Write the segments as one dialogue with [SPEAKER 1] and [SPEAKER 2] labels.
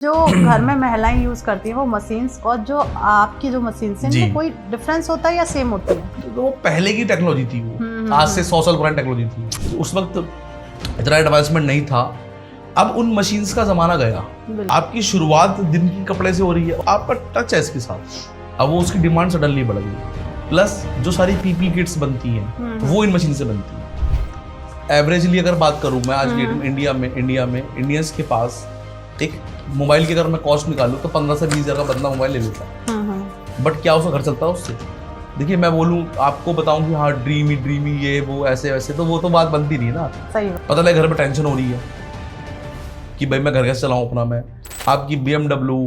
[SPEAKER 1] जो घर में महिलाएं यूज करती हैं वो मशीन्स और जो आपकी जो मशीन्स हैं इनमें कोई डिफरेंस होता है या सेम होती है?
[SPEAKER 2] तो वो पहले की टेक्नोलॉजी थी, वो आज से 100 साल पुरानी टेक्नोलॉजी थी। उस वक्त इतना एडवांसमेंट नहीं था। अब उन मशीन्स का जमाना गया। आपकी शुरुआत दिन की कपड़े से हो रही है, आपका टच है इसके साथ। अब वो उसकी डिमांड सडनली बढ़ गई। प्लस जो सारी पीपी किट्स बनती हैं वो इन मशीन से बनती है। एवरेजली अगर बात करूं मैं आज डेट में इंडिया में इंडियंस के पास एक मोबाइल की अगर मैं कॉस्ट निकालूं तो 15 से 20 हज़ार का बंदा मोबाइल ले लेता है। बट क्या उसका घर चलता है उससे? देखिए, मैं बोलूं आपको बताऊं कि हाँ ड्रीमी ये वो ऐसे वैसे, तो वो तो बात बनती नहीं ना।
[SPEAKER 1] सही
[SPEAKER 2] पता लगे घर पे टेंशन हो रही है कि भाई मैं घर कैसे चलाऊं अपना। मैं आपकी BMW,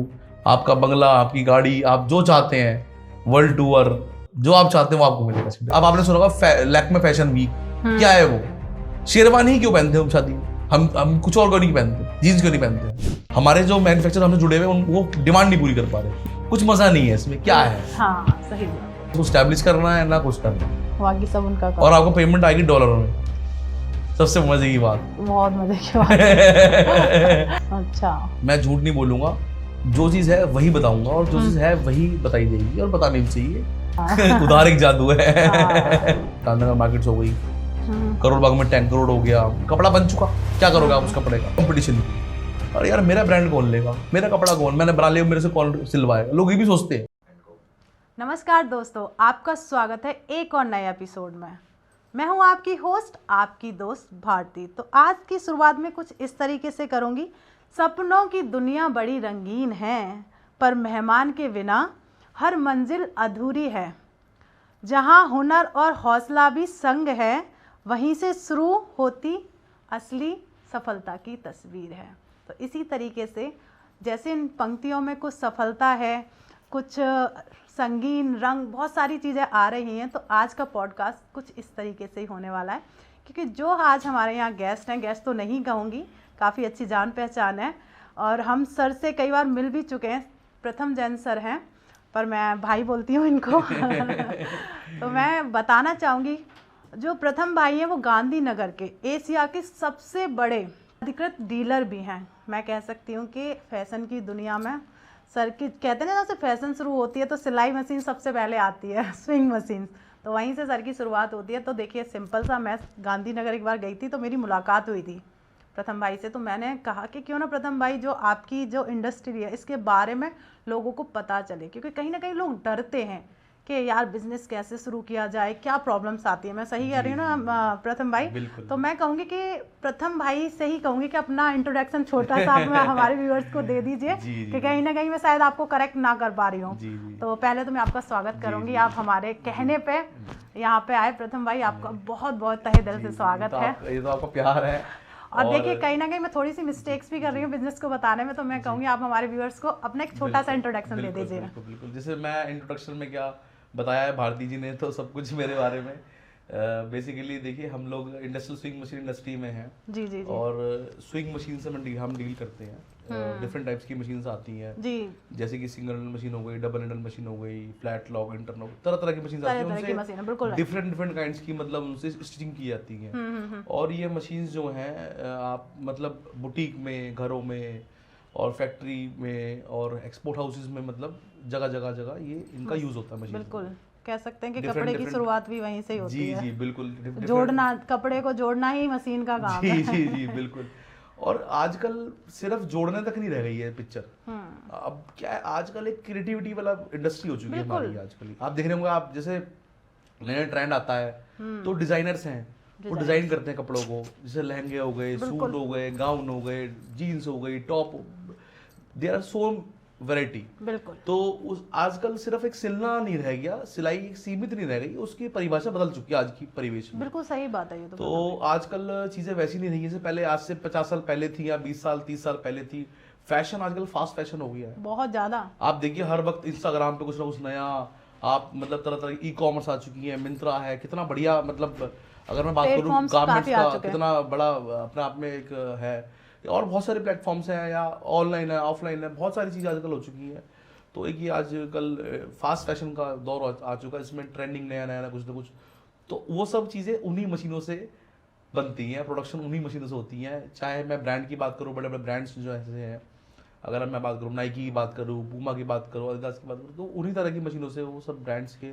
[SPEAKER 2] आपका बंगला, आपकी गाड़ी, आप जो चाहते हैं, वर्ल्ड टूर, जो आप चाहते हैं वो आपको मिलेगा। अब आपने सुना होगा लैक्मे फैशन वीक, क्या है वो? शेरवानी क्यों पहनते हैं हम शादी में? हम कुछ और क्यों नहीं पहनते? जीन्स क्यों नहीं पहनते? हमारे जो मैन्युफैक्चरर हमसे जुड़े हुए वो डिमांड नहीं पूरी कर पा रहे। कुछ मजा नहीं है इसमें, क्या है?
[SPEAKER 1] हाँ, सही बात।
[SPEAKER 2] तो स्टैब्लिश करना है ना कुछ करना है,
[SPEAKER 1] बाकी सब उनका काम।
[SPEAKER 2] और आपको पेमेंट आएगी डॉलरों में। सबसे मजे की बात,
[SPEAKER 1] बहुत मजे की बात। अच्छा, मैं
[SPEAKER 2] झूठ नहीं बोलूंगा, जो चीज है वही बताऊंगा और जो चीज है वही बताई जाएगी और बतानी भी चाहिए। उधार एक जादू है। गांधीनगर मार्केट्स हो गई, करोड़ बाग में 10 करोड़ हो गया, कपड़ा बन चुका। क्या करोगे आप उस कपड़े का? कंपटीशन। अरे यार मेरा ब्रांड कौन लेगा, मेरा कपड़ा कौन, मैंने बना लिया, मेरे से कौन सिलवाएगा? लोग ये भी सोचते हैं।
[SPEAKER 1] नमस्कार दोस्तों, आपका स्वागत है एक और नए एपिसोड में। मैं हूं आपकी होस्ट, आपकी दोस्त भारती। तो आज की शुरुआत में कुछ इस तरीके से करूंगी। सपनों की दुनिया बड़ी रंगीन है, पर मेहमान के बिना हर मंजिल अधूरी है। जहां हुनर और हौसला भी संग है, वहीं से शुरू होती असली सफलता की तस्वीर है। तो इसी तरीके से जैसे इन पंक्तियों में कुछ सफलता है, कुछ संगीन रंग, बहुत सारी चीज़ें आ रही हैं। तो आज का पॉडकास्ट कुछ इस तरीके से ही होने वाला है, क्योंकि जो आज हमारे यहाँ गेस्ट हैं, गेस्ट तो नहीं कहूँगी, काफ़ी अच्छी जान पहचान है और हम सर से कई बार मिल भी चुके हैं। प्रथम जैन सर हैं, पर मैं भाई बोलती हूँ इनको। तो मैं बताना चाहूँगी, जो प्रथम भाई हैं वो गांधीनगर के एशिया के सबसे बड़े अधिकृत डीलर भी हैं। मैं कह सकती हूँ कि फैशन की दुनिया में सर की, कहते हैं ना, जैसे फैशन शुरू होती है तो सिलाई मशीन सबसे पहले आती है, स्विंग मशीन, तो वहीं से सर की शुरुआत होती है। तो देखिए, सिंपल सा, मैं गांधीनगर एक बार गई थी तो मेरी मुलाकात हुई थी प्रथम भाई से। तो मैंने कहा कि क्यों ना प्रथम भाई, जो आपकी जो इंडस्ट्री है इसके बारे में लोगों को पता चले, क्योंकि कहीं ना कहीं लोग डरते हैं कि यार बिजनेस कैसे शुरू किया जाए, क्या प्रॉब्लम्स आती है। मैं सही कह रही हूँ ना प्रथम भाई? तो मैं कहूँगी कि प्रथम भाई से ही कहूँगी कि अपना इंट्रोडक्शन छोटा सा हमारे व्यूअर्स को दे दीजिए, कि कहीं ना कहीं मैं शायद आपको करेक्ट ना कर पा रही हूँ। तो पहले तो मैं आपका स्वागत करूँगी, आप हमारे कहने पे यहाँ पे आए। प्रथम भाई, आपका बहुत बहुत तहे दिल से स्वागत है।
[SPEAKER 2] ये तो आपका प्यार है।
[SPEAKER 1] और देखिए, कहीं ना कहीं मैं थोड़ी सी मिस्टेक्स भी कर रही हूँ बिजनेस को बताने में, तो मैं कहूँगी आप हमारे व्यूअर्स को अपना एक छोटा सा इंट्रोडक्शन दे दीजिए।
[SPEAKER 2] बिल्कुल। जैसे मैं इंट्रोडक्शन में क्या बताया है, भारती जी ने तो सब कुछ मेरे बारे में। बेसिकली देखिए, हम लोग इंडस्ट्रियल स्विंग मशीन इंडस्ट्री में हैं।
[SPEAKER 1] जी।
[SPEAKER 2] और स्विंग मशीन से हम डील करते हैं। डिफरेंट टाइप्स की मशीन्स आती हैं जी, जैसे कि सिंगल हैंडल मशीन हो गई, डबल हैंडल मशीन हो गई, फ्लैट लॉक, इंटरलॉक, तरह तरह की मशीन आती हैं। उनसे डिफरेंट काइंड्स की, मतलब उनसे स्टिचिंग की जाती है। और ये मशीन्स जो हैं, आप मतलब बुटीक में, घरों में और फैक्ट्री में और एक्सपोर्ट हाउसेज में, मतलब जगह ये इनका यूज होता है मशीन। बिल्कुल,
[SPEAKER 1] कह सकते हैं कि कपड़े की शुरुआत भी वहीं से ही होती है।
[SPEAKER 2] जी बिल्कुल।
[SPEAKER 1] जोड़ना, कपड़े को जोड़ना ही मशीन का काम है।
[SPEAKER 2] जी बिल्कुल। और आजकल सिर्फ जोड़ने तक नहीं रह गई है पिक्चर। अब क्या है, आजकल एक क्रिएटिविटी वाला इंडस्ट्री हो चुकी है हमारी। आजकल आप देख रहे होंगे, आप जैसे नया ट्रेंड आता है तो डिजाइनर्स हैं, वो डिजाइन करते हैं कपड़ों को। जैसे लहंगे हो गए, सूट हो गए, गाउन हो गए, जीन्स हो गई, top, there are so variety. बिल्कुल। तो उस आजकल सिर्फ एक सिलना नहीं रह गया, सिलाई एक सीमित नहीं रह गई, उसकी परिभाषा बदल चुकी है आज की परिवेश में। बिल्कुल सही बात है ये तो आजकल चीजें वैसी नहीं रही जैसे पहले, आज से 50 साल पहले थी या 20 साल 30 साल पहले थी। फैशन आजकल फास्ट फैशन हो गया है, बहुत ज्यादा। आप देखिए, हर वक्त इंस्टाग्राम पे कुछ ना कुछ नया, आप मतलब तरह तरह की ई-कॉमर्स आ चुकी है, मिंत्रा है, कितना बढ़िया। मतलब अगर मैं बात करूँ गारमेंट्स का, कितना बड़ा अपने आप में एक है। और बहुत सारे प्लेटफॉर्म्स हैं, या ऑनलाइन है, ऑफलाइन है, बहुत सारी चीज़ें आजकल हो चुकी हैं। तो एक ये आजकल फास्ट फैशन का दौर आ चुका है, इसमें ट्रेंडिंग नया कुछ ना कुछ। तो वो सब चीज़ें उन्हीं मशीनों से बनती हैं, प्रोडक्शन उन्हीं मशीनों से होती हैं। चाहे मैं ब्रांड की बात करूँ, बड़े बड़े ब्रांड्स जो ऐसे हैं, अगर मैं बात करूँ नाइकी की बात करूँ, पूमा की बात करूँ, एडिडास की बात करूँ, तो उन्हीं तरह की मशीनों से वो सब ब्रांड्स के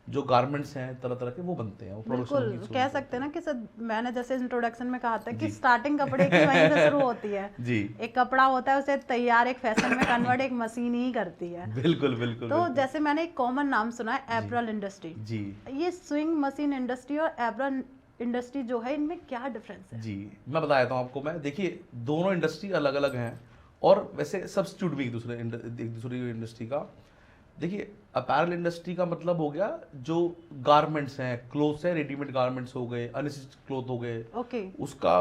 [SPEAKER 2] जो गारमेंट्स हैं तरह तरह के वो बनते हैं, वो प्रोडक्शन
[SPEAKER 1] बिल्कुल
[SPEAKER 2] उनकी
[SPEAKER 1] कह सकते हैं ना कि सर मैंने जैसे इंट्रोडक्शन में कहा था कि
[SPEAKER 2] जी।
[SPEAKER 1] स्टार्टिंग कपड़े की वहीं से शुरू होती है।
[SPEAKER 2] जी
[SPEAKER 1] एक कपड़ा होता है उसे तैयार एक फैशन में कन्वर्ट एक मशीन ही करती है।
[SPEAKER 2] बिल्कुल बिल्कुल
[SPEAKER 1] तो
[SPEAKER 2] बिल्कुल।
[SPEAKER 1] जैसे मैंने एक कॉमन नाम सुना है
[SPEAKER 2] जी।
[SPEAKER 1] Apparel industry.
[SPEAKER 2] जी
[SPEAKER 1] ये स्विंग मशीन इंडस्ट्री और एपरल इंडस्ट्री जो है इनमें क्या डिफरेंस है?
[SPEAKER 2] जी मैं बता देता हूँ आपको। मैं देखिए दोनों इंडस्ट्री अलग अलग हैं और वैसे सब्स्टिट्यूट भी एक दूसरी इंडस्ट्री का। देखिए अपैरल इंडस्ट्री का मतलब हो गया जो गारमेंट्स हैं, क्लोथ्स हैं, रेडीमेड गारमेंट्स हो गए, अनस्टिच्ड क्लोथ हो गए,
[SPEAKER 1] ओके
[SPEAKER 2] उसका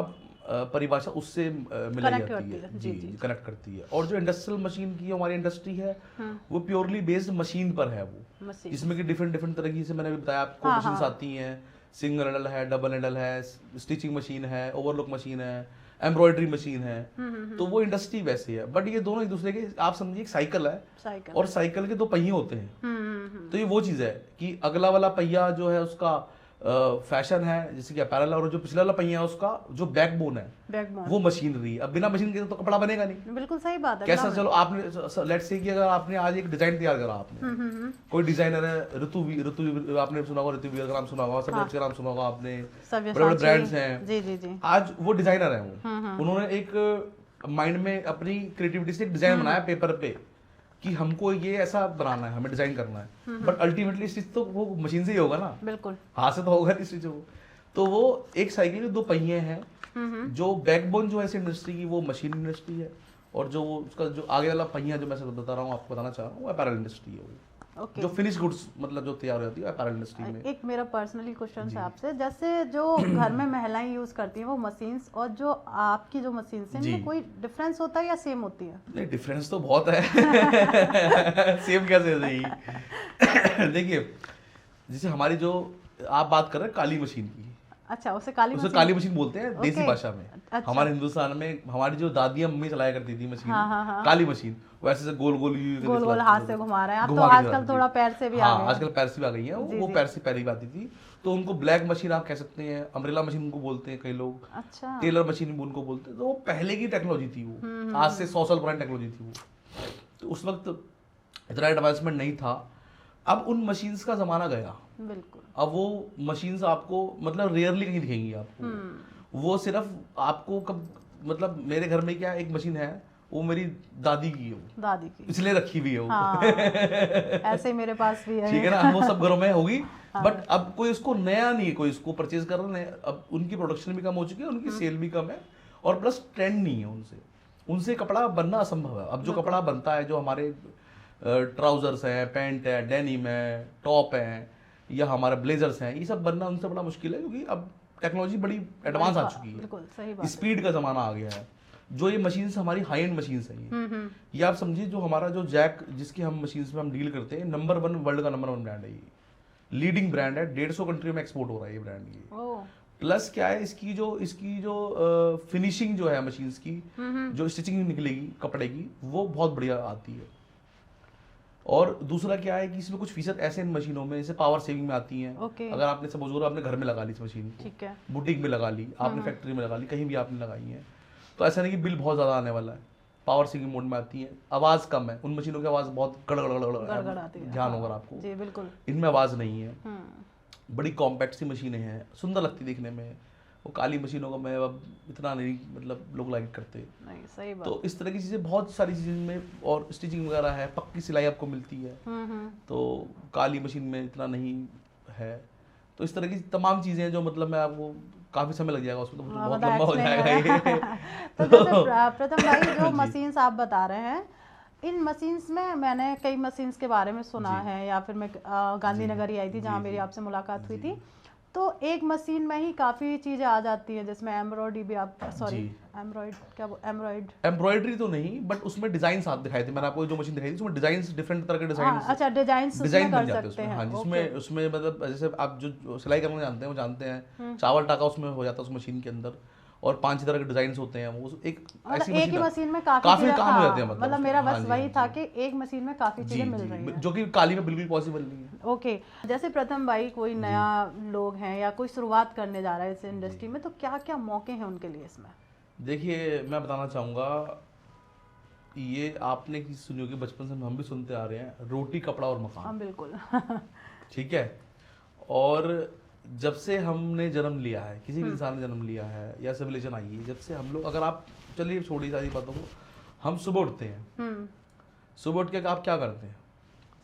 [SPEAKER 2] परिभाषा उससे मिलाई
[SPEAKER 1] कनेक्ट
[SPEAKER 2] जाती
[SPEAKER 1] करती
[SPEAKER 2] है।
[SPEAKER 1] है।
[SPEAKER 2] जी
[SPEAKER 1] जी, जी।
[SPEAKER 2] कनेक्ट करती है। और जो इंडस्ट्रियल मशीन की हमारी इंडस्ट्री है
[SPEAKER 1] हाँ
[SPEAKER 2] वो प्योरली बेस्ड मशीन पर है वो,
[SPEAKER 1] मशीन।
[SPEAKER 2] जिसमें कि डिफरेंट डिफरेंट तरह की, जैसे मैंने अभी बताया आपको,
[SPEAKER 1] हाँ,
[SPEAKER 2] मशीन्स
[SPEAKER 1] हाँ।
[SPEAKER 2] आती हैं। सिंगल हैंडल है, डबल हैंडल है, स्टिचिंग मशीन है, ओवरलॉक मशीन है, एम्ब्रॉयडरी मशीन है। तो वो इंडस्ट्री वैसे है, बट ये दोनों एक दूसरे के, आप समझिए एक साइकिल है
[SPEAKER 1] साइकिल
[SPEAKER 2] और साइकिल के दो पहिए होते हैं।
[SPEAKER 1] हम्म।
[SPEAKER 2] तो ये वो चीज़ है कि अगला वाला पहिया जो है उसका फैशन है, जैसे कि अपैरल है, और जो पिछला वाला पहिया है उसका जो बैकबोन है
[SPEAKER 1] बैकबोन
[SPEAKER 2] वो मशीनरी है। अब बिना मशीन के तो कपड़ा बनेगा नहीं।
[SPEAKER 1] बिल्कुल सही बात है।
[SPEAKER 2] कैसा, चलो आपने लेट्स से कि अगर आपने आज एक डिजाइन तैयार करा, आपने कोई डिजाइनर है, ऋतु आपने सुना होगा, ऋतु वीर का नाम सुना होगा, सब का नाम सुना होगा आपने, बड़े बड़े ब्रांड्स हैं।
[SPEAKER 1] जी जी जी।
[SPEAKER 2] आज वो डिजाइनर है, वो उन्होंने एक माइंड में अपनी क्रिएटिविटी से एक डिजाइन बनाया पेपर पे कि हमको ये ऐसा बनाना है, हमें डिजाइन करना है, बट अल्टीमेटली स्टिच तो वो मशीन से ही होगा ना,
[SPEAKER 1] बिल्कुल
[SPEAKER 2] हाथ से तो होगा नहीं स्टिच वो। तो वो एक साइकिल के दो पहिए हैं। जो बैकबोन जो है इस इंडस्ट्री की वो मशीन इंडस्ट्री है, और जो वो उसका जो आगे वाला पहिया जो मैं बता रहा हूँ, आपको बताना चाह रहा हूँ, वो अपैरल इंडस्ट्री है वो।
[SPEAKER 1] ओके।
[SPEAKER 2] जो फिनिश गुड्स मतलब जो तैयार हो जाती है अपैरल इंडस्ट्री में।
[SPEAKER 1] एक मेरा पर्सनली क्वेश्चन है आपसे, जैसे जो घर में महिलाएं यूज करती हैं वो मशीन्स और जो आपकी जो मशीन्स हैं
[SPEAKER 2] जी।
[SPEAKER 1] इनमें कोई डिफरेंस होता है या सेम होती है?
[SPEAKER 2] नहीं, डिफरेंस तो बहुत है सेम कैसे सही देखिए जैसे हमारी जो आप बात कर रहे हैं काली मशीन की,
[SPEAKER 1] अच्छा उसे
[SPEAKER 2] उसे काली मशीन बोलते हैं देसी
[SPEAKER 1] ओके।
[SPEAKER 2] भाषा में।
[SPEAKER 1] अच्छा।
[SPEAKER 2] हमारे हिंदुस्तान में हमारी जो दादियां मम्मी चलाया करती थी मशीन,
[SPEAKER 1] हाँ, हाँ, हाँ।
[SPEAKER 2] काली मशीन, वो ऐसे गोल गोल
[SPEAKER 1] गोल गोल हाथ से घुमा रहे हैं आप, तो
[SPEAKER 2] घुमा के
[SPEAKER 1] आजकल
[SPEAKER 2] चलाती
[SPEAKER 1] थोड़ा
[SPEAKER 2] थी।
[SPEAKER 1] पैर से भी आ
[SPEAKER 2] हाँ
[SPEAKER 1] गए हैं।
[SPEAKER 2] आजकल पैर से भी आ गई हैं,
[SPEAKER 1] जी,
[SPEAKER 2] वो
[SPEAKER 1] जी।
[SPEAKER 2] पैर से पहले भी आती थी। तो उनको ब्लैक मशीन आप कह सकते हैं, अम्ब्रेला मशीन उनको बोलते हैं कई लोग,
[SPEAKER 1] अच्छा
[SPEAKER 2] टेलर मशीन उनको बोलते हैं। तो वो पहले की टेक्नोलॉजी थी वो, आज से 100 साल पुरानी टेक्नोलॉजी थी वो। तो उस वक्त इतना एडवांसमेंट नहीं था। अब उन मशीन्स का जमाना गया।
[SPEAKER 1] बिल्कुल।
[SPEAKER 2] अब वो मशीन्स आपको मतलब रेयरली कहीं दिखेंगी आपको। वो सिर्फ आपको कब, मतलब मेरे घर में क्या एक मशीन है, वो मेरी दादी की है, वो
[SPEAKER 1] दादी की
[SPEAKER 2] इसलिए रखी हुई है वो।
[SPEAKER 1] हाँ ऐसे मेरे पास भी है।
[SPEAKER 2] ठीक है ना, वो सब घरों में होगी। बट अब कोई उसको नया नहीं, कोई इसको परचेज कर रहा है। अब उनकी प्रोडक्शन भी कम हो चुकी है, उनकी सेल भी कम है, और प्लस ट्रेंड नहीं है उनसे कपड़ा बनना असंभव है। अब जो कपड़ा बनता है, जो हमारे ट्राउजर्स हैं, पैंट है, डेनिम है, टॉप है, या हमारे ब्लेजर्स हैं, ये सब बनना उनसे बड़ा मुश्किल है, क्योंकि अब टेक्नोलॉजी बड़ी एडवांस आ चुकी है।
[SPEAKER 1] बिल्कुल सही बात।
[SPEAKER 2] स्पीड का जमाना आ गया है। जो ये मशीन्स हमारी हाई एंड मशीन्स हैं, ये आप समझिए, जो हमारा जो जैक जिसकी हम मशीन्स में हम डील करते हैं, नंबर 1 वर्ल्ड का नंबर 1 ब्रांड है ये, लीडिंग ब्रांड है। 150 कंट्री में एक्सपोर्ट हो रहा है ये ब्रांड। ये प्लस क्या है, इसकी जो फिनिशिंग जो है मशीन्स की, जो स्टिचिंग निकलेगी कपड़े की, वो बहुत बढ़िया आती है। और दूसरा क्या है कि इसमें कुछ फीसद ऐसे इन मशीनों में जैसे पावर सेविंग में आती हैं। अगर आपने सपोज आपने घर में लगा ली इस मशीन को,
[SPEAKER 1] ठीक है,
[SPEAKER 2] बुटीक में लगा ली, आपने फैक्ट्री में लगा ली, कहीं भी आपने लगाई है, तो ऐसा नहीं कि बिल बहुत ज़्यादा आने वाला है। पावर सेविंग मोड में आती है, आवाज़ कम है, उन मशीनों की आवाज़ बहुत गड़गड़ आती है, ध्यान होगा आपको।
[SPEAKER 1] जी बिल्कुल।
[SPEAKER 2] इनमें आवाज़ नहीं है, बड़ी कॉम्पैक्ट सी मशीनें हैं, सुंदर लगती दिखने में। वो काली मशीनों को मैं अब इतना नहीं, मतलब लोग लाइक करते
[SPEAKER 1] नहीं, सही बात।
[SPEAKER 2] तो इस तरह की चीज़ें, बहुत सारी चीज़ें में, और स्टिचिंग वगैरह है, पक्की सिलाई आपको मिलती है, तो काली मशीन में इतना नहीं है। तो इस तरह की तमाम चीज़ें हैं जो, मतलब मैं आपको काफ़ी समय लग जाएगा उसमें, तो बहुत लंबा हो जाएगा ये।
[SPEAKER 1] तो जैसे प्रथम भाई जो मशीन्स आप बता रहे हैं, इन मशीन्स में मैंने कई मशीन्स के बारे में सुना है, या फिर मैं गांधीनगर ही आई थी जहाँ मेरी आपसे मुलाकात हुई थी, तो एक मशीन में ही काफ़ी चीज़ें आ जाती हैं, जिसमें एम्ब्रॉयडरी भी आप, सॉरी
[SPEAKER 2] एम्ब्रॉयडरी तो नहीं, बट उसमें डिजाइन आप दिखाए थे, मैंने आपको जो मशीन दिखाई थी उसमें डिजाइन, डिफरेंट तरह के डिजाइन।
[SPEAKER 1] अच्छा, डिजाइन
[SPEAKER 2] बन
[SPEAKER 1] कर
[SPEAKER 2] जाते
[SPEAKER 1] सकते
[SPEAKER 2] हैं
[SPEAKER 1] हैं।
[SPEAKER 2] हाँ, जिसमें उसमें मतलब जैसे आप जो सिलाई करना जानते हैं वो जानते हैं, चावल टाका उसमें हो जाता है उस मशीन के अंदर, और 5 तरह के डिजाइन होते हैं। वो एक ऐसी
[SPEAKER 1] एक ही मशीन में काफी
[SPEAKER 2] काम हो जाते हैं।
[SPEAKER 1] मतलब मेरा बस वही था कि एक मशीन में काफी चीजें मिल रही हैं,
[SPEAKER 2] जो कि काली में बिल्कुल पॉसिबल नहीं है।
[SPEAKER 1] ओके। जैसे प्रथम भाई कोई नया लोग हैं या कोई शुरुआत करने जा रहा है इस इंडस्ट्री में, तो क्या क्या मौके हैं उनके लिए इसमें?
[SPEAKER 2] देखिए मैं बताना चाहूँगा, ये आपने की सुनी होगी, बचपन से हम भी सुनते आ रहे हैं, रोटी कपड़ा और मकान।
[SPEAKER 1] हाँ बिल्कुल।
[SPEAKER 2] ठीक है। और जब से हमने जन्म लिया है, किसी भी इंसान ने जन्म लिया है या सिविलाइजेशन आई है, जब से हम लोग, अगर आप चलिए छोड़ी सारी बातों को, हम सुबह उठते हैं, सुबह उठ के आप क्या करते हैं?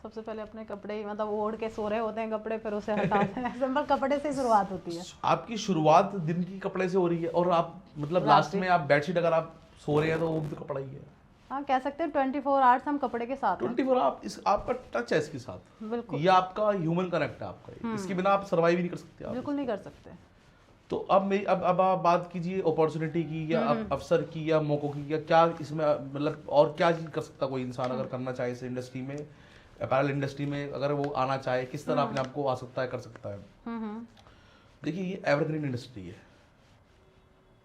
[SPEAKER 1] सबसे पहले अपने कपड़े ही मतलब ओढ़ के सो रहे होते हैं कपड़े, फिर उसे हटाते हैं। सिंपल कपड़े से शुरुआत होती है।
[SPEAKER 2] आपकी शुरुआत दिन की कपड़े से हो रही है, और आप मतलब लास्ट में आप बेडशीट अगर आप सो रहे हैं तो वो भी कपड़ा ही है।
[SPEAKER 1] हाँ कह सकते हैं 24 आवर्स हम कपड़े के साथ हैं।
[SPEAKER 2] 24 आप इस आपका टच है इसके साथ,
[SPEAKER 1] बिल्कुल,
[SPEAKER 2] ये आपका ह्यूमन कनेक्ट है आपका, इसके बिना आप सर्वाइव ही नहीं कर सकते आप।
[SPEAKER 1] बिल्कुल नहीं कर सकते।
[SPEAKER 2] तो अब आप बात कीजिए अपॉर्चुनिटी की या अवसर की या मौकों की, या क्या इसमें मतलब और क्या चीज कर सकता कोई इंसान अगर करना चाहे इस इंडस्ट्री में, अपैरल इंडस्ट्री में अगर वो आना चाहे, किस तरह अपने आप को आ सकता है, कर सकता है। देखिए ये एवरग्रीन इंडस्ट्री है,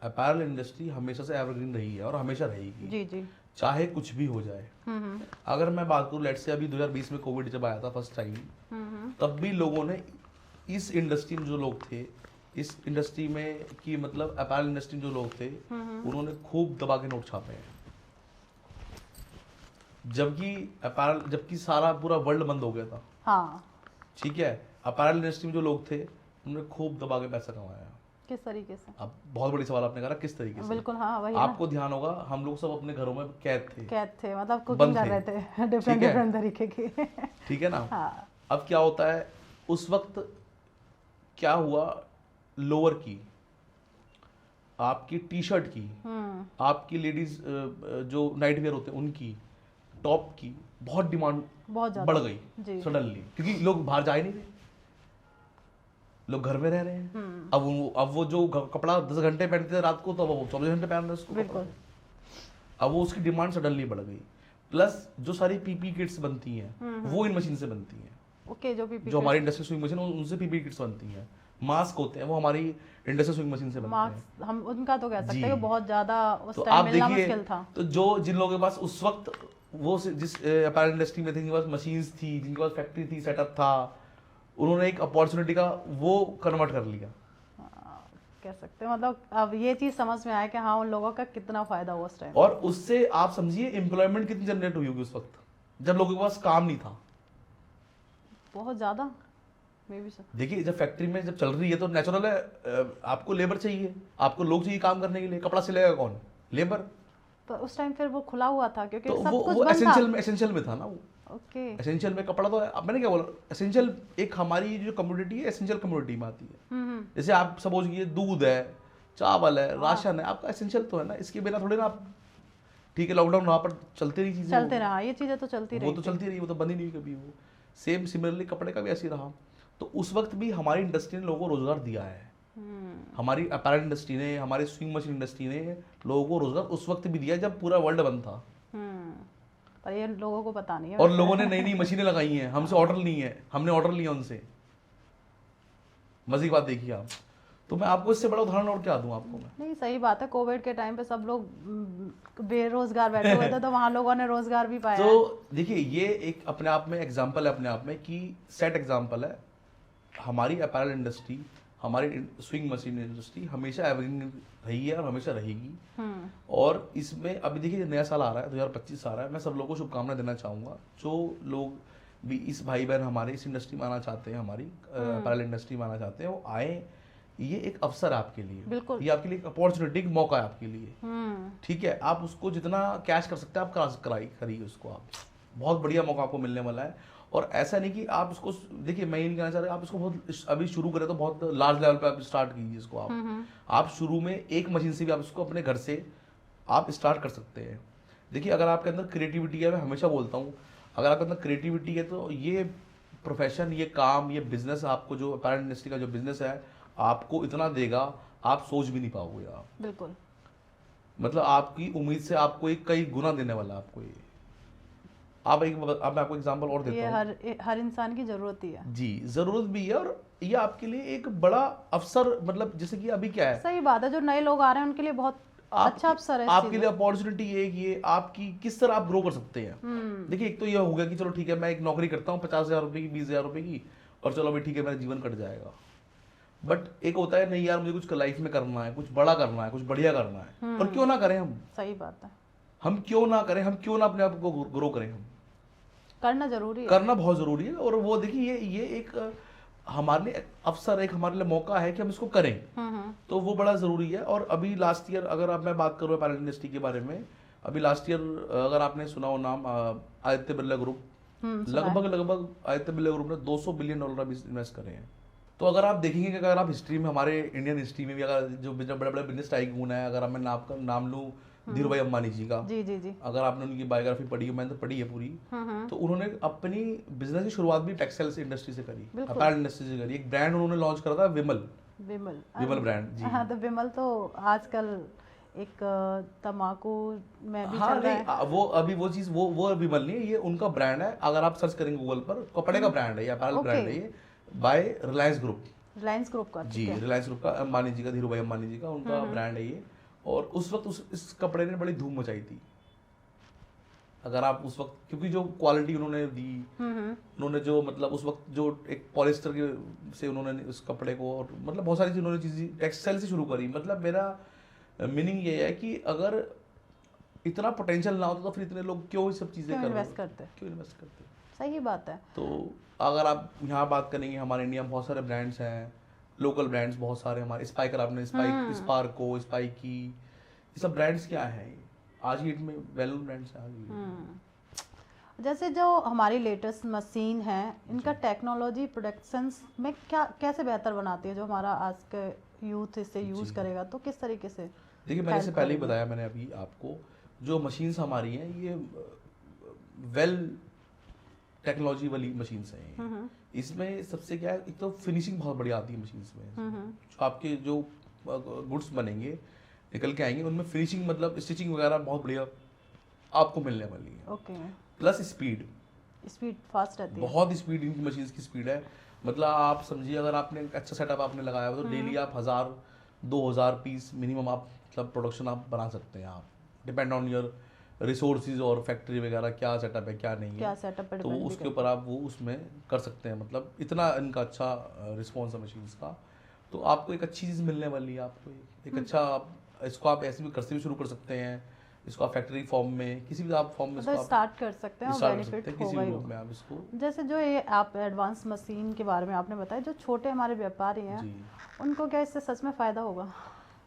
[SPEAKER 2] अपैरल इंडस्ट्री हमेशा से एवरग्रीन रही है और हमेशा रहेगी।
[SPEAKER 1] जी जी।
[SPEAKER 2] चाहे कुछ भी हो जाए। अगर मैं बात करूँ, लेट्स से अभी 2020 में कोविड जब आया था फर्स्ट टाइम, तब भी लोगों ने इस इंडस्ट्री में जो लोग थे, इस इंडस्ट्री में की मतलब अपैरल इंडस्ट्री में जो लोग थे, उन्होंने खूब दबा के नोट छापे हैं। जबकि सारा पूरा वर्ल्ड बंद हो गया था।
[SPEAKER 1] हाँ
[SPEAKER 2] ठीक है, अपैरल इंडस्ट्री में जो लोग थे उन्होंने खूब दबा के पैसा कमाया।
[SPEAKER 1] किस तरीके से?
[SPEAKER 2] अब बहुत बड़ी सवाल आपने करा, किस तरीके से?
[SPEAKER 1] बिल्कुल हाँ वही
[SPEAKER 2] आपको ध्यान होगा, हम लोग सब अपने घरों में कैद थे,
[SPEAKER 1] मतलब कुकिंग कर रहे थे डिफरेंट तरीके की।
[SPEAKER 2] ठीक है ना।
[SPEAKER 1] हाँ।
[SPEAKER 2] अब क्या होता है, उस वक्त क्या हुआ, लोअर की, आपकी टी शर्ट की, आपकी लेडीज जो नाइट वेयर होते हैं उनकी, टॉप की बहुत डिमांड
[SPEAKER 1] बहुत
[SPEAKER 2] बढ़ गई सडनली, क्योंकि लोग बाहर जा ही नहीं रहे, लोग घर में रह रहे हैं। अब वो जो कपड़ा 10 घंटे पहनते थे रात को, तो वो 24 घंटे पहन रहे हैं उसको।
[SPEAKER 1] बिल्कुल।
[SPEAKER 2] अब वो उसकी डिमांड सडनली बढ़ गई। प्लस जो सारी पीपी किट्स बनती हैं वो इन मशीन से बनती हैं।
[SPEAKER 1] ओके, जो
[SPEAKER 2] हमारी इंडस्ट्रियल स्विंग मशीन उनसे पीपी किट्स बनती हैं। मास्क होते हैं वो हमारी इंडस्ट्रियल स्विंग मशीन से बनते हैं।
[SPEAKER 1] हम उनका तो कह सकते हैं कि बहुत ज्यादा उस
[SPEAKER 2] तो
[SPEAKER 1] टाइम
[SPEAKER 2] आप
[SPEAKER 1] मिलना
[SPEAKER 2] देखिए,
[SPEAKER 1] मुश्किल था।
[SPEAKER 2] तो जिन लोगों के पास उस वक्त वो जिस अपैरल इंडस्ट्री में थे, जिनके पास मशीन्स थी, जिनके पास फैक्ट्री थी, सेटअप था, उन्होंने एक अपॉर्चुनिटी का वो कन्वर्ट कर लिया।
[SPEAKER 1] कह सकते हैं मतलब अब ये चीज समझ में आया कि हाँ उन लोगों का कितना फायदा हुआ उस टाइम।
[SPEAKER 2] और उससे आप समझिए एम्प्लॉयमेंट कितनी जनरेट हुई होगी उस वक्त, जब लोगों के पास काम नहीं था।
[SPEAKER 1] बहुत ज्यादा।
[SPEAKER 2] देखिए जब फैक्ट्री में जब चल रही है तो नेचुरल है, आपको लेबर चाहिए, आपको लोग चाहिए काम करने के लिए। कपड़ा सिलेगा कौन? लेबर।
[SPEAKER 1] तो उस टाइम फिर वो खुला हुआ था क्योंकि
[SPEAKER 2] तो
[SPEAKER 1] सब
[SPEAKER 2] वो
[SPEAKER 1] कुछ बंद था।
[SPEAKER 2] एसेंशियल में था ना वो।
[SPEAKER 1] ओके।
[SPEAKER 2] एसेंशियल में कपड़ा तो अब मैंने क्या बोला, एसेंशियल एक हमारी जो कम्युनिटी है एसेंशियल कम्युनिटी में आती है। जैसे आप सपोज कीजिए दूध है, चावल है, राशन है, आपका एसेंशियल तो है ना, इसके बिना थोड़ी ना आप, ठीक है लॉकडाउन वहाँ पर चलते रही चीजें,
[SPEAKER 1] चलते रहा, ये चीजें तो चलती रही,
[SPEAKER 2] वो तो चलती रही, वो तो बंद ही नहीं हुई कभी। वो सेम सिमिलरली कपड़े का भी ऐसे ही रहा। तो उस वक्त भी हमारी इंडस्ट्री ने लोगों को रोजगार दिया है। हमारी अपैरल इंडस्ट्री ने, हमारी स्विंग मशीन इंडस्ट्री ने लोगों को रोजगार उस वक्त भी दिया जब पूरा वर्ल्ड बंद था।
[SPEAKER 1] पर ये लोगों को पता नहीं है।
[SPEAKER 2] और लोगों ने नई नई मशीनें लगाई हैं, हमसे ऑर्डर ली है, हमने ऑर्डर लिया उनसे। मजे की बात देखिए आप। तो मैं आपको इससे बड़ा उदाहरण और क्या दूं आपको मैं?
[SPEAKER 1] नहीं सही बात है, कोविड के टाइम पे सब लोग बेरोजगार बैठे हुए थे तो वहाँ लोगों ने रोजगार भी पाया।
[SPEAKER 2] तो देखिए ये एक अपने आप में एग्जांपल है, अपने आप में कि सेट एग्जांपल है। हमारी अपैरल इंडस्ट्री, हमारी स्विंग मशीन इंडस्ट्री हमेशा एवरग्रीन रही है और हमेशा रहेगी। और इसमें अभी देखिए नया साल आ रहा है, 2025 आ रहा है, मैं सब लोगों को शुभकामनाएं देना चाहूँगा। जो लोग भी इस भाई बहन हमारे इस इंडस्ट्री में आना चाहते हैं, हमारी अपैरल इंडस्ट्री में आना चाहते हैं, वो आए। ये एक अवसर है आपके लिए, ये आपके लिए एक अपॉर्चुनिटी, एक मौका है आपके लिए। ठीक है, आप उसको जितना कैश कर सकते हैं आप करिए उसको। आप बहुत बढ़िया मौका आपको मिलने वाला है। और ऐसा नहीं कि आप उसको, देखिए मैं ये नहीं कहना चाह रहा, आप इसको बहुत अभी शुरू करें तो बहुत लार्ज लेवल पे आप स्टार्ट कीजिए इसको। आप शुरू में एक मशीन से भी आप इसको अपने घर से आप स्टार्ट कर सकते हैं। देखिए अगर आपके अंदर क्रिएटिविटी है, मैं हमेशा बोलता हूँ, अगर आपके अंदर क्रिएटिविटी है तो ये प्रोफेशन, ये काम, ये बिजनेस, आपको जो अपैरल इंडस्ट्री का जो बिजनेस है आपको इतना देगा आप सोच भी नहीं पाओगे आप।
[SPEAKER 1] बिल्कुल।
[SPEAKER 2] मतलब आपकी उम्मीद से आपको एक कई गुना देने वाला आपको ये। अब मैं आपको एग्जांपल और देता हूँ।
[SPEAKER 1] ये हर इंसान की जरूरत ही है।
[SPEAKER 2] जी जरूरत भी है, और ये आपके लिए एक बड़ा अवसर, मतलब जैसे कि अभी क्या है,
[SPEAKER 1] सही बात है, जो नए लोग आ रहे हैं उनके लिए बहुत अच्छा अवसर है।
[SPEAKER 2] आपके लिए अपॉर्चुनिटी है ये आपकी, किस तरह आप ग्रो कर सकते हैं। देखिए एक तो ये हो गया कि चलो ठीक है मैं एक नौकरी करता हूँ 50,000 रुपये की, 20,000 रुपये की, और चलो भाई ठीक है मेरा जीवन कट जाएगा। बट एक होता है नहीं यार मुझे कुछ लाइफ में करना है, कुछ बड़ा करना है, कुछ बढ़िया करना है, और क्यों ना करें हम।
[SPEAKER 1] सही बात है।
[SPEAKER 2] हम क्यों ना करें, हम क्यों ना अपने आप को ग्रो करें, हम
[SPEAKER 1] करना जरूरी है,
[SPEAKER 2] करना बहुत जरूरी है। और वो देखिए ये एक हमारे लिए अवसर, एक हमारे लिए मौका है कि हम इसको करें, तो वो बड़ा जरूरी है। और अभी लास्ट ईयर अगर आप मैं बात करूँ पैरेलल इंडस्ट्री के बारे में, अभी लास्ट ईयर अगर आपने सुना हो नाम आदित्य बिरला ग्रुप, लगभग आदित्य बिरला ग्रुप ने $200 बिलियन अभी इन्वेस्ट करे हैं। तो अगर आप देखेंगे कि अगर आप हिस्ट्री में, हमारे इंडियन हिस्ट्री में भी अगर जो बड़े बड़े बिजनेस टाइकून है, अगर मैं नाम लूँ धीरू भाई अम्बानी जी का,
[SPEAKER 1] जी,
[SPEAKER 2] अगर आपने उनकी बायोग्राफी पढ़ी है, मैंने तो पढ़ी है पूरी, तो उन्होंने अपनी बिजनेस की शुरुआत भी टेक्सटाइल्स इंडस्ट्री से करी, अपैरल इंडस्ट्री से करी। एक ब्रांड उन्होंने लॉन्च करा था विमल ब्रांड जी।
[SPEAKER 1] हाँ, तो विमल तो आजकल एक तंबाकू में भी
[SPEAKER 2] हाँ,
[SPEAKER 1] चल रहा है।
[SPEAKER 2] नहीं वो अभी वो चीज वो विमल नहीं है, ये उनका ब्रांड है। अगर आप सर्च करेंगे गूगल पर, कपड़े का ब्रांड है, अपैरल ब्रांड है ये, बाय रिलायंस ग्रुप का। जी, रिलायंस ग्रुप का, अंबानी जी का, धीरू भाई अंबानी जी का उनका ब्रांड है ये। और उस वक्त इस कपड़े ने बड़ी धूम मचाई थी। अगर आप उस वक्त, क्योंकि जो क्वालिटी उन्होंने दी, उन्होंने जो मतलब उस वक्त जो एक पॉलिस्टर के से उन्होंने उस कपड़े को, और मतलब बहुत सारी उन्होंने चीज़ें टेक्सटाइल से शुरू करी। मतलब मेरा मीनिंग ये है कि अगर इतना पोटेंशियल ना होता तो फिर इतने लोग क्यों ये सब चीज़ें इन्वेस्ट करते।
[SPEAKER 1] सही बात है।
[SPEAKER 2] तो अगर आप यहाँ बात करेंगे, हमारे इंडिया में बहुत सारे ब्रांड्स हैं, लोकल ब्रांड्स बहुत सारे हमारे, स्पाइकर आपने स्पार्को, स्पाइकी, ये सब ब्रांड्स क्या है आज की डेट में, वेल नोन ब्रांड्स हैं।
[SPEAKER 1] जैसे जो हमारी लेटेस्ट मशीन है, इनका टेक्नोलॉजी प्रोडक्शंस में क्या कैसे बेहतर बनाती है, जो हमारा आज के यूथ इसे यूज करेगा तो किस तरीके से?
[SPEAKER 2] देखिए मैंने से पहले ही बताया, मैंने अभी आपको, जो मशीन्स हमारी हैं ये वेल टेक्नोलॉजी वाली मशीन्स हैं। इसमें सबसे क्या है, एक तो फिनिशिंग बहुत बढ़िया आती है मशीन्स में। जो आपके जो गुड्स बनेंगे, निकल के आएंगे, उनमें फिनिशिंग मतलब स्टिचिंग वगैरह बहुत बढ़िया आपको मिलने वाली है।
[SPEAKER 1] ओके।
[SPEAKER 2] प्लस स्पीड
[SPEAKER 1] फास्ट रहती है,
[SPEAKER 2] बहुत स्पीड इनकी मशीन्स की स्पीड है। मतलब आप समझिए, अगर आपने एक अच्छा सेटअप आपने लगाया हो तो डेली आप 1000-2000 पीस मिनिमम आप मतलब प्रोडक्शन आप बना सकते हैं। आप डिपेंड ऑन योर रिसोर्सेज और फैक्ट्री वगैरह, क्या सेटअप है क्या नहीं है, तो उसके ऊपर आप वो उसमें कर सकते हैं। मतलब इतना इनका अच्छा रिस्पॉन्स है मशीन्स का, तो आपको एक अच्छी चीज़ मिलने वाली है। आपको एक अच्छा, इसको आप ऐसे भी घर से भी शुरू कर सकते हैं, इसको आप फैक्ट्री फॉर्म में, किसी भी आप फॉर्म में इसको
[SPEAKER 1] स्टार्ट कर सकते हैं और बेनिफिट
[SPEAKER 2] किसी भी रूप में आप इसको।
[SPEAKER 1] जैसे जो ये आप एडवांस मशीन के बारे में आपने बताया, जो छोटे हमारे व्यापारी हैं उनको क्या इससे सच में फ़ायदा होगा?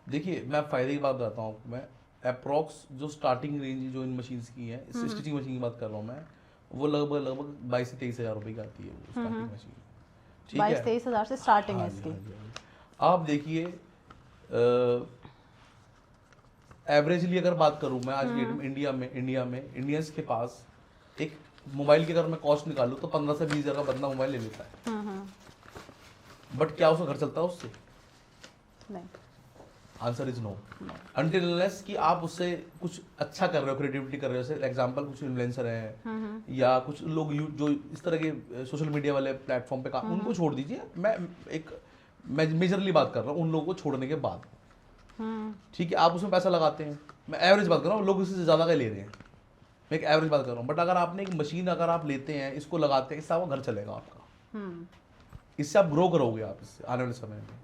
[SPEAKER 2] देखिए मैं फ़ायदे की बात बताता हूँ। मैं अप्रॉक्स जो स्टार्टिंग रेंज जो इन मशीन्स की है, स्टिचिंग मशीन की बात कर रहा हूँ मैं, वो लगभग 22 से 23 हज़ार रुपये की आती है वो स्टार्टिंग मशीन। ठीक है,
[SPEAKER 1] 22-23 हज़ार से स्टार्टिंग है इसकी।
[SPEAKER 2] आप देखिए एवरेजली अगर बात करूं मैं आज डेट में इंडिया में इंडियंस के पास एक मोबाइल की अगर मैं कॉस्ट निकालूं तो 15 से 20 हज़ार का बंदा मोबाइल ले लेता है। बट क्या उसका घर चलता है उससे?
[SPEAKER 1] नहीं।
[SPEAKER 2] Answer is no, until unless कि आप उससे कुछ अच्छा कर रहे हो, क्रिएटिविटी कर रहे हो। जैसे एग्जांपल कुछ इन्फ्लुएंसर हैं या कुछ लोग जो इस तरह के सोशल मीडिया वाले प्लेटफॉर्म पे काम, उनको छोड़ दीजिए। मैं मेजरली बात कर रहा हूँ उन लोगों को छोड़ने के बाद। ठीक है, आप उसमें पैसा लगाते हैं, मैं एवरेज बात कर रहा हूँ, लोग इससे ज़्यादा का ले रहे हैं, मैं एक एवरेज बात कर रहा हूँ। बट अगर आपने एक मशीन अगर आप लेते हैं, इसको लगाते हैं, इससे आपका घर चलेगा आपका, इससे आप ग्रो करोगे आप इससे आने वाले समय में।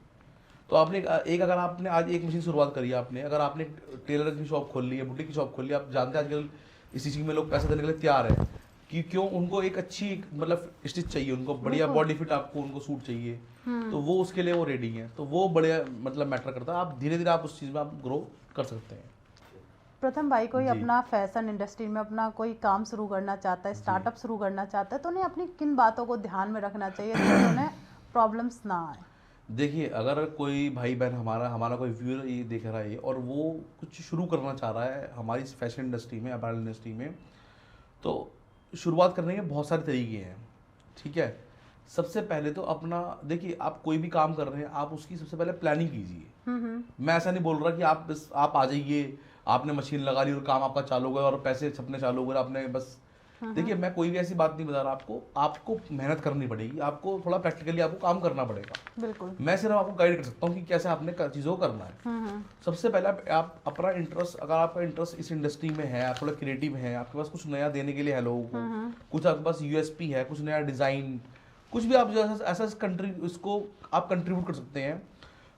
[SPEAKER 2] तो आपने एक अगर आपने आज एक मशीन शुरुआत करी है आपने, अगर आपने टेलर की शॉप खोल ली है, बुटीक की शॉप खोल ली है, आप जानते हैं आजकल इसी चीज़ में लोग पैसा देने के लिए तैयार है कि क्यों, उनको एक अच्छी मतलब स्टिच चाहिए, उनको बढ़िया बॉडी फिट, आपको उनको सूट चाहिए, तो वो उसके लिए वो रेडी है। तो वो बढ़िया मतलब मैटर करता है। आप धीरे धीरे आप उस चीज़ में आप ग्रो कर सकते हैं।
[SPEAKER 1] प्रथम भाई कोई अपना फैशन इंडस्ट्री में अपना कोई काम शुरू करना चाहता है, स्टार्टअप शुरू करना चाहता है, तो उन्हें अपनी किन बातों को ध्यान में रखना चाहिए ताकि उन्हें प्रॉब्लम्स ना आए?
[SPEAKER 2] देखिए अगर कोई भाई बहन हमारा कोई व्यूअर ये देख रहा है और वो कुछ शुरू करना चाह रहा है हमारी फैशन इंडस्ट्री में, अपैरल इंडस्ट्री में, तो शुरुआत करने के बहुत सारे तरीके हैं। ठीक है, सबसे पहले तो अपना देखिए, आप कोई भी काम कर रहे हैं, आप उसकी सबसे पहले प्लानिंग कीजिए। मैं ऐसा नहीं बोल रहा कि आप आ जाइए, आपने मशीन लगा ली और काम आपका चालू हो गया और पैसे छपने चालू हो गए, आपने बस। देखिए मैं कोई भी ऐसी बात नहीं बता रहा आपको मेहनत करनी पड़ेगी, आपको थोड़ा प्रैक्टिकली आपको काम करना पड़ेगा।
[SPEAKER 1] बिल्कुल,
[SPEAKER 2] मैं सिर्फ आपको गाइड कर सकता हूँ कि कैसे आपने चीज़ों को करना है। सबसे पहले आप अपना इंटरेस्ट, अगर आपका इंटरेस्ट इस इंडस्ट्री में है, आप थोड़ा क्रिएटिव हैं, आपके पास कुछ नया देने के लिए है लोगों को, कुछ आपके पास यूएसपी है, कुछ नया डिज़ाइन, कुछ भी आप जो ऐसा इसको आप कंट्रीब्यूट कर सकते हैं,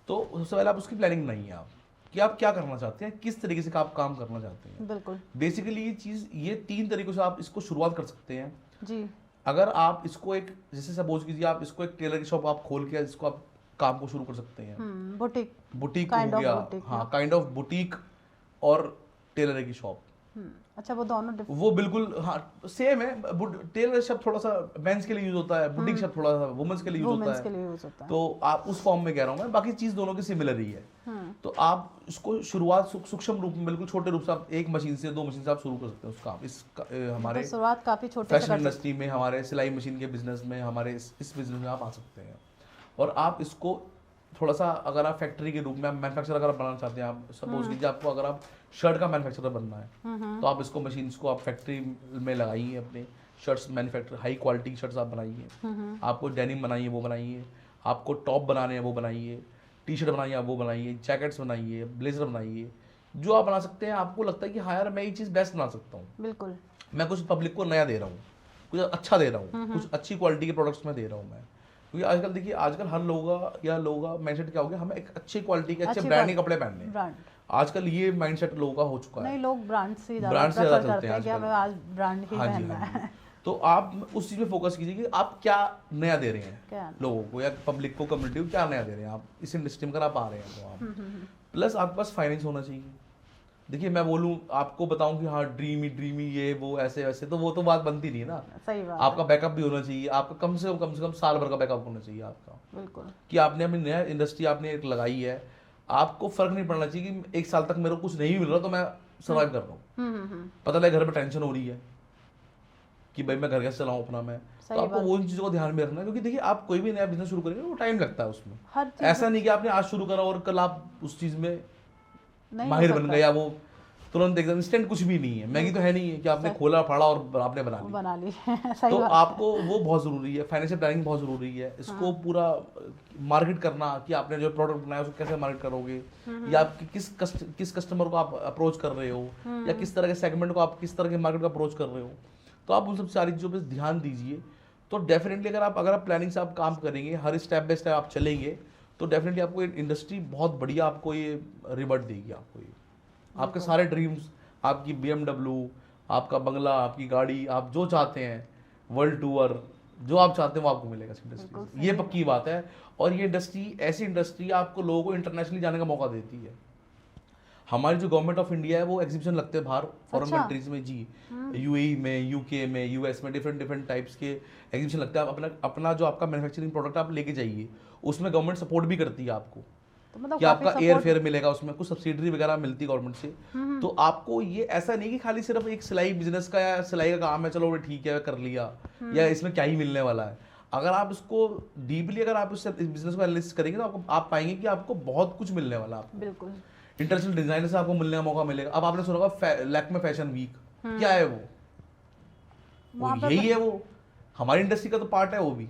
[SPEAKER 2] तो सबसे पहले आप उसकी प्लानिंग बनाइए। आप कि आप क्या करना चाहते हैं, किस तरीके से आप काम करना चाहते हैं।
[SPEAKER 1] बिल्कुल।
[SPEAKER 2] बेसिकली ये चीज, ये 3 तरीकों से आप इसको शुरुआत कर सकते हैं
[SPEAKER 1] जी।
[SPEAKER 2] अगर आप इसको एक, जैसे सपोज कीजिए आप इसको एक टेलर की शॉप आप खोल के इसको आप काम को शुरू कर सकते हैं।
[SPEAKER 1] बुटीक।
[SPEAKER 2] बुटीक हो गया, हाँ, काइंड ऑफ बुटीक और टेलर की शॉप।
[SPEAKER 1] अच्छा, वो दोनों
[SPEAKER 2] वो बिल्कुल हाँ सेम है। टेलर शब्द थोड़ा सा मेंस के लिए यूज होता है, बुटीक शब्द थोड़ा सा वुमेन्स के लिए यूज होता है। तो आप उस फॉर्म में कह रहा हूँ मैं, बाकी चीज दोनों की सिमिलर ही है। तो आप इसको शुरुआत सूक्ष्म रूप में, बिल्कुल छोटे रूप से आप 1 मशीन से 2 मशीन से आप शुरू कर सकते हैं उस काम। इस हमारे
[SPEAKER 1] तो शुरुआत काफी छोटे
[SPEAKER 2] फैशन इंडस्ट्री में, हमारे सिलाई मशीन के बिजनेस में, हमारे इस बिजनेस में आप आ सकते हैं। और आप इसको थोड़ा सा, अगर आप फैक्ट्री के रूप में मैन्युफैक्चर अगर बनाना चाहते हैं, आप सपोज कीजिए आपको अगर आप शर्ट का मैन्युफैक्चरर बनना है, तो आप इसको मशीन्स को आप फैक्ट्री में लगाइए, अपने शर्ट्स मैन्युफैक्चर, हाई क्वालिटी की शर्ट्स आप बनाइए। आपको डेनिम बनाइए वो बनाइए, आपको टॉप बनाने हैं वो बनाइए, टी शर्ट बनाइए आप वो बनाइए, जैकेट्स बनाइए, ब्लेजर बनाइए, जो आप बना सकते हैं। आपको लगता है कि हाँ यार मैं ये चीज़ बेस्ट बना सकता हूँ,
[SPEAKER 1] बिल्कुल,
[SPEAKER 2] मैं कुछ पब्लिक को नया दे रहा हूँ, कुछ अच्छा दे रहा हूँ, कुछ अच्छी क्वालिटी के प्रोडक्ट्स में दे रहा हूँ मैं। क्योंकि आजकल देखिए, आजकल हर लोगों का माइंडसेट क्या हो गया, हमें एक अच्छी क्वालिटी के अच्छे ब्रांड के कपड़े पहनने हैं। आजकल ये माइंडसेट लोगों का हो चुका है।
[SPEAKER 1] नहीं, लोग ब्रांड से
[SPEAKER 2] ज़्यादा चलते हैं
[SPEAKER 1] कि हमें आज ब्रांड ही पहनना है।
[SPEAKER 2] तो आप उस चीज़ पे फोकस कीजिए कि आप क्या नया दे रहे हैं लोगों को या पब्लिक को, कम्युनिटी को क्या नया दे रहे हैं। आप इस इंडस्ट्री में अगर आप आ रहे हैं तो आप प्लस आपके पास फाइनेंस होना चाहिए। देखिए मैं बोलूँ आपको बताऊं कि हाँ ड्रीमी ये वो ऐसे वैसे, तो वो तो बात बनती नहीं है ना।
[SPEAKER 1] सही बात।
[SPEAKER 2] आपका बैकअप भी होना चाहिए, आपका कम से कम साल भर का बैकअप होना चाहिए आपका।
[SPEAKER 1] बिल्कुल, कि
[SPEAKER 2] आपने अपनी नया इंडस्ट्री आपने एक लगाई है, आपको फर्क नहीं पड़ना चाहिए कि 1 साल तक मेरे को कुछ नहीं मिल रहा तो मैं सर्वाइव कर रहा हूँ। पता लगे घर में टेंशन हो रही है कि भाई मैं घर कैसे चलाऊं अपना मैं, तो आपको वो इन चीज़ों को ध्यान में रखना है। क्योंकि देखिए आप कोई भी नया बिजनेस शुरू करेंगे वो टाइम लगता है उसमें। ऐसा नहीं कि आपने आज शुरू करा और कल आप उस चीज़ में माहिर बन गए, या वो तुरंत एकदम इंस्टेंट कुछ भी नहीं है। मैगी तो है नहीं है कि आपने खोला फाड़ा और आपने बना ली। तो आपको वो बहुत ज़रूरी है, फाइनेंशियल प्लानिंग बहुत ज़रूरी है। इसको पूरा मार्केट करना कि आपने जो प्रोडक्ट बनाया उसको कैसे मार्केट करोगे, या आप किस कस्टमर को आप अप्रोच कर रहे हो, या किस तरह के सेगमेंट को आप किस तरह के मार्केट को अप्रोच कर रहे हो। तो आप उन सब सारी चीज़ों पर ध्यान दीजिए। तो डेफिनेटली अगर आप प्लानिंग से आप काम करेंगे, हर स्टेप बाय स्टेप आप चलेंगे, तो डेफिनेटली आपको इंडस्ट्री बहुत बढ़िया आपको ये रिवर्ट देगी। आपको ये आपके सारे ड्रीम्स, आपकी BMW, आपका बंगला, आपकी गाड़ी, आप जो चाहते हैं, वर्ल्ड टूर, जो आप चाहते हैं वो आपको मिलेगा इस इंडस्ट्री से। ये पक्की बात है। और ये इंडस्ट्री ऐसी इंडस्ट्री आपको लोगों को इंटरनेशनली जाने का मौका देती है। हमारी जो गवर्नमेंट ऑफ इंडिया है वो एग्जीबिशन लगते हैं बाहर फॉरेन कंट्रीज में जी, UAE में, UK में, US में, डिफरेंट टाइप्स के एग्जीबिशन लगते हैं। अपना जो आपका मैन्युफैक्चरिंग प्रोडक्ट आप लेके जाइए, उसमें गवर्नमेंट सपोर्ट भी करती है आपको, तो मतलब कि आपका एयर फेयर मिलेगा, उसमें कुछ सब्सिडी वगैरह मिलती है गवर्नमेंट से। तो आपको ये ऐसा नहीं कि खाली सिर्फ एक सिलाई बिजनेस का या सिलाई का काम है चलो ठीक है कर लिया, या इसमें क्या ही मिलने वाला है। अगर आप इसको डीपली अगर आप इस बिजनेस को एनालिसिस करेंगे तो आप पाएंगे कि आपको बहुत कुछ मिलने वाला है। बिल्कुल, इंटरनेशनल डिजाइनर से आपको मिलने का मौका मिलेगा। अब आपने सुना होगा लैक्मे फैशन वीक, क्या है वो यही है, वो हमारी इंडस्ट्री का तो पार्ट है वो भी।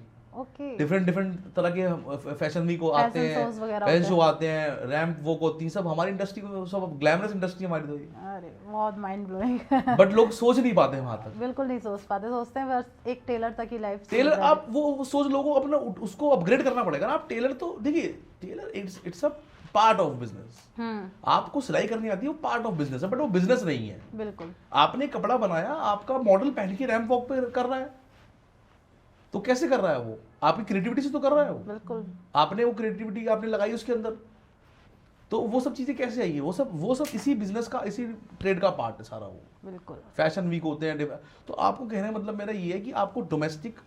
[SPEAKER 2] डिफरेंट तरह के फैशन वीक आते हैं, फैशन शो आते हैं, रैंप वॉक होती है, सब हमारी इंडस्ट्री को, सब ग्लैमरस इंडस्ट्री हमारी। तो
[SPEAKER 1] अरे बहुत माइंड ब्लोइंग।
[SPEAKER 2] बट लोग सोच नहीं पाते वहां तक,
[SPEAKER 1] बिल्कुल नहीं सोच पाते, सोचते हैं बस एक टेलर तक ही लाइफ।
[SPEAKER 2] टेलर आप वो सोच लोगों को अपना उसको अपग्रेड करना पड़ेगा ना। आप टेलर तो देखिए, tailor it's a part of business. आपको सिलाई करनी आती है, वो पार्ट ऑफ बिजनेस है, बट वो बिजनेस नहीं है। बिल्कुल, आपने कपड़ा बनाया, आपका मॉडल पहन के रैंप वॉक पे कर रहा है, तो कैसे कर रहा है वो? आपकी क्रिएटिविटी से तो कर रहा है वो। बिल्कुल, आपने वो क्रिएटिविटी आपने लगाई उसके अंदर, तो वो सब चीजें कैसे आई है? वो सब इसी बिजनेस का, इसी ट्रेड का पार्ट है सारा वो। बिल्कुल, फैशन वीक होते हैं। तो आपको कहने का मतलब मेरा ये है कि आपको डोमेस्टिक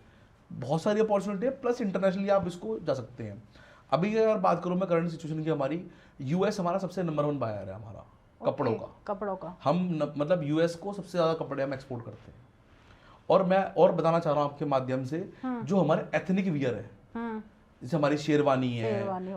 [SPEAKER 2] बहुत सारी अपॉर्चुनिटी है, प्लस इंटरनेशनली आप इसको जा सकते हैं। अभी अगर बात करूं मैं करंट सिचुएशन की, हमारी US हमारा सबसे नंबर 1 बायर है हमारा कपड़ों का। हम मतलब US को सबसे ज्यादा कपड़े हम एक्सपोर्ट करते हैं। और मैं और बताना चाह रहा हूँ आपके माध्यम से, जो हमारे एथनिक वियर है, जैसे हमारी शेरवानी है,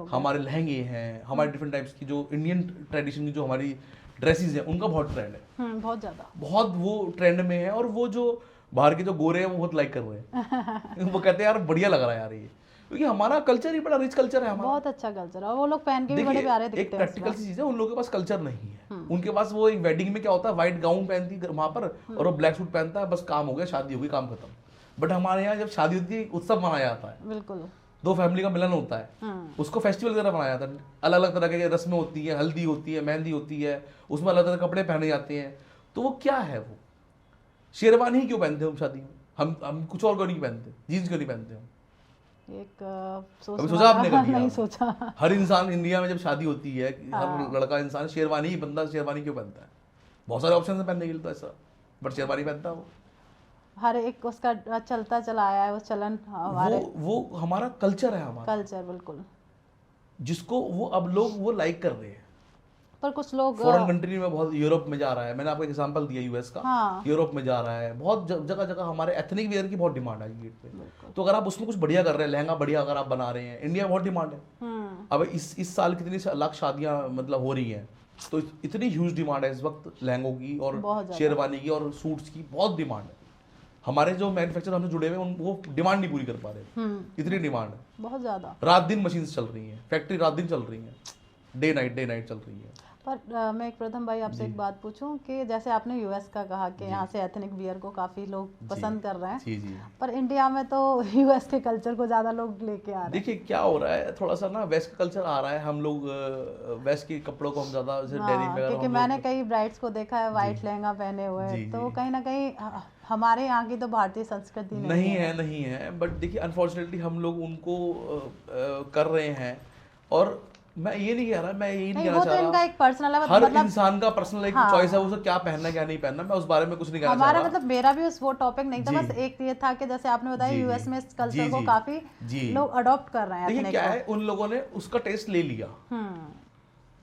[SPEAKER 2] हमारे लहंगे हैं, हमारे डिफरेंट टाइप्स की जो इंडियन ट्रेडिशन की जो हमारी ड्रेसेस हैं, उनका बहुत ट्रेंड है। बहुत ज्यादा, बहुत वो ट्रेंड में है। और वो जो बाहर के जो गोरे हैं वो बहुत लाइक कर रहे हैं। वो कहते हैं यार बढ़िया लग रहा है यार ये, क्योंकि हमारा कल्चर ही बड़ा रिच कल्चर है हमारा, बहुत अच्छा कल्चर है। और वो लोग पहन के भी बड़े प्यारे दिखते हैं। एक प्रैक्टिकल सी चीज है, उन लोगों के पास कल्चर नहीं है। उनके पास वो एक वेडिंग में क्या होता है, व्हाइट गाउन पहनती है वहां पर, और वो ब्लैक सूट पहनता है, बस काम हो गया, शादी हो गई, काम खत्म। बट हमारे यहाँ जब शादी होती है, उत्सव मनाया जाता है। बिल्कुल, दो फैमिली का मिलन होता है, उसको फेस्टिवल की तरह मनाया जाता है। अलग अलग तरह की रस्में होती है, हल्दी होती है, मेहंदी होती है, उसमें अलग अलग कपड़े पहने जाते हैं। तो वो क्या है, वो शेरवानी ही क्यों पहनते हैं हम शादी में? हम कुछ और क्यों नहीं पहनते? जीन्स क्यों नहीं पहनते हम? कभी सोचा आपने? कभी
[SPEAKER 1] नहीं सोचा।
[SPEAKER 2] हर इंसान इंडिया में जब शादी होती है, हर लड़का इंसान शेरवानी ही बंदा शेरवानी क्यों पहनता है? बहुत सारे ऑप्शन है पहनने के लिए तो ऐसा, बट शेरवानी पहनता है वो।
[SPEAKER 1] हर एक उसका चलता चला आया है वो चलन हमारे,
[SPEAKER 2] वो हमारा कल्चर है, हमारा
[SPEAKER 1] कल्चर बिल्कुल,
[SPEAKER 2] जिसको वो अब लोग वो लाइक कर रहे हैं।
[SPEAKER 1] पर कुछ लोग
[SPEAKER 2] फॉरेन कंट्री में बहुत, यूरोप में जा रहा है, मैंने आपको एग्जांपल दिया यूएस का।
[SPEAKER 1] हाँ।
[SPEAKER 2] यूरोप में जा रहा है, बहुत जगह जगह हमारे एथनिक वेयर की बहुत डिमांड है गेट पे। तो अगर आप उसमें कुछ बढ़िया कर रहे हैं, लहंगा बढ़िया अगर आप बना रहे हैं, इंडिया में बहुत डिमांड है। अब इस साल कितनी लाख शादियां मतलब हो रही हैं, तो इतनी ह्यूज डिमांड है इस वक्त लहंगों की और शेरवानी की और सूट्स की, बहुत डिमांड है। हमारे जो मैन्युफैक्चरर हमसे जुड़े हुए हैं वो डिमांड नहीं पूरी कर पा रहे, इतनी डिमांड है,
[SPEAKER 1] बहुत ज्यादा।
[SPEAKER 2] रात दिन मशीन चल रही हैं, फैक्ट्री रात दिन चल रही है, डे नाइट चल रही है।
[SPEAKER 1] पर मैं एक प्रथम भाई आपसे एक बात पूछूं कि जैसे आपने यूएस का कहा कि यहाँ से एथनिक वियर को काफी लोग पसंद कर रहे हैं,
[SPEAKER 2] जी।
[SPEAKER 1] पर इंडिया में तो यूएस के कल्चर को ज्यादा लोग लेके आ रहे हैं।
[SPEAKER 2] देखिए क्या हो रहा है, थोड़ा सा ना वेस्ट का कल्चर आ रहा है, हम लोग वेस्ट के कपड़ों को हम ज्यादा डेनिम वगैरह,
[SPEAKER 1] क्योंकि मैंने कई ब्राइड्स को देखा है वाइट लहंगा पहने हुए, तो कहीं ना कहीं हमारे यहाँ की तो भारतीय संस्कृति
[SPEAKER 2] नहीं है। बट देखिए अनफॉर्चुनेटली हम लोग उनको कर रहे हैं, और मैं ये नहीं कह रहा, मैं ये नहीं कहना चाह रहा,
[SPEAKER 1] एक पर्सनल है,
[SPEAKER 2] हर इंसान का पर्सनल एक चॉइस है, उसे क्या पहनना क्या नहीं पहनना, मैं उस बारे में कुछ नहीं कहना चाह रहा।
[SPEAKER 1] मतलब मेरा भी उस वो टॉपिक नहीं था, बस एक ये था कि जैसे आपने बताया यूएस में इस कल्चर को काफी लोग अडॉप्ट कर रहे हैं।
[SPEAKER 2] देखिए क्या है, उन लोगों ने उसका टेस्ट ले लिया,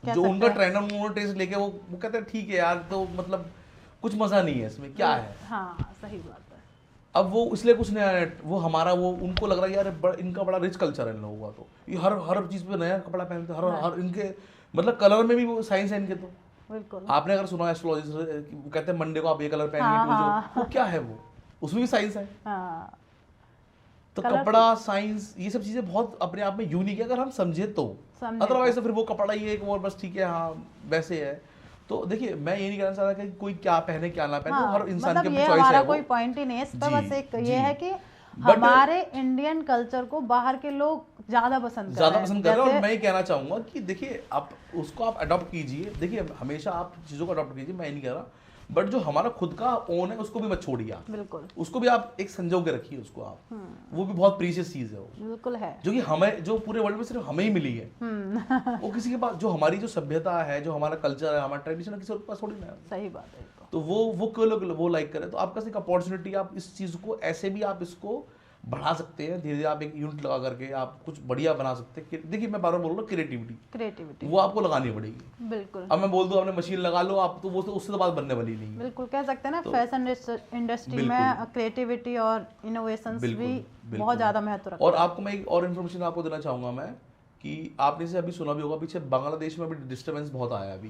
[SPEAKER 2] जो उनका ट्रेंड है उन्होंने टेस्ट लेके वो कहते हैं ठीक है यार, तो मतलब कुछ मजा नहीं है इसमें, क्या है।
[SPEAKER 1] हाँ सही बात है।
[SPEAKER 2] अब वो इसलिए कुछ नया है, वो हमारा वो उनको लग रहा है यार इनका बड़ा रिच कल्चर है इन लोगों का, तो ये हर चीज पे नया कपड़ा पहनते, हर इनके मतलब कलर में भी वो साइंस है इनके। तो
[SPEAKER 1] बिल्कुल
[SPEAKER 2] आपने अगर सुना एस्ट्रोलॉजी से कहते हैं मंडे को आप ये कलर पहनिए, वो क्या है, वो उसमें भी साइंस है। तो कपड़ा, साइंस, ये सब चीजें बहुत अपने आप में यूनिक है अगर हम समझे तो, अदरवाइज तो फिर वो कपड़ा ही एक और बस ठीक है, हाँ वैसे है। तो देखिए मैं ये नहीं कहना चाह रहा कि कोई क्या पहने क्या ना पहने, हर इंसान की अपनी चॉइस है।
[SPEAKER 1] हमारा कोई पॉइंट ही नहीं है इस पर, बस एक ये है कि हमारे इंडियन कल्चर को बाहर के लोग ज्यादा पसंद कर रहे हैं।
[SPEAKER 2] और मैं ये कहना चाहूंगा कि देखिए आप उसको आप अडॉप्ट कीजिए, देखिए हमेशा आप चीजों को अडॉप्ट कीजिए, मैं ये नहीं कह रहा, बट जो हमारा खुद का ओन है उसको भी मत छोड़िए आप,
[SPEAKER 1] बिल्कुल
[SPEAKER 2] उसको भी आप एक संजो के रखिए उसको आप, वो भी बहुत प्रीशियस चीज है वो,
[SPEAKER 1] बिल्कुल है, जो
[SPEAKER 2] कि हमें, जो पूरे वर्ल्ड में सिर्फ हमें ही मिली है। वो किसी के पास, जो हमारी जो सभ्यता है, जो हमारा कल्चर है, हमारा ट्रेडिशन है, किसी और के पास थोड़ी ना है।
[SPEAKER 1] सही बात है।
[SPEAKER 2] तो वो क्यों लोग वो लाइक करें, तो आपका एक अपॉर्चुनिटी, आप इस चीज को ऐसे भी आप इसको बढ़ा सकते हैं, धीरे धीरे आप एक यूनिट लगा करके आप कुछ बढ़िया बना सकते हैं। देखिए मैं बार बार बोल रहा हूँ, क्रिएटिविटी वो आपको लगानी पड़ेगी।
[SPEAKER 1] बिल्कुल।
[SPEAKER 2] अब मैं बोल दूं आपने मशीन लगा लो, आप तो वो उससे तो बात बनने वाली नहीं है।
[SPEAKER 1] बिल्कुल कह सकते हैं ना, फैशन इंडस्ट्री में क्रिएटिविटी और इनोवेशंस भी बहुत ज्यादा महत्व रखते हैं।
[SPEAKER 2] और आपको मैं एक और इन्फॉर्मेशन आपको देना चाहूंगा मैं, कि आपने से अभी सुना भी होगा, पीछे बांग्लादेश में अभी डिस्टर्बेंस बहुत आया अभी,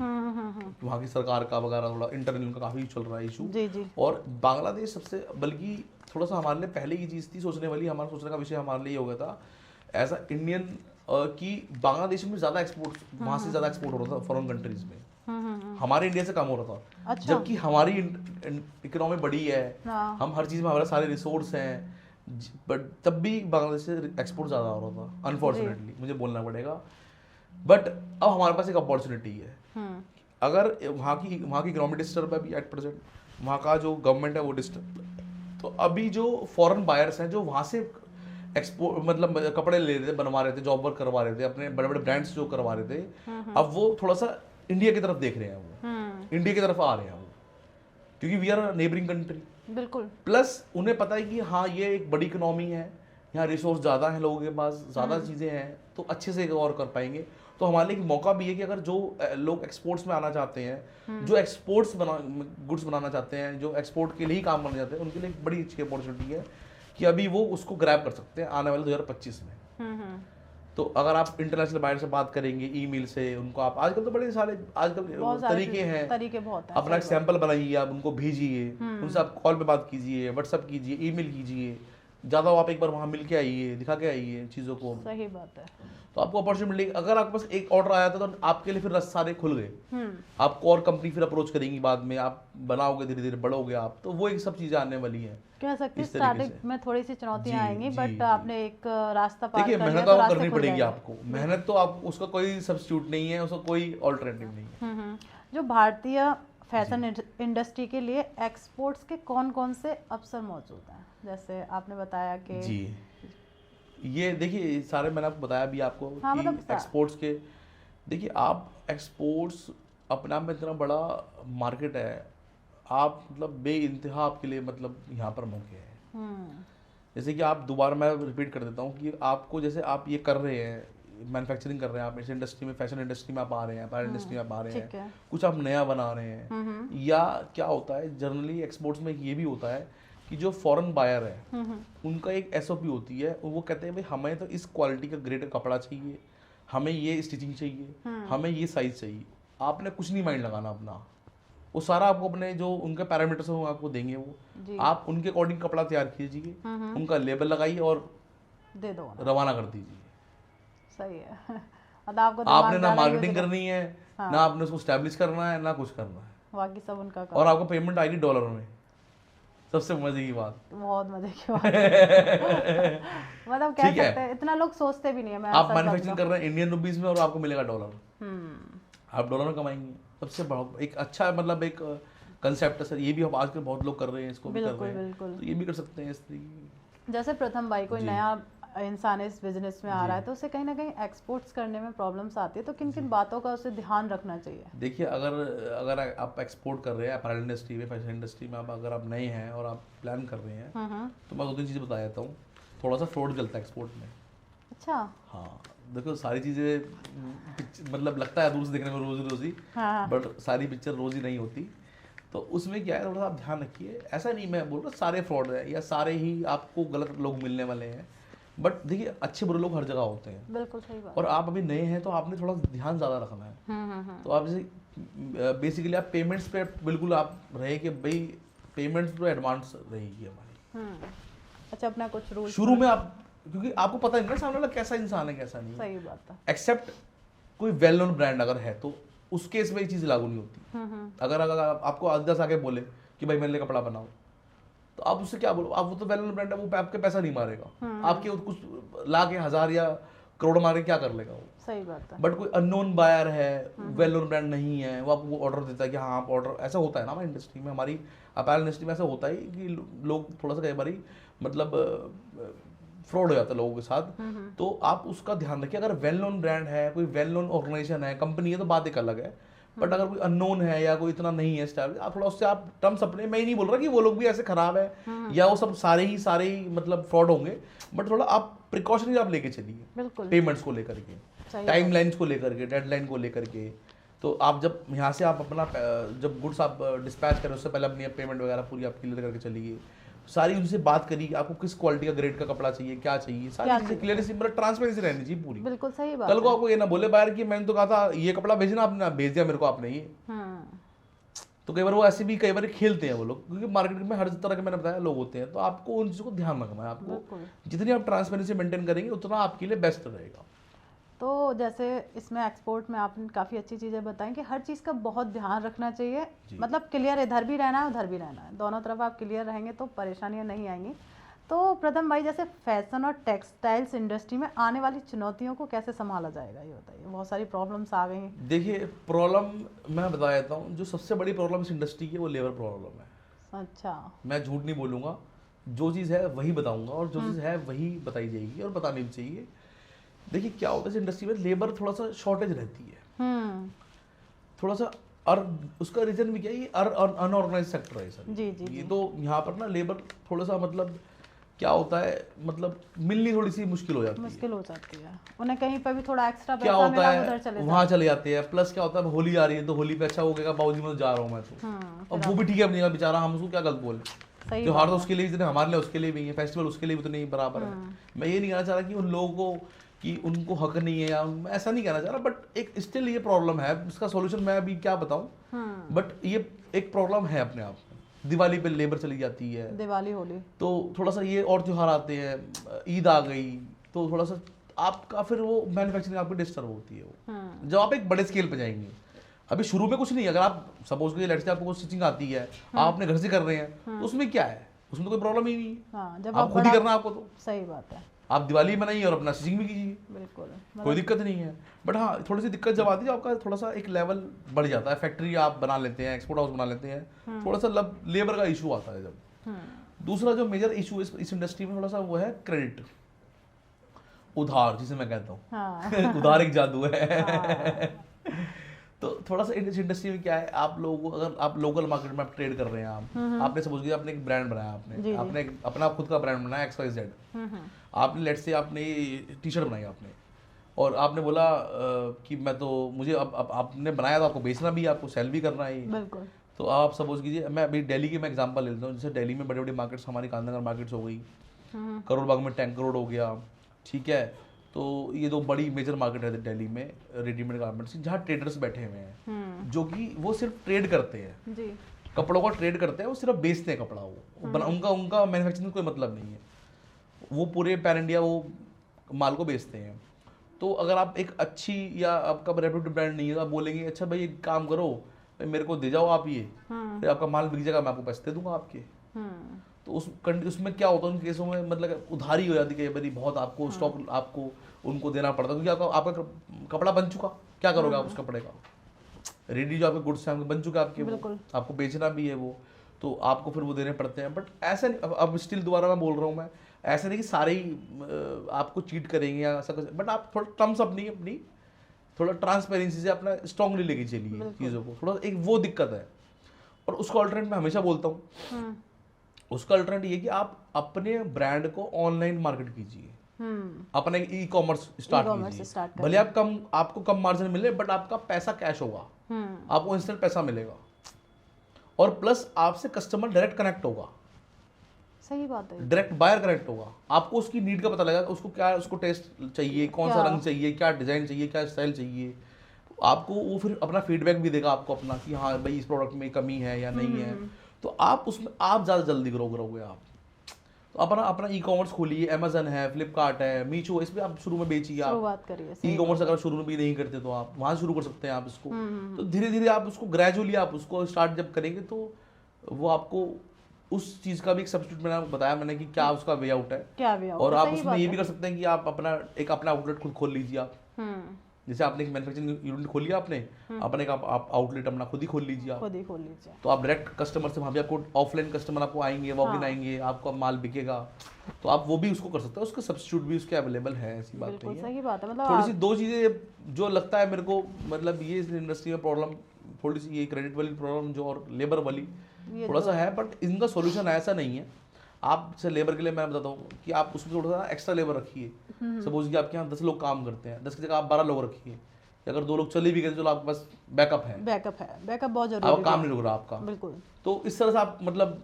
[SPEAKER 2] वहाँ की सरकार का वगैरह थोड़ा इंटरनल का काफी चल रहा है इशू।
[SPEAKER 1] जी।
[SPEAKER 2] और बांग्लादेश सबसे, बल्कि थोड़ा सा हमारे लिए पहले की चीज थी सोचने वाली, हमारा सोचने का विषय हमारे लिए हो गया था एज अ इंडियन, कि बांग्लादेश में ज्यादा एक्सपोर्ट, वहाँ से ज्यादा एक्सपोर्ट हो रहा था फॉरेन कंट्रीज में, हमारे इंडिया से कम हो रहा था। अच्छा। जबकि हमारी इकोनॉमी बड़ी है, हम हर चीज में हमारे सारे रिसोर्स हैं, बट तब भी बांग्लादेश से एक्सपोर्ट ज़्यादा हो रहा था, अनफॉर्चुनेटली मुझे बोलना पड़ेगा। बट अब हमारे पास एक अपॉर्चुनिटी है, अगर वहाँ की इकोनॉमी डिस्टर्ब है अभी एट प्रेजेंट, वहाँ का जो गवर्नमेंट है वो डिस्टर्ब, तो अभी जो फॉरेन बायर्स हैं जो वहाँ से एक्सपोर्ट मतलब कपड़े ले रहे थे, बनवा रहे थे, जॉब वर्क करवा रहे थे, अपने बड़े बड़े ब्रांड्स जो करवा रहे थे, अब वो थोड़ा सा इंडिया की तरफ देख रहे हैं, वो इंडिया की तरफ आ रहे हैं वो, क्योंकि वी आर नेबरिंग कंट्री।
[SPEAKER 1] बिल्कुल।
[SPEAKER 2] प्लस उन्हें पता है कि हाँ ये एक बड़ी इकोनॉमी है, यहाँ रिसोर्स ज़्यादा है, लोगों के पास ज़्यादा चीज़ें हैं, तो अच्छे से और कर पाएंगे। तो हमारे लिए एक मौका भी है कि अगर जो लोग एक्सपोर्ट्स में आना चाहते हैं, जो एक्सपोर्ट्स गुड्स बनाना चाहते हैं, जो एक्सपोर्ट के लिए ही काम करना चाहते हैं, उनके लिए एक बड़ी अच्छी अपॉर्चुनिटी है कि अभी वो उसको ग्रैब कर सकते हैं आने वाले 2025 में। तो अगर आप इंटरनेशनल बायर से बात करेंगे, ईमेल से उनको आप, आजकल तो बड़े सारे तरीके हैं, अपना एक सैंपल बनाइए, आप उनको भेजिए, उनसे आप कॉल पे बात कीजिए, व्हाट्सएप कीजिए, ईमेल कीजिए, ज़्यादा आप एक बार वहाँ मिल के आइए, दिखा के आइए चीज़ों को।
[SPEAKER 1] सही बात है।
[SPEAKER 2] तो आपको अपॉर्चुनिटी मिलेगी। अगर आपके पास एक ऑर्डर आया था तो आपके लिए फिर रास्ते सारे खुल गए। आपको और कंपनी फिर अप्रोच करेंगी बाद में, आप बनाओगे, धीरे धीरे बढ़ोगे आप, तो वो एक सब चीज़ें आने वाली हैं।
[SPEAKER 1] कह सकते हैं स्टार्टिंग में थोड़ी सी चुनौतियां आएंगी, बट आपने एक रास्ता पार
[SPEAKER 2] देखिए
[SPEAKER 1] कर
[SPEAKER 2] मेहनत
[SPEAKER 1] लिया
[SPEAKER 2] तो
[SPEAKER 1] तो
[SPEAKER 2] आपको
[SPEAKER 1] रास्ते
[SPEAKER 2] करनी
[SPEAKER 1] खुल
[SPEAKER 2] पड़ेगी।
[SPEAKER 1] जाएंगे।
[SPEAKER 2] आपको मेहनत तो आप उसका कोई सब्स्टिट्यूट नहीं है, उसका कोई ऑल्टरनेटिव नहीं है।
[SPEAKER 1] जो भारतीय फैशन इंडस्ट्री के लिए एक्सपोर्ट्स के कौन कौन से अवसर मौजूद हैं? जैसे आपने बताया कि
[SPEAKER 2] जी, ये देखिए सारे मैंने आपको बताया भी आपको
[SPEAKER 1] हाँ,
[SPEAKER 2] कि
[SPEAKER 1] मतलब
[SPEAKER 2] एक्सपोर्ट्स के, देखिए आप एक्सपोर्ट्स अपने आप में इतना बड़ा मार्केट है, आप मतलब बे इंतहा आपके लिए मतलब यहाँ पर मौके हैं। जैसे कि आप दोबारा मैं रिपीट कर देता हूँ कि आपको जैसे आप ये कर रहे हैं, मैन्युफैक्चरिंग कर रहे हैं, आप इस इंडस्ट्री में, फैशन इंडस्ट्री में आप आ रहे हैं, अपैरल इंडस्ट्री में आप आ रहे हैं, कुछ आप नया बना रहे हैं, या क्या होता है जनरली एक्सपोर्ट्स में ये भी होता है कि जो फॉरेन बायर है उनका एक एसओपी होती है, वो कहते हैं भाई हमें तो इस क्वालिटी का ग्रेड का कपड़ा चाहिए, हमें ये स्टिचिंग चाहिए, हमें ये साइज चाहिए। आपने कुछ नहीं माइंड लगाना अपना, वो सारा आपको अपने जो उनके पैरामीटर्स हैं वो आपको देंगे, वो आप उनके अकॉर्डिंग कपड़ा तैयार कीजिए, उनका लेबल लगाइए और
[SPEAKER 1] दे दो,
[SPEAKER 2] रवाना कर दीजिए।
[SPEAKER 1] सही है। मतलब आपको
[SPEAKER 2] आपने ना मार्केटिंग करनी है, ना आपने उसको स्टैब्लिश करना है, ना कुछ करना है,
[SPEAKER 1] बाकी सब उनका
[SPEAKER 2] और आपको पेमेंट आएगी डॉलर में। सबसे मजे की बात,
[SPEAKER 1] बहुत मजे की बात है। मतलब कह सकते हैं इतना लोग सोचते भी नहीं है। मैं
[SPEAKER 2] आप मैन्युफैक्चरिंग कर रहे हैं इंडियन रुपीस में और आपको मिलेगा डॉलर, आप डॉलर में कमाएंगे। सबसे बड़ा एक अच्छा मतलब एक कंसेप्ट है सर, ये भी हम आजकल बहुत लोग कर रहे हैं, इसको भी कर रहे हैं, तो ये भी कर सकते हैं इस तरीके।
[SPEAKER 1] जैसे प्रथम भाई कोई नया इंसान इस बिजनेस में आ रहा है तो उसे कहीं ना कहीं एक्सपोर्ट्स करने में प्रॉब्लम्स आती है, तो किन किन बातों का उसे ध्यान रखना चाहिए?
[SPEAKER 2] देखिए अगर आप एक्सपोर्ट कर रहे हैं अपैरल इंडस्ट्री में, फैशन इंडस्ट्री में, अगर आप नए हैं और आप प्लान कर रहे हैं तो मैं 2-3 चीज़ें बता देता हूँ। थोड़ा सा फ्रॉड चलता है एक्सपोर्ट में।
[SPEAKER 1] अच्छा,
[SPEAKER 2] हाँ देखो सारी चीज़ें मतलब लगता है दूर से देखने में रोजी रोजी, बट सारी पिक्चर रोजी नहीं होती। तो उसमें क्या है, थोड़ा सा आप ध्यान रखिए। ऐसा नहीं मैं बोल रहा सारे फ्रॉड है या सारे ही आपको गलत लोग मिलने वाले हैं, बट देखिए अच्छे बुरे लोग हर जगह होते हैं।
[SPEAKER 1] बिल्कुल सही बात।
[SPEAKER 2] और आप अभी नए हैं तो आपने थोड़ा ध्यान ज़्यादा रखना है। तो आप जैसे बेसिकली आप पेमेंट्स पे बिल्कुल आप रहे कि भाई पेमेंट्स तो एडवांस रहेगी हमारी।
[SPEAKER 1] अच्छा, अपना कुछ रूल
[SPEAKER 2] शुरू में आप, क्योंकि आपको पता नहीं ना सामने वाला कैसा इंसान है कैसा नहीं।
[SPEAKER 1] सही बात है।
[SPEAKER 2] एक्सेप्ट कोई वेल नोन ब्रांड अगर है तो उस केस में ये चीज़ लागू नहीं होती। अगर आपको आदिदास आके बोले कि भाई मेरे लिए कपड़ा बनाओ, तो आप उससे क्या बोलो, आप वो तो वेल नोन ब्रांड है, वो आपके पैसा नहीं मारेगा, आपके कुछ ला के 1000 या करोड़ मारे क्या कर लेगा वो।
[SPEAKER 1] सही बात है।
[SPEAKER 2] बट कोई अननोन बायर है, वेल नोन ब्रांड नहीं है, वो आपको ऑर्डर देता है कि हाँ आप ऑर्डर, ऐसा होता है ना हमारी इंडस्ट्री में, हमारी अपैरल इंडस्ट्री में ऐसा होता है कि लोग थोड़ा सा कई बार मतलब फ्रॉड हो जाता है लोगों के साथ। तो आप उसका ध्यान रखिए। अगर वेल नोन ब्रांड है, कोई वेल नोन ऑर्गेनाइजेशन है, कंपनी है, तो बात एक अलग है। बट अगर कोई अननोन है या कोई इतना नहीं है स्टाइल, आप थोड़ा उससे आप टर्म्स अपने, मैं ही नहीं बोल रहा कि वो लोग भी ऐसे खराब है या वो सब सारे ही मतलब फ्रॉड होंगे, बट थोड़ा आप प्रिकॉशनरी आप लेके चलिए पेमेंट्स को लेकर के, टाइम लाइन्स को लेकर के, डेडलाइन को लेकर के। तो आप जब यहाँ से आप अपना जब गुड्स आप डिस्पैच करें उससे पहले अपनी पेमेंट वगैरह पूरी आप क्लियर करके चलिए। सारी उनसे बात करिए आपको किस क्वालिटी का ग्रेड का कपड़ा चाहिए, क्या चाहिए, सारी चीजें क्लियरली सिंपल ट्रांसपेरेंसी रहनी चाहिए पूरी।
[SPEAKER 1] बिल्कुल सही बात।
[SPEAKER 2] कल को आपको ये ना बोले बाहर कि मैंने तो कहा था ये कपड़ा भेजना, आपने भेज दिया मेरे को आपने ये। तो कई बार वो ऐसे भी कई बार खेलते हैं वो लोग, क्योंकि मार्केट में हर तरह के मैंने बताया लोग होते हैं। तो आपको उन चीज़ों को ध्यान रखना है। आपको जितनी आप ट्रांसपेरेंसी मेंटेन करेंगे उतना आपके लिए बेस्ट रहेगा।
[SPEAKER 1] तो जैसे इसमें एक्सपोर्ट में आपने काफ़ी अच्छी चीज़ें बताई कि हर चीज़ का बहुत ध्यान रखना चाहिए, मतलब क्लियर इधर भी रहना है उधर भी रहना है, दोनों तरफ आप क्लियर रहेंगे तो परेशानियां नहीं आएंगी। तो प्रथम भाई जैसे फैशन और टेक्सटाइल्स इंडस्ट्री में आने वाली चुनौतियों को कैसे संभाला जाएगा, ये बताइए। बहुत सारी प्रॉब्लम्स आ गई हैं।
[SPEAKER 2] देखिए प्रॉब्लम मैं बता देता हूँ, जो सबसे बड़ी प्रॉब्लम इस इंडस्ट्री की वो लेबर प्रॉब्लम है।
[SPEAKER 1] अच्छा,
[SPEAKER 2] मैं झूठ नहीं बोलूँगा, जो चीज़ है वही बताऊँगा और जो चीज़ है वही बताई जाएगी और बतानी भी चाहिए। देखिए क्या होता है इस इंडस्ट्री में लेबर थोड़ा सा शॉर्टेज रहती है थोड़ा सा, और उसका रीजन भी क्या है, ये अनऑर्गेनाइज सेक्टर है सर।
[SPEAKER 1] जी।
[SPEAKER 2] ये तो यहाँ पर ना लेबर थोड़ा सा मतलब क्या होता है, मतलब मिलनी थोड़ी सी मुश्किल हो जाती है।
[SPEAKER 1] उन्हें कहीं पर भी थोड़ा एक्स्ट्रा
[SPEAKER 2] क्या होता है वहाँ चले जाते हैं। प्लस क्या होता है होली आ रही है तो होली पे अच्छा हो गया बाबूजी मैं जा रहा हूँ मैं तो, और वो भी ठीक है अपनी बेचारा, हम उसको क्या गलत बोले। त्योहार तो उसके लिए भी हमारे लिए उसके लिए भी है, फेस्टिवल उसके लिए भी तो नहीं बराबर है। मैं ये नहीं कहना चाह रहा कि उन लोगों को कि उनको हक नहीं है या ऐसा नहीं कहना चाह रहा, बट एक स्टिल ये प्रॉब्लम है। इसका सॉल्यूशन मैं अभी क्या बताऊं, बट ये एक प्रॉब्लम है अपने आप में। दिवाली पे लेबर चली जाती है,
[SPEAKER 1] दिवाली होली,
[SPEAKER 2] तो थोड़ा सा ये और त्योहार आते हैं, ईद आ गई, तो थोड़ा सा आपका फिर वो मैन्युफैक्चरिंग आपकी डिस्टर्ब होती है वो, जब आप एक बड़े स्केल पे जाएंगे। अभी शुरू में कुछ नहीं, अगर आप सपोज करिए लेट्स से आपको स्टिचिंग आती है, आप अपने घर से कर रहे हैं, तो उसमें क्या है, उसमें तो कोई प्रॉब्लम ही नहीं है।
[SPEAKER 1] हाँ, जब
[SPEAKER 2] आप खुद ही करना आपको, तो
[SPEAKER 1] सही बात है,
[SPEAKER 2] आप दिवाली बनाइए और अपना स्टिचिंग भी कीजिए,
[SPEAKER 1] बिल्कुल
[SPEAKER 2] कोई दिक्कत नहीं है। बट हाँ, थोड़ी सी दिक्कत जब आती है, आपका थोड़ा सा एक लेवल बढ़ जाता है, फैक्ट्री आप बना लेते हैं, एक्सपोर्ट हाउस बना लेते हैं, थोड़ा सा लेबर का इशू आता है जब। दूसरा जो मेजर इशू इस इंडस्ट्री में थोड़ा सा वो है क्रेडिट, उधार जिसे मैं कहता हूँ। हाँ। उधार एक जादू है। हाँ। तो थोड़ा सा इस इंडस्ट्री में क्या है, आप लोगों को अगर आप लोकल मार्केट में आप ट्रेड कर रहे हैं, आपने सपोज किया आपने एक ब्रांड बनाया, आपने अपना खुद का ब्रांड बनाया XYZ, आपने लेट्स से आपने टी शर्ट बनाई आपने, और आपने बोला कि मैं तो मुझे अब आपने बनाया तो आपको बेचना भी है, आपको सेल भी करना है।
[SPEAKER 1] बिल्कुल।
[SPEAKER 2] तो आप सपोज कीजिए, मैं अभी दिल्ली की मैं एग्जांपल ले लेता हूँ, जैसे दिल्ली में बड़े बड़े मार्केट्स, हमारी गांधीनगर मार्केट्स हो गई, करोड़ बाग में 10 करोड़ हो गया, ठीक है। तो ये दो बड़ी मेजर मार्केट है दिल्ली में रेडीमेड गारमेंट्स, जहाँ ट्रेडर्स बैठे हुए हैं, जो कि वो सिर्फ ट्रेड करते हैं जी, कपड़ों का ट्रेड करते हैं, वो सिर्फ बेचते हैं कपड़ा, वो उनका मैन्युफैक्चरिंग कोई मतलब नहीं है, वो पूरे पैन इंडिया वो माल को बेचते हैं। तो अगर आप एक अच्छी या आपका रेप्यूटेड ब्रांड नहीं है, तो आप बोलेंगे अच्छा भाई एक काम करो, मेरे को दे जाओ आप ये, फिर आपका माल बिक जाएगा, मैं आपको पैसे दे दूंगा आपके। तो उसमें क्या होता है, उन केसों में मतलब उधारी हो जाती है कई बार, बहुत आपको स्टॉक आपको उनको देना पड़ता है, क्योंकि आपका कपड़ा बन चुका, क्या करोगे आप उस कपड़े का, रेडी जो आपके गुड्स हैं बन चुके आपके, वो आपको बेचना भी है वो, तो आपको फिर वो देने पड़ते हैं। बट ऐसा नहीं, अब स्टिल दोबारा मैं बोल रहा हूँ, मैं ऐसा नहीं कि सारे ही आपको चीट करेंगे या ऐसा कुछ, बट आप थोड़ा टर्म्स अपनी थोड़ा ट्रांसपेरेंसी से अपना स्ट्रांगली लेके चलिए चीज़ों को, थोड़ा एक वो दिक्कत है। और उसका अल्टरनेट मैं हमेशा बोलता हूँ, उसका अल्टरनेट ये कि आप अपने ब्रांड को ऑनलाइन मार्केट कीजिए, अपने ई कॉमर्स स्टार्ट कीजिए, भले आपको कम मार्जिन मिले, बट आपका पैसा कैश होगा, आपको इंस्टेंट पैसा मिलेगा, और प्लस आपसे कस्टमर डायरेक्ट कनेक्ट होगा।
[SPEAKER 1] सही बात है,
[SPEAKER 2] डायरेक्ट बायर कनेक्ट होगा, आपको उसकी नीड का पता लगेगा, उसको क्या, उसको टेस्ट चाहिए, कौन सा रंग चाहिए, क्या डिजाइन चाहिए, क्या स्टाइल चाहिए, आपको वो फिर अपना फीडबैक भी देगा आपको अपना, कि हाँ भाई इस प्रोडक्ट में कमी है या नहीं है, तो आप उसमें आप ज़्यादा जल्दी ग्रो करोगे आप। तो अपना ई कॉमर्स खोलिए, अमेजन है, फ्लिपकार्ट है, मीशो, इस पर आप शुरू में बेचिए, आप ई कॉमर्स अगर शुरू में भी नहीं करते तो आप वहाँ शुरू कर सकते हैं आप इसको। तो धीरे धीरे आप उसको ग्रेजुअली आप उसको स्टार्ट जब करेंगे, तो वो आपको उस चीज़ का भी एक सब्स्टिट्यूट मैंने बताया मैंने कि क्या उसका वे आउट है, क्या वे आउट, और आप उसमें ये भी कर सकते हैं कि आप अपना आउटलेट खुद खोल लीजिए आप, जैसे आपने एक मैन्युफैक्चरिंग यूनिट खोल लिया आपने, अपने का आप आउटलेट अपना खुद ही खोल लीजिए, तो आप डायरेक्ट कस्टमर से, वहाँ भी आपको ऑफलाइन कस्टमर आपको आएंगे, वॉक इन आएंगे, आपका माल बिकेगा, तो आप वो भी उसको कर सकते हैं, उसका सब्स्टिट्यूट भी उसके अवेलेबल है, ऐसी बात नहीं है। सही बात है, मतलब थोड़ी सी दो चीज़ें जो लगता है मेरे को, मतलब ये इस इंडस्ट्री में प्रॉब्लम थोड़ी सी, ये क्रेडिट वाली प्रॉब्लम जो और लेबर वाली थोड़ा सा है, बट इनका सोल्यूशन ऐसा नहीं है। आप जैसे लेबर के लिए मैं बताता हूँ कि आप उसमें थोड़ा सा एक्स्ट्रा लेबर रखिए, सपोज कि आपके यहाँ 10 लोग काम करते हैं, 10 की जगह आप 12 लोग रखिए, अगर 2 लोग चले भी गए, चलो आपके पास बैकअप है, बैकअप बहुत जरूरी है, काम नहीं रुक रहा आपका, बिल्कुल। तो इस तरह से आप मतलब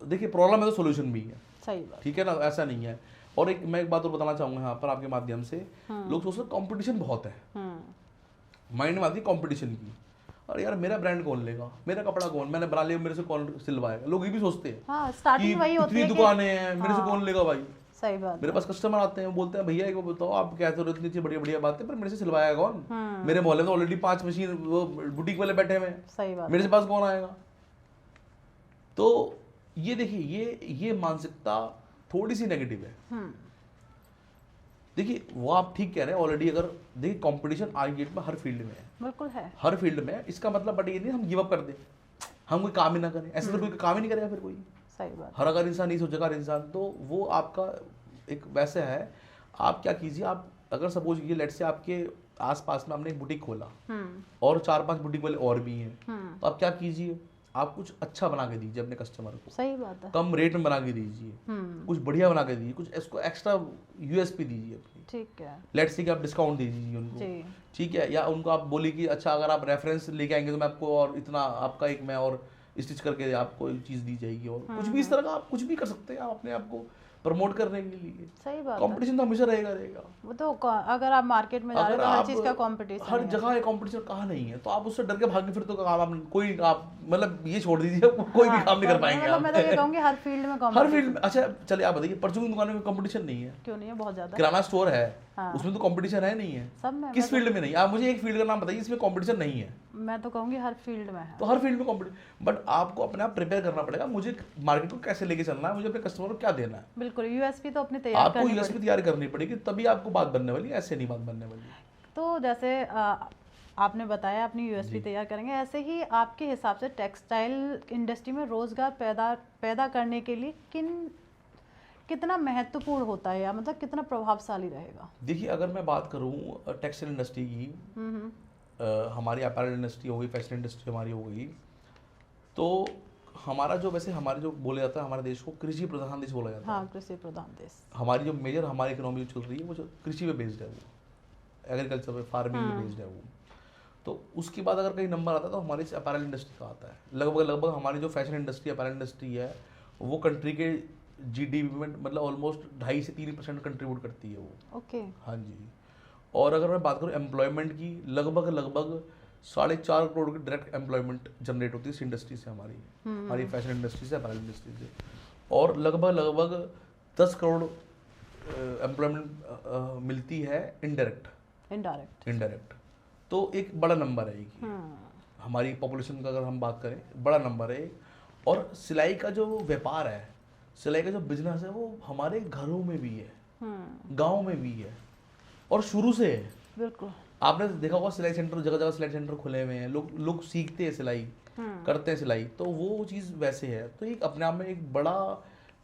[SPEAKER 2] देखिए, प्रॉब्लम है तो सोल्यूशन भी है, सही बात, ठीक है ना, ऐसा नहीं है। और मैं एक बात और बताना चाहूँगा यहाँ पर आपके माध्यम से, लोग सोचते हैं कॉम्पिटिशन बहुत है, माइंड में आती है कॉम्पिटिशन की, और यार मेरा ब्रांड कौन लेगा, मेरा कपड़ा कौन, मैंने बना लिया, मेरे से कौन सिलवाएगा, लोग ये भी सोचते हैं। हाँ, स्टार्टिंग वही होती है, इतनी दुकानें हैं, मेरे से कौन लेगा भाई, सही बात। मेरे पास कस्टमर आते हैं, बोलते हैं भैया एक बताओ, आप कहते हो इतनी अच्छी बढ़िया बढ़िया बातें, पर मेरे से सिलवाएगा कौन, मेरे मोहल्ले में ऑलरेडी 5 मशीन वो बुटीक वाले बैठे हुए हैं, सही बात, मेरे से पास कौन आएगा। तो ये देखिए, ये मानसिकता थोड़ी सी नेगेटिव है। देखिए वो आप ठीक कह रहे हैं, ऑलरेडी अगर देखिए कंपटीशन आज डेट में हर फील्ड में है, बिल्कुल है, हर फील्ड में है, इसका मतलब बट ये नहीं हम गिव अप कर दें, हम कोई काम ही ना करें, ऐसे तो कोई काम ही नहीं करेगा फिर कोई, सही बात। हर अगर इंसान नहीं सोचेगा हर इंसान, तो वो आपका एक वैसे है, आप क्या कीजिए, आप अगर सपोज ये लेट से आपके आसपास में आपने एक बुटीक खोला और 4-5 बुटीक वाले और भी हैं, तो आप क्या कीजिए, आप कुछ अच्छा बना के दीजिए अपने कस्टमर को, सही बात है, कम रेट में बना के दीजिए, कुछ बढ़िया बना के दीजिए, कुछ इसको एक्स्ट्रा यूएसपी दीजिए अपनी, ठीक है, लेट्स से कि आप डिस्काउंट दे दीजिए उनको, ठीक है, या उनको आप बोलिए कि अच्छा अगर आप रेफरेंस लेके आएंगे तो मैं आपको और इतना आपका एक मैं और स्टिच करके आपको एक चीज़ दी जाएगी, और कुछ भी इस तरह का आप कुछ भी कर सकते हैं आप अपने आप को प्रमोट करने के लिए।
[SPEAKER 1] सही बात है।
[SPEAKER 2] कंपटीशन तो हमेशा रहेगा।
[SPEAKER 1] वो तो अगर आप मार्केट में जा रहे हो तो हर चीज़ का कंपटीशन
[SPEAKER 2] हर जगह एक कंपटीशन कहाँ नहीं है, तो आप उससे डर के भागे फिर तो काम आप कोई आप मतलब ये छोड़ दीजिए, कोई भी काम नहीं कर पाएंगे आप।
[SPEAKER 1] मैं तो ये कहूँगी हर फील्ड में
[SPEAKER 2] हर फील्ड में। अच्छा चलिए आप बताइए, परचून की दुकान में कंपटीशन नहीं है?
[SPEAKER 1] क्यों नहीं है, बहुत ज्यादा।
[SPEAKER 2] किराना स्टोर है, उसमें तो कंपटीशन है नहीं है?
[SPEAKER 1] सब में।
[SPEAKER 2] किस फील्ड में नहीं? आप मुझे एक फील्ड का नाम बताइए इसमें कंपटीशन नहीं है।
[SPEAKER 1] मैं तो कहूँगी हर फील्ड में है।
[SPEAKER 2] तो हर फील्ड में कंपटीशन, बट आपको अपने आप प्रिपेयर करना पड़ेगा, मुझे मार्केट को कैसे लेके चलना है, मुझे अपने कस्टमर को क्या देना है।
[SPEAKER 1] बिल्कुल, यूएसपी तो अपनी तैयार
[SPEAKER 2] आपको यूएसपी तैयार करनी पड़ेगी, तभी आपको बात बनने वाली है, ऐसे नहीं बात बनने वाली।
[SPEAKER 1] तो जैसे आपने बताया अपनी यूएसपी तैयार करेंगे, ऐसे ही आपके हिसाब से टेक्सटाइल इंडस्ट्री में रोजगार पैदा करने के लिए कितना महत्वपूर्ण होता है, या मतलब कितना प्रभावशाली रहेगा?
[SPEAKER 2] देखिए अगर मैं बात करूँ टेक्सटाइल इंडस्ट्री की, हमारी अपैरल इंडस्ट्री हो गई, फैशन इंडस्ट्री हमारी हो गई, तो हमारा जो वैसे हमारे जो बोला जाता है हमारे देश को कृषि प्रधान देश बोला जाता है।
[SPEAKER 1] हाँ, कृषि प्रधान देश।
[SPEAKER 2] हमारी जो मेजर हमारी इकोनॉमी जो चल रही है वो जो कृषि पे बेस्ड है, वो एग्रीकल्चर पे, फार्मिंग पे बेस्ड है वो। तो उसके बाद अगर कहीं नंबर आता है तो हमारी अपैरल इंडस्ट्री का आता है। लगभग हमारी जो फैशन इंडस्ट्री अपैरल इंडस्ट्री है वो कंट्री के जीडीपी में मतलब ऑलमोस्ट 2.5 से 3% कंट्रीब्यूट करती है वो।
[SPEAKER 1] ओके।
[SPEAKER 2] हाँ जी। और अगर मैं बात करूँ एम्प्लॉयमेंट की, लगभग 4.5 करोड़ की डायरेक्ट एम्प्लॉयमेंट जनरेट होती है इस इंडस्ट्री से, हमारी फैशन इंडस्ट्री से, अपैरल इंडस्ट्री से। और लगभग 10 करोड़ एम्प्लॉयमेंट मिलती है इनडायरेक्ट। तो एक बड़ा नंबर है ये, हमारी पॉपुलेशन का अगर हम बात करें बड़ा नंबर है। और सिलाई का जो व्यापार है, सिलाई का जो बिजनेस है, वो हमारे घरों में भी है, गाँव में भी है, और शुरू से है।
[SPEAKER 1] बिल्कुल।
[SPEAKER 2] आपने देखा होगा सिलाई सेंटर, जगह जगह सिलाई सेंटर खुले हुए हैं, लोग सीखते हैं सिलाई, करते हैं सिलाई, तो वो चीज़ वैसे है। तो एक अपने आप में एक बड़ा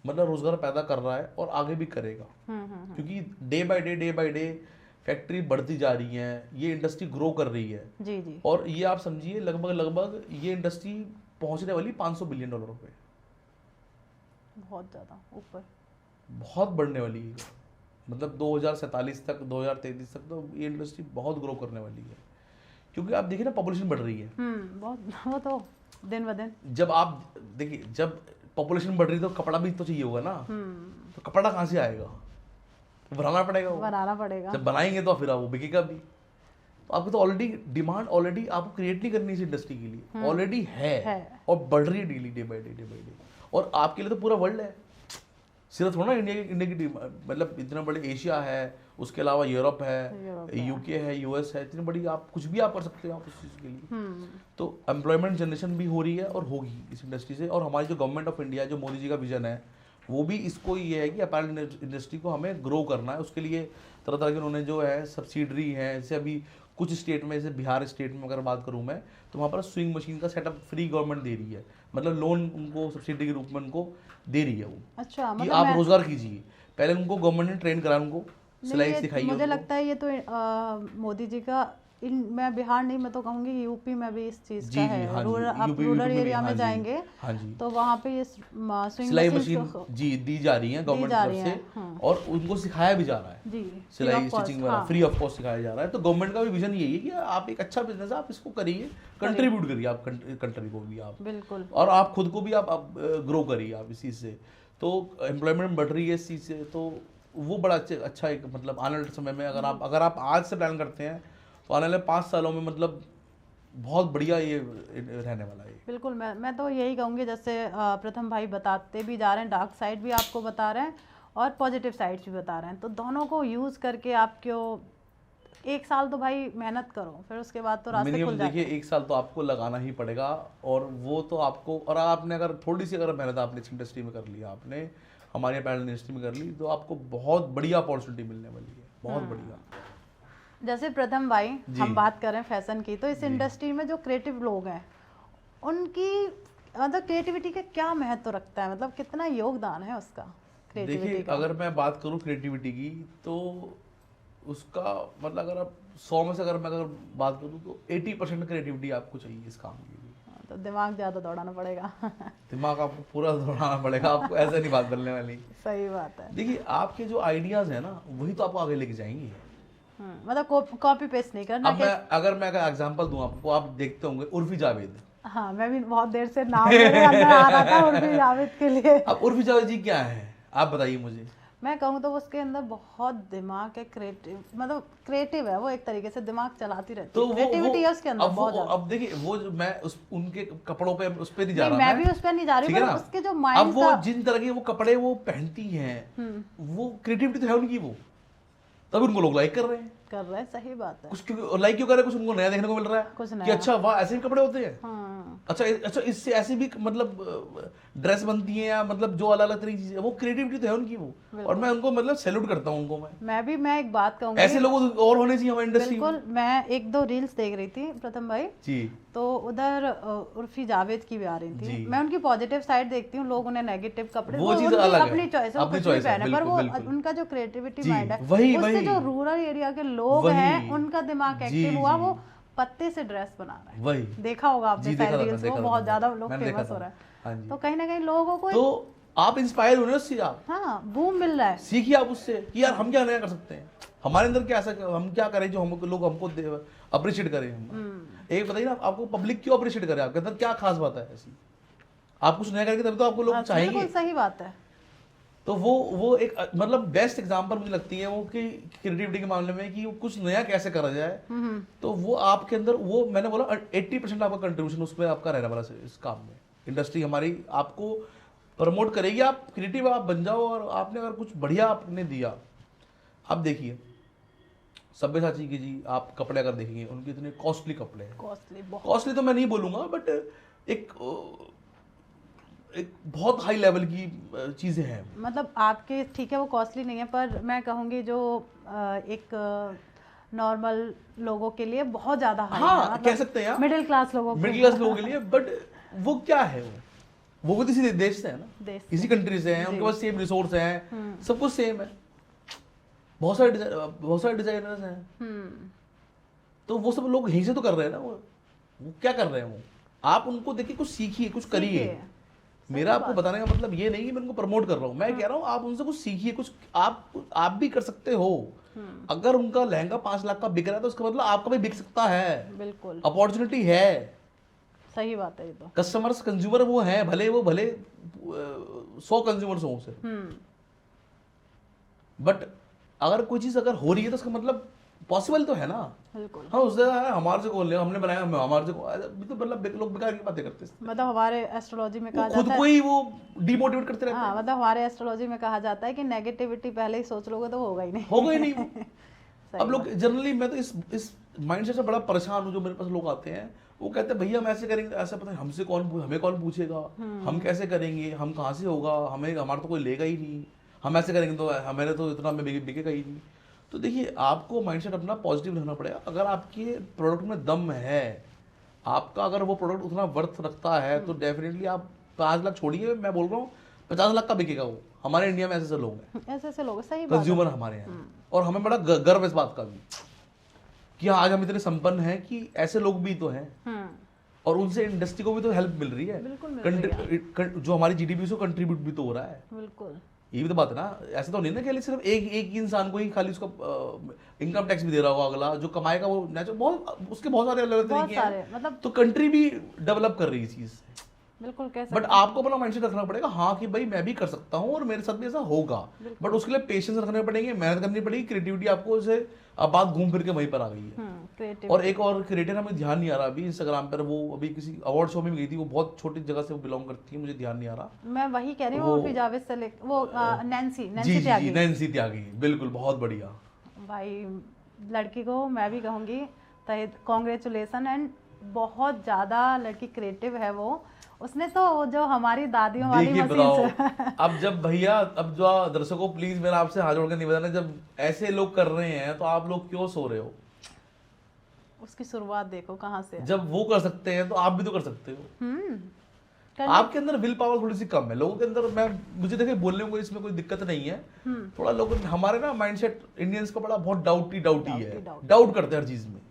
[SPEAKER 2] मतलब रोजगार पैदा कर रहा है और आगे भी करेगा, क्योंकि डे बाय डे फैक्ट्री बढ़ती जा रही है, ये इंडस्ट्री ग्रो कर रही है।
[SPEAKER 1] जी।
[SPEAKER 2] और ये आप समझिए लगभग ये इंडस्ट्री पहुंचने वाली $500 बिलियन पे।
[SPEAKER 1] बहुत ज़्यादा ऊपर, बहुत
[SPEAKER 2] बढ़ने वाली है। मतलब 2047 तक, 2033 तक तो ये इंडस्ट्री बहुत ग्रो करने वाली है, क्योंकि आप देखिए ना पॉपुलेशन बढ़ रही है।
[SPEAKER 1] बहुत, वो तो दिन ब दिन।
[SPEAKER 2] जब आप देखिए जब पॉपुलेशन बढ़ रही है तो कपड़ा भी तो चाहिए होगा ना, तो कपड़ा कहाँ से आएगा? बनाना पड़ेगा। जब बनाएंगे तो फिर वो बिकेगा भी। तो आपको तो ऑलरेडी डिमांड आपको क्रिएट नहीं करनी इस इंडस्ट्री के लिए, ऑलरेडी है और बढ़ रही है डेली, डे बाय डे। और आपके लिए तो पूरा वर्ल्ड है, सिर्फ थोड़ा ना इंडिया की मतलब इतना बड़े एशिया है, उसके अलावा यूरोप है, यूके है, यूएस है, इतनी बड़ी आप कुछ भी आप कर सकते हो आप उस चीज़ के लिए। तो एम्प्लॉयमेंट जनरेशन भी हो रही है और होगी इस इंडस्ट्री से। और हमारी जो गवर्नमेंट ऑफ इंडिया, जो मोदी जी का विजन है, वो भी इसको ये है कि अपैरल इंडस्ट्री को हमें ग्रो करना है। उसके लिए तरह तरह के उन्होंने जो है सब्सिडरी है, जैसे अभी कुछ स्टेट में, जैसे बिहार स्टेट में अगर बात करूँ मैं, तो वहाँ पर स्विंग मशीन का सेटअप फ्री गवर्नमेंट दे रही है, मतलब लोन उनको सब्सिडी के रूप में उनको दे रही है वो।
[SPEAKER 1] अच्छा,
[SPEAKER 2] मतलब आप रोजगार कीजिए। पहले उनको गवर्नमेंट ने ट्रेन करा, उनको सिलाई सिखाई।
[SPEAKER 1] मुझे लगता है ये तो मोदी जी का मैं बिहार नहीं, मैं तो कहूँगी यूपी में भी इस चीज़ का है।
[SPEAKER 2] हाँ
[SPEAKER 1] रूरल एरिया में जाएंगे तो वहाँ पे ये
[SPEAKER 2] सिलाई मशीन जी दी जा रही है गवर्नमेंट तरफ से, और उनको सिखाया भी जा रहा है जी, सिलाई स्टिचिंग वाला फ्री ऑफ कॉस्ट सिखाया जा रहा है। तो गवर्नमेंट का भी विजन यही है कि आप एक अच्छा बिजनेस है, आप इसको करिए, कंट्रीब्यूट करिए आप कंट्री को भी आप, बिल्कुल, और आप खुद को भी आप ग्रो करिए आप इस चीज़ से। तो एम्प्लॉयमेंट बढ़ रही है इस चीज़ से, तो वो बड़ा अच्छा एक मतलब आने वाले समय में अगर आप आज से प्लान करते हैं तो आने वाले 5 सालों में मतलब बहुत बढ़िया ये रहने वाला है। बिल्कुल,
[SPEAKER 1] मैं तो यही कहूँगी, जैसे प्रथम भाई बताते भी जा रहे हैं, डार्क साइड भी आपको बता रहे हैं और पॉजिटिव साइड भी बता रहे हैं, तो दोनों को यूज़ करके आप क्यों 1 साल तो भाई मेहनत करो, फिर उसके बाद तो रास्ते खुल जाते हैं।
[SPEAKER 2] देखिए 1 साल तो आपको लगाना ही पड़ेगा, और वो तो आपको, और आपने अगर थोड़ी सी अगर मेहनत आपने इस इंडस्ट्री में कर लिया, आपने हमारे अपैरल इंडस्ट्री में कर ली, तो आपको बहुत बढ़िया अपॉर्चुनिटी मिलने वाली है, बहुत बढ़िया।
[SPEAKER 1] जैसे प्रथम भाई हम बात करें फैशन की, तो इस इंडस्ट्री में जो क्रिएटिव लोग हैं उनकी मतलब क्रिएटिविटी का क्या महत्व रखता है, मतलब कितना योगदान है उसका क्रिएटिविटी का?
[SPEAKER 2] अगर मैं बात करूं क्रिएटिविटी की, तो उसका मतलब अगर आप 100 में से अगर मैं बात करूं तो 80% क्रिएटिविटी आपको चाहिए इस काम के लिए।
[SPEAKER 1] तो दिमाग ज़्यादा दौड़ाना पड़ेगा।
[SPEAKER 2] दिमाग आपको पूरा दौड़ाना पड़ेगा, आपको ऐसे नहीं बात बनने वाली।
[SPEAKER 1] सही बात है।
[SPEAKER 2] देखिए आपके जो आइडियाज़ है ना, वही तो आपको आगे लेके जाएंगे।
[SPEAKER 1] मतलब कॉपी पेस्ट नहीं करना।
[SPEAKER 2] अब अगर मैं एग्जांपल दूं आपको, आप देखते होंगे उर्फी जावेद।
[SPEAKER 1] हाँ, मैं भी बहुत देर से नाम मेरे अंदर आ रहा था उर्फी जावेद के लिए।
[SPEAKER 2] अब उर्फी जावेद जी क्या है, आप बताइए मुझे।
[SPEAKER 1] मैं कहूँ तो उसके अंदर बहुत दिमाग है, क्रिएटिव, मतलब क्रिएटिव है वो, एक तरीके से दिमाग चलाती रहती
[SPEAKER 2] तो
[SPEAKER 1] है, क्रिएटिविटी है उसके अंदर बहुत ज्यादा।
[SPEAKER 2] अब देखिए वो जो मैं उनके कपड़ों पे उस पे नहीं जा
[SPEAKER 1] नहीं,
[SPEAKER 2] रहा,
[SPEAKER 1] मैं भी उस पर नहीं जा रही हूँ, पर उसके जो माइंड
[SPEAKER 2] अब वो जिन तरह के वो कपड़े वो पहनती हैं, वो क्रिएटिविटी तो है उनकी, वो तब उनको लोग लाइक कर रहे हैं।
[SPEAKER 1] सही बात है।
[SPEAKER 2] कुछ क्यों लाइक क्यों कर रहे हैं, कुछ उनको नया देखने को मिल रहा है,
[SPEAKER 1] कुछ
[SPEAKER 2] कि
[SPEAKER 1] नया।
[SPEAKER 2] अच्छा वाह ऐसे भी कपड़े होते हैं।
[SPEAKER 1] हाँ।
[SPEAKER 2] अच्छा इससे ऐसी भी मतलब ड्रेस बनती है, या मतलब जो अलग अलग तरीके की चीजें, वो क्रिएटिविटी तो है उनकी वो, और मैं उनको मतलब सैल्यूट करता हूँ उनको। मैं
[SPEAKER 1] एक बात कहूँगी,
[SPEAKER 2] ऐसे लोग और होने चाहिए हमारी इंडस्ट्री में।
[SPEAKER 1] बिल्कुल। मैं एक दो रील्स देख रही थी प्रथम भाई
[SPEAKER 2] जी,
[SPEAKER 1] तो उधर उर्फी जावेद की भी आ रही थी। मैं उनकी पॉजिटिव साइड देखती हूँ, लोग उन्हें नेगेटिव कपड़े,
[SPEAKER 2] वो चीज अलग है,
[SPEAKER 1] अपनी चॉइस है,
[SPEAKER 2] अपनी
[SPEAKER 1] कुछ भी
[SPEAKER 2] चॉइस है,
[SPEAKER 1] पहने, पर वो
[SPEAKER 2] बिल्कुल।
[SPEAKER 1] उनका जो क्रिएटिविटी
[SPEAKER 2] जी,
[SPEAKER 1] माइंड है,
[SPEAKER 2] वही
[SPEAKER 1] उससे
[SPEAKER 2] वही
[SPEAKER 1] जो रूरल एरिया के लोग हैं उनका दिमाग एक्टिव हुआ, वो पत्ते से ड्रेस बना रहा है।
[SPEAKER 2] वही
[SPEAKER 1] देखा होगा आपने शायद रील्स, वो बहुत ज्यादा लोग फेमस हो रहा है। तो कहीं ना कहीं लोगों को
[SPEAKER 2] तो आप इंस्पायर हो रहे हो उससे, आप
[SPEAKER 1] हाँ बूम मिल रहा है,
[SPEAKER 2] सीखिए आप उससे कि यार हम क्या नया कर सकते हैं, हमारे अंदर क्या ऐसा, हम क्या करें जो हम लोग हमको अप्रिशिएट करें। हम एक बताइए ना, आपको पब्लिक क्यों अप्रिशिएट करे, आपके अंदर क्या खास बात है ऐसी, आप कुछ नया करेंगे तभी तो आपको लोग चाहेंगे।
[SPEAKER 1] सही बात है।
[SPEAKER 2] तो वो एक मतलब बेस्ट एग्जांपल मुझे लगती है वो कि क्रिएटिविटी के मामले में, कि कुछ नया कैसे करा जाए। तो वो आपके अंदर, वो मैंने बोला 80% आपका कंट्रीब्यूशन उसमें आपका रहने वाला है इस काम में। इंडस्ट्री हमारी आपको प्रमोट करेगी, आप क्रिएटिव आप बन जाओ, और आपने अगर कुछ बढ़िया आपने दिया। आप देखिए सब्यसाची की जी, आप कपड़े अगर देखेंगे उनके इतने कॉस्टली कपड़े हैं, कॉस्टली तो मैं नहीं बोलूँगा, बट एक बहुत हाई लेवल की चीजें हैं।
[SPEAKER 1] मतलब आपके ठीक है वो कॉस्टली नहीं है, पर मैं कहूँगी जो एक नॉर्मल लोगों के लिए बहुत ज्यादा हाई है, मतलब
[SPEAKER 2] कह सकते हैं
[SPEAKER 1] मिडिल क्लास लोगों
[SPEAKER 2] के लिए। बट वो क्या है, वो भी किसी देश से है ना, किसी कंट्री से है, उनके पास सेम रिसोर्स हैं, सब कुछ सेम है, बहुत सारे डिजाइनर्स हैं, तो वो सब लोग यहीं से तो कर रहे हैं ना। वो क्या कर रहे हैं, वो आप उनको देखिए, कुछ सीखिए, कुछ करिए। मेरा आपको बताने का मतलब ये नहीं कि मैं उनको प्रमोट कर रहा हूँ, मैं कह रहा हूँ आप उनसे कुछ सीखिए, कुछ आप भी कर सकते हो। अगर उनका लहंगा 5 लाख का बिक रहा है तो उसका मतलब आपका भी बिक सकता है,
[SPEAKER 1] बिल्कुल
[SPEAKER 2] अपॉर्चुनिटी है।
[SPEAKER 1] सही बात है ये तो।
[SPEAKER 2] कस्टमर्स कंज्यूमर वो है, भले 100 कंज्यूमर्स हो उसे, बट अगर कोई चीज अगर हो रही है तो उसका मतलब पॉसिबल तो है ना।
[SPEAKER 1] बिल्कुल।
[SPEAKER 2] हाँ, उससे हमारे से कौन ले, हमने बनाया, हमारे से तो मतलब लोग बेकार की बातें करते हैं।
[SPEAKER 1] मतलब हमारे एस्ट्रोलॉजी में कहा जाता है,
[SPEAKER 2] खुद को ही वो डिमोटिवेट करते रहते हैं।
[SPEAKER 1] मतलब हमारे एस्ट्रोलॉजी में कहा जाता है कि नेगेटिविटी पहले ही सोच लोगे तो होगा ही नहीं।
[SPEAKER 2] अब लोग जनरली, मैं तो इस माइंडसेट से बड़ा परेशान हूँ। जो मेरे पास लोग आते हैं वो कहते हैं भैया हम ऐसे करेंगे, ऐसा पता है हमें कौन पूछेगा, हम कैसे करेंगे, हम कहाँ से होगा, हमारा तो कोई लेगा ही नहीं, हम ऐसे करेंगे तो हमें तो इतना बिकेगा ही नहीं। तो देखिए आपको माइंडसेट अपना पॉजिटिव रखना पड़ेगा। अगर आपके प्रोडक्ट में दम है, आपका अगर वो प्रोडक्ट उतना वर्थ रखता है, तो डेफिनेटली आप 5 लाख छोड़िए, मैं बोल रहा हूँ 50 लाख का बिकेगा वो। हमारे इंडिया में ऐसे लोग हैं,
[SPEAKER 1] ऐसे लोग, सही बात है,
[SPEAKER 2] कंज्यूमर हमारे हैं, और हमें बड़ा गर्व है इस बात का भी कि आज हम इतने संपन्न हैं कि ऐसे लोग भी तो हैं, और उनसे इंडस्ट्री को भी तो हेल्प मिल रही है, जो हमारी जीडीपी से कंट्रीब्यूट भी तो हो रहा है।
[SPEAKER 1] बिल्कुल,
[SPEAKER 2] ये भी तो बात है ना। ऐसा तो नहीं ना कि सिर्फ एक इंसान को ही खाली उसका इनकम टैक्स भी दे रहा होगा, अगला जो कमाएगा वो नेचुरल, बहुत उसके बहुत सारे अलग अलग तरीके हैं,
[SPEAKER 1] मतलब
[SPEAKER 2] तो कंट्री भी डेवलप कर रही है इस चीज से।
[SPEAKER 1] बिल्कुल कह सकते,
[SPEAKER 2] बट आपको अपना माइंडसेट रखना पड़ेगा, हाँ कि भाई मैं भी कर सकता हूँ और मेरे साथ भी ऐसा होगा, बट उसके लिए पेशेंस रखने पड़ेंगे, मेहनत करनी पड़ेगी, क्रिएटिविटी आपको से अब बात घूम फिर के वहीं पर आ गई है। और एक और क्रिएटर हमें ध्यान नहीं आ रहा अभी इंस्टाग्राम पर, वो अभी किसी अवार्ड शो में गई थी, वो बहुत छोटी जगह से वो बिलोंग करती है, मुझे ध्यान नहीं आ रहा।
[SPEAKER 1] मैं वही कह रही हूँ, जावेद से वो नैन्सी त्यागी।
[SPEAKER 2] नैन्सी त्यागी, बिल्कुल, बहुत बढ़िया
[SPEAKER 1] भाई। लड़की को मैं भी कहूँगी कॉन्ग्रेचुलेसन, एंड बहुत ज़्यादा लड़की क्रिएटिव है वो। उसने तो जो हमारी दादियों वाली मशीन से
[SPEAKER 2] अब जब भैया, अब जो दर्शकों प्लीज मेरा आपसे हाथ जोड़ कर निवेदन है, जब ऐसे लोग कर रहे हैं तो आप लोग क्यों सो रहे हो?
[SPEAKER 1] उसकी शुरुआत देखो कहाँ से है।
[SPEAKER 2] जब वो कर सकते हैं तो आप भी तो कर सकते हो। आपके अंदर विल पावर थोड़ी सी कम है, लोगों के अंदर। मुझे देखिए बोलने को इसमें कोई दिक्कत नहीं है, थोड़ा लोग हमारे ना माइंडसेट इंडियंस का बड़ा बहुत डाउटी है, डाउट करते हैं हर चीज में।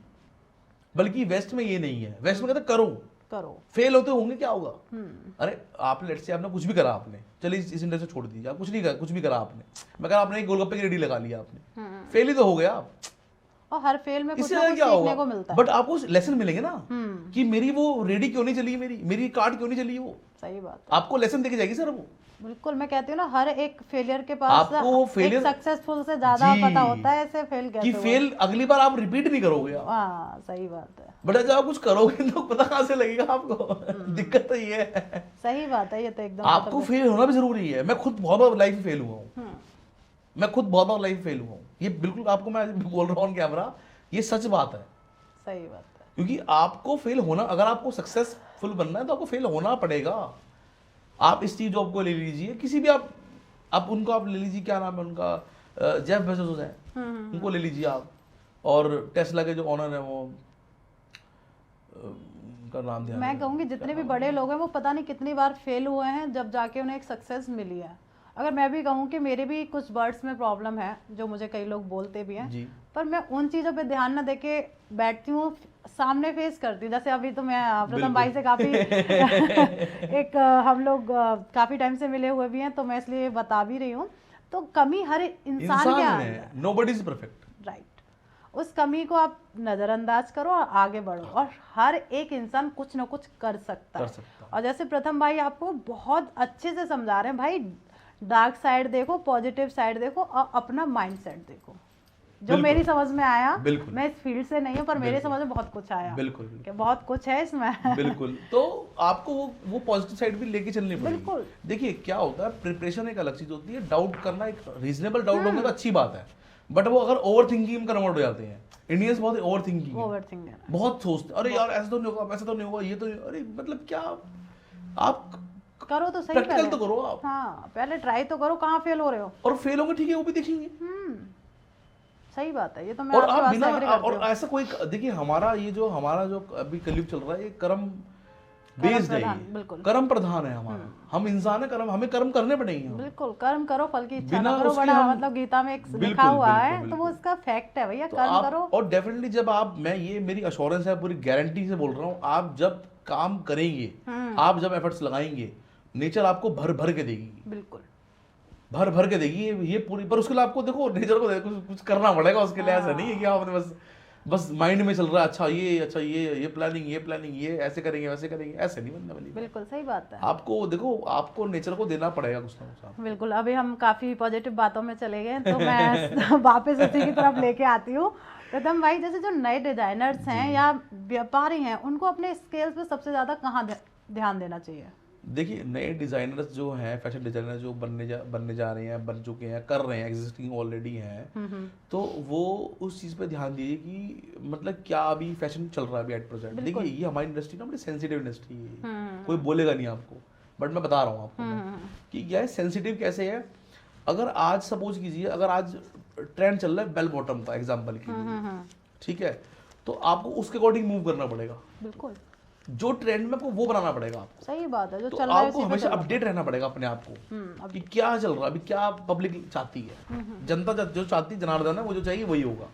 [SPEAKER 2] बल्कि वेस्ट में ये नहीं है, वेस्ट में कहते करो, फेल होते होंगे क्या होगा। अरे आपने लेट्स से आपने कुछ भी करा, आपने चलिए इस इंडस्ट्री छोड़ दीजिए, आप कुछ नहीं करा, कुछ भी करा आपने, मैं कहा आपने एक गोलगप्पे की रेडी लगा लिया, आपने फेल ही तो हो गया आप।
[SPEAKER 1] और हर फेल में कुछ
[SPEAKER 2] इससे
[SPEAKER 1] ना कुछ
[SPEAKER 2] क्या
[SPEAKER 1] सीखने
[SPEAKER 2] होगा,
[SPEAKER 1] को मिलता है।
[SPEAKER 2] बट आपको लेसन मिलेंगे ना कि मेरी वो रेडी क्यों नहीं चली, मेरी कार्ड क्यों नहीं चली, वो
[SPEAKER 1] सही बात
[SPEAKER 2] आपको लेसन देके जाएगी सर वो।
[SPEAKER 1] बिल्कुल, मैं कहती हूँ ना, हर एक फेलियर के पास
[SPEAKER 2] आपको
[SPEAKER 1] एक
[SPEAKER 2] फेलियर
[SPEAKER 1] सक्सेसफुल से ज्यादा पता होता है ऐसे फेल
[SPEAKER 2] कि
[SPEAKER 1] कैसे
[SPEAKER 2] फेल अगली बार आप रिपीट नहीं करोगे आप।
[SPEAKER 1] हाँ सही बात है।
[SPEAKER 2] बट जब आप कुछ करोगे तो पता कहाँ से लगेगा आपको। दिक्कत तो ये है।
[SPEAKER 1] सही बात है, ये तो एकदम
[SPEAKER 2] आपको फेल होना भी जरूरी है। मैं खुद बहुत बार लाइफ में फेल हुआ हूँ, मैं खुद बहुत बार लाइफ में फेल हुआ हूँ, ये बिल्कुल आपको मैं बोल रहा हूँ कैमरा, ये सच बात है।
[SPEAKER 1] सही बात है,
[SPEAKER 2] क्योंकि आपको फेल होना, अगर आपको सक्सेसफुल बनना है तो आपको फेल होना पड़ेगा। आप इस चीज जॉब को ले लीजिए, किसी भी आप उनको आप ले लीजिए, क्या नाम है उनका, जेफ बेजोस है, उनको ले लीजिए आप, और टेस्ला के जो ऑनर है वो, उनका नाम ध्यान
[SPEAKER 1] मैं कहूँगी जितने भी बड़े लोग हैं वो पता नहीं कितनी बार फेल हुए हैं जब जाके उन्हें एक सक्सेस मिली है। अगर मैं भी कहूँ कि मेरे भी कुछ वर्ड्स में प्रॉब्लम है जो मुझे कई लोग बोलते भी हैं
[SPEAKER 2] जी।
[SPEAKER 1] पर मैं उन चीज़ों पे ध्यान ना देके बैठती हूँ, सामने फेस करती हूँ। जैसे अभी तो मैं प्रथम भाई से काफ़ी एक हम लोग काफ़ी टाइम से मिले हुए भी हैं तो मैं इसलिए बता भी रही हूँ। तो कमी हर इंसान के अंदर है,
[SPEAKER 2] नोबडी इज परफेक्ट,
[SPEAKER 1] राइट। उस कमी को आप नज़रअंदाज करो और आगे बढ़ो, और हर एक इंसान कुछ ना कुछ कर सकता है। और जैसे प्रथम भाई आपको बहुत अच्छे से समझा रहे हैं, भाई डार्क साइड देखो, पॉजिटिव साइड देखो और अपना माइंडसेट देखो, जो मेरी समझ में आया। मैं इस फील्ड से नहीं हूँ पर मेरे समझ में बहुत कुछ आया।
[SPEAKER 2] बिल्कुल
[SPEAKER 1] कि बहुत कुछ है इसमें।
[SPEAKER 2] बिल्कुल। तो आपको वो पॉजिटिव साइड भी लेके चलनी पड़ेगी।
[SPEAKER 1] बिल्कुल।
[SPEAKER 2] देखिए क्या होता है, प्रिपरेशन एक अलग चीज होती है, डाउट करना एक रीजनेबल डाउट होगा तो अच्छी बात है, बट वो अगर ओवर थिंकिंग में कन्वर्ट हो जाते हैं। इंडियंस बहुत ओवर थिंकिंग है, बहुत सोचते हैं, अरे यार ऐसा तो नहीं होगा, वैसा तो नहीं होगा, ये तो नहीं, अरे मतलब क्या, आप
[SPEAKER 1] करो तो सही,
[SPEAKER 2] प्रैक्टिकल तो करो आप।
[SPEAKER 1] हाँ पहले ट्राई तो करो, कहाँ फेल हो रहे हो,
[SPEAKER 2] और फेल होंगे ठीक है, वो भी देखेंगे।
[SPEAKER 1] सही बात है, ये तो मैं
[SPEAKER 2] और
[SPEAKER 1] आपकी
[SPEAKER 2] आप
[SPEAKER 1] बात
[SPEAKER 2] बिना
[SPEAKER 1] से एग्री करती
[SPEAKER 2] और
[SPEAKER 1] हूँ।
[SPEAKER 2] ऐसा कोई, देखिए हमारा जो अभी कलयुग चल रहा है, ये कर्म बेस्ड है,
[SPEAKER 1] बिल्कुल
[SPEAKER 2] कर्म प्रधान है हमारा। हम इंसान है, कर्म हमें कर्म करने पड़ेंगे।
[SPEAKER 1] बिल्कुल, कर्म करो फल की इच्छा
[SPEAKER 2] बिना
[SPEAKER 1] ना करो,
[SPEAKER 2] उसके
[SPEAKER 1] बड़ा
[SPEAKER 2] हम-
[SPEAKER 1] मतलब गीता में एक
[SPEAKER 2] बिल्कुल,
[SPEAKER 1] लिखा हुआ
[SPEAKER 2] बिल्कुल,
[SPEAKER 1] है, तो वो
[SPEAKER 2] बिल्कुल।
[SPEAKER 1] उसका फैक्ट है भैया,
[SPEAKER 2] तो
[SPEAKER 1] कर्म
[SPEAKER 2] आप,
[SPEAKER 1] करो।
[SPEAKER 2] और डेफिनेटली जब आप, मैं ये मेरी अश्योरेंस है, पूरी गारंटी से बोल रहा हूँ, आप जब काम करेंगे, आप जब एफर्ट्स लगाएंगे, नेचर आपको भर भर के देगी,
[SPEAKER 1] बिल्कुल
[SPEAKER 2] भर भर के देगी ये पूरी। पर उसके लिए आपको देखो, नेचर को देखो, कुछ करना पड़ेगा उसके लिए। ऐसा नहीं है कि आपने बस माइंड में चल रहा है, अच्छा ये प्लानिंग ये ऐसे करेंगे वैसे करेंगे, ऐसे नहीं बनने वाली।
[SPEAKER 1] बिल्कुल सही बात है।
[SPEAKER 2] आपको देखो, आपको नेचर को देना पड़ेगा कुछ ना कुछ।
[SPEAKER 1] बिल्कुल, अभी हम काफी पॉजिटिव बातों में चले गए तो मैं वापस उसी की तरफ लेके आती हूँ। प्रथम भाई, जैसे जो नए डिजाइनर्स हैं या व्यापारी हैं, उनको अपने स्किल्स पे सबसे ज्यादा कहाँ ध्यान देना चाहिए?
[SPEAKER 2] देखिए नए डिजाइनर्स जो हैं, फैशन डिजाइनर जो बनने जा रहे हैं, बन चुके हैं, कर रहे हैं, एग्जिस्टिंग ऑलरेडी हैं, तो वो उस चीज़ पे ध्यान दीजिए कि मतलब क्या अभी फैशन चल रहा है अभी एट प्रेजेंट। देखिए ये हमारी इंडस्ट्री ना बड़ी सेंसिटिव इंडस्ट्री है, कोई बोलेगा नहीं आपको, बट मैं बता रहा हूँ आपको कि यह सेंसिटिव कैसे है। अगर आज सपोज कीजिए, अगर आज ट्रेंड चल रहा है बेल बॉटम का, एग्जाम्पल के लिए, ठीक है, तो आपको उसके अकॉर्डिंग मूव करना पड़ेगा।
[SPEAKER 1] बिल्कुल,
[SPEAKER 2] जो ट्रेंड में आपको वो बनाना पड़ेगा आपको।
[SPEAKER 1] सही बात है, जो
[SPEAKER 2] तो
[SPEAKER 1] चल रहा है
[SPEAKER 2] आपको हमेशा अपडेट रहना पड़ेगा अपने आप को कि क्या चल रहा है अभी, क्या पब्लिक चाहती है, जनता जो चाहती है, जनार्दन है वो जो चाहिए वही होगा।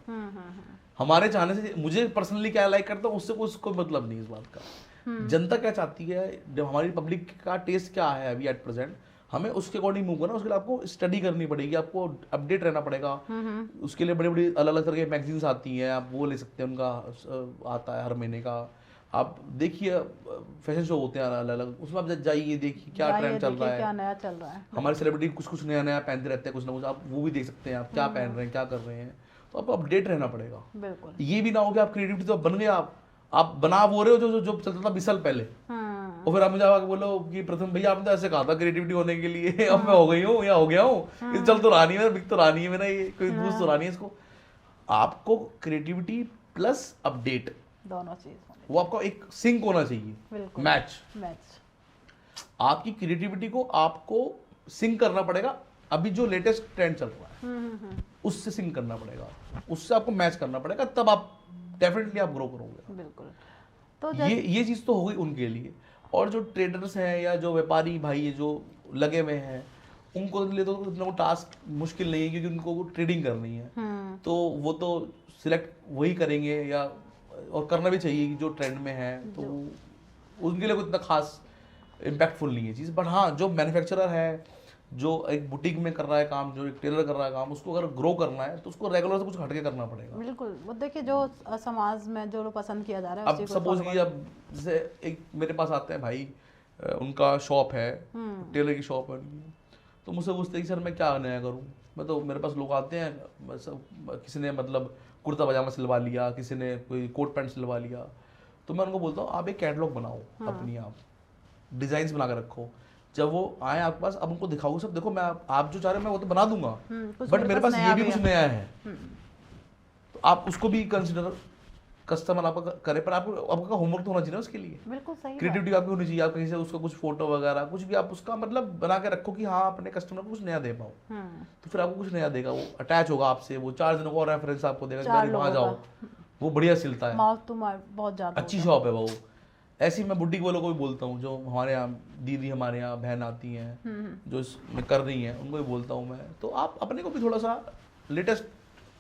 [SPEAKER 2] हमारे चाहने से, मुझे पर्सनली क्या लाइक करता हूँ उससे कोई मतलब नहीं इस बात का। जनता क्या चाहती है, जब हमारी पब्लिक का टेस्ट क्या है अभी एट प्रेजेंट, हमें उसके अकॉर्डिंग मूव करना। उसके लिए आपको स्टडी करनी पड़ेगी, आपको अपडेट रहना पड़ेगा। उसके लिए बड़ी बड़ी अलग अलग तरह की मैगजीन्स आती हैं, आप वो ले सकते हैं, उनका आता है हर महीने का। आप देखिए फैशन शो होते हैं अलग अलग, उसमें आप जाइए, देखिए क्या ट्रेंड चल रहा है,
[SPEAKER 1] क्या नया चल रहा है।
[SPEAKER 2] हमारे सेलिब्रिटी कुछ नया पहनते रहते हैं, कुछ ना कुछ आप वो भी देख सकते हैं, आप क्या पहन रहे हैं, क्या कर रहे हैं। तो आपको अपडेट रहना पड़ेगा।
[SPEAKER 1] बिल्कुल,
[SPEAKER 2] ये भी ना हो कि आप क्रिएटिविटी तो बन गए, आप बना वो रहे हो जो चलता था 20 साल पहले, और फिर आप मुझे आके बोलो कि प्रथम भैया आपने तो ऐसे कहा था क्रिएटिविटी होने के लिए, अब मैं हो गई हूँ या हो गया हूँ, ये चल तो रहा नहीं है, बिक तो रहा नहीं है मेरा, ये कोई बूझ तो रहा नहीं है इसको। आपको क्रिएटिविटी प्लस अपडेट,
[SPEAKER 1] दोनों चीज,
[SPEAKER 2] वो आपको एक सिंक होना चाहिए, मैच। आपकी क्रिएटिविटी को आपको सिंक करना पड़ेगा, अभी जो लेटेस्ट ट्रेंड चल रहा है उससे सिंक करना पड़ेगा, उससे आपको मैच करना पड़ेगा, तब आप डेफिनेटली आप ग्रो करोगे।
[SPEAKER 1] बिल्कुल। तो
[SPEAKER 2] ये चीज तो हो गई उनके लिए। और जो ट्रेडर्स हैं या जो व्यापारी भाई है जो लगे हुए हैं, उनको लिए तो इतना टास्क मुश्किल नहीं है, क्योंकि उनको ट्रेडिंग करनी है, तो वो तो सिलेक्ट वही करेंगे, या और करना भी चाहिए कि जो ट्रेंड में है, तो उनके लिए कोई इतना खास इम्पैक्टफुल नहीं है चीज़। बट हाँ, जो मैन्युफैक्चरर है, जो एक बुटीक में कर रहा है काम, जो एक टेलर कर रहा है काम, उसको अगर ग्रो करना है तो उसको रेगुलर से कुछ हटके करना पड़ेगा।
[SPEAKER 1] बिल्कुल, वो देखिए जो समाज में जो पसंद किया जा रहा है
[SPEAKER 2] अब
[SPEAKER 1] उसी को
[SPEAKER 2] सपोज
[SPEAKER 1] follow
[SPEAKER 2] कि अब जैसे एक मेरे पास आते हैं भाई, उनका शॉप है, टेलर की शॉप है उनकी, तो मुझसे पूछते हैं कि सर मैं क्या नया करूं। मैं तो मेरे पास लोग आते हैं, किसी ने मतलब कुर्ता पजामा सिलवा लिया, किसी ने कोई कोट पैंट सिलवा लिया, तो मैं उनको बोलता हूँ आप एक कैटलॉग बनाओ अपनी, आप डिजाइन्स बना के रखो, जब वो आए आपके पास अब उनको दिखाओगे सब देखो मैं आप जो चाह रहे हैं मैं वो तो बना दूंगा,
[SPEAKER 1] कुछ
[SPEAKER 2] बट मेरे पास ये भी कुछ नया है, तो आप उसको भी कंसिडर कस्टमर आपका करे, पर आपको आपका होमवर्क तो होना चाहिए ना उसके लिए,
[SPEAKER 1] बिल्कुल सही
[SPEAKER 2] क्रिएटिविटी आपकी होनी चाहिए, आप कहीं से उसका कुछ फोटो वगैरह कुछ भी आप उसका मतलब बना के रखो कि हाँ अपने कस्टमर को कुछ नया दे पाओ, तो फिर आपको कुछ नया देगा, वो अटैच होगा आपसे, वो 4 दिनों का रेफरेंस आपको देगा, मेरे वहाँ जाओ वो बढ़िया सिलता है,
[SPEAKER 1] माउथ टू माउथ बहुत ज्यादा
[SPEAKER 2] अच्छी शॉप है वो। ऐसी मैं बुटीक वालों को भी बोलता हूँ, जो हमारे यहाँ दीदी हमारे यहाँ बहन आती हैं जो इसमें कर रही हैं, उनको भी बोलता हूँ मैं, तो आप अपने को भी थोड़ा सा लेटेस्ट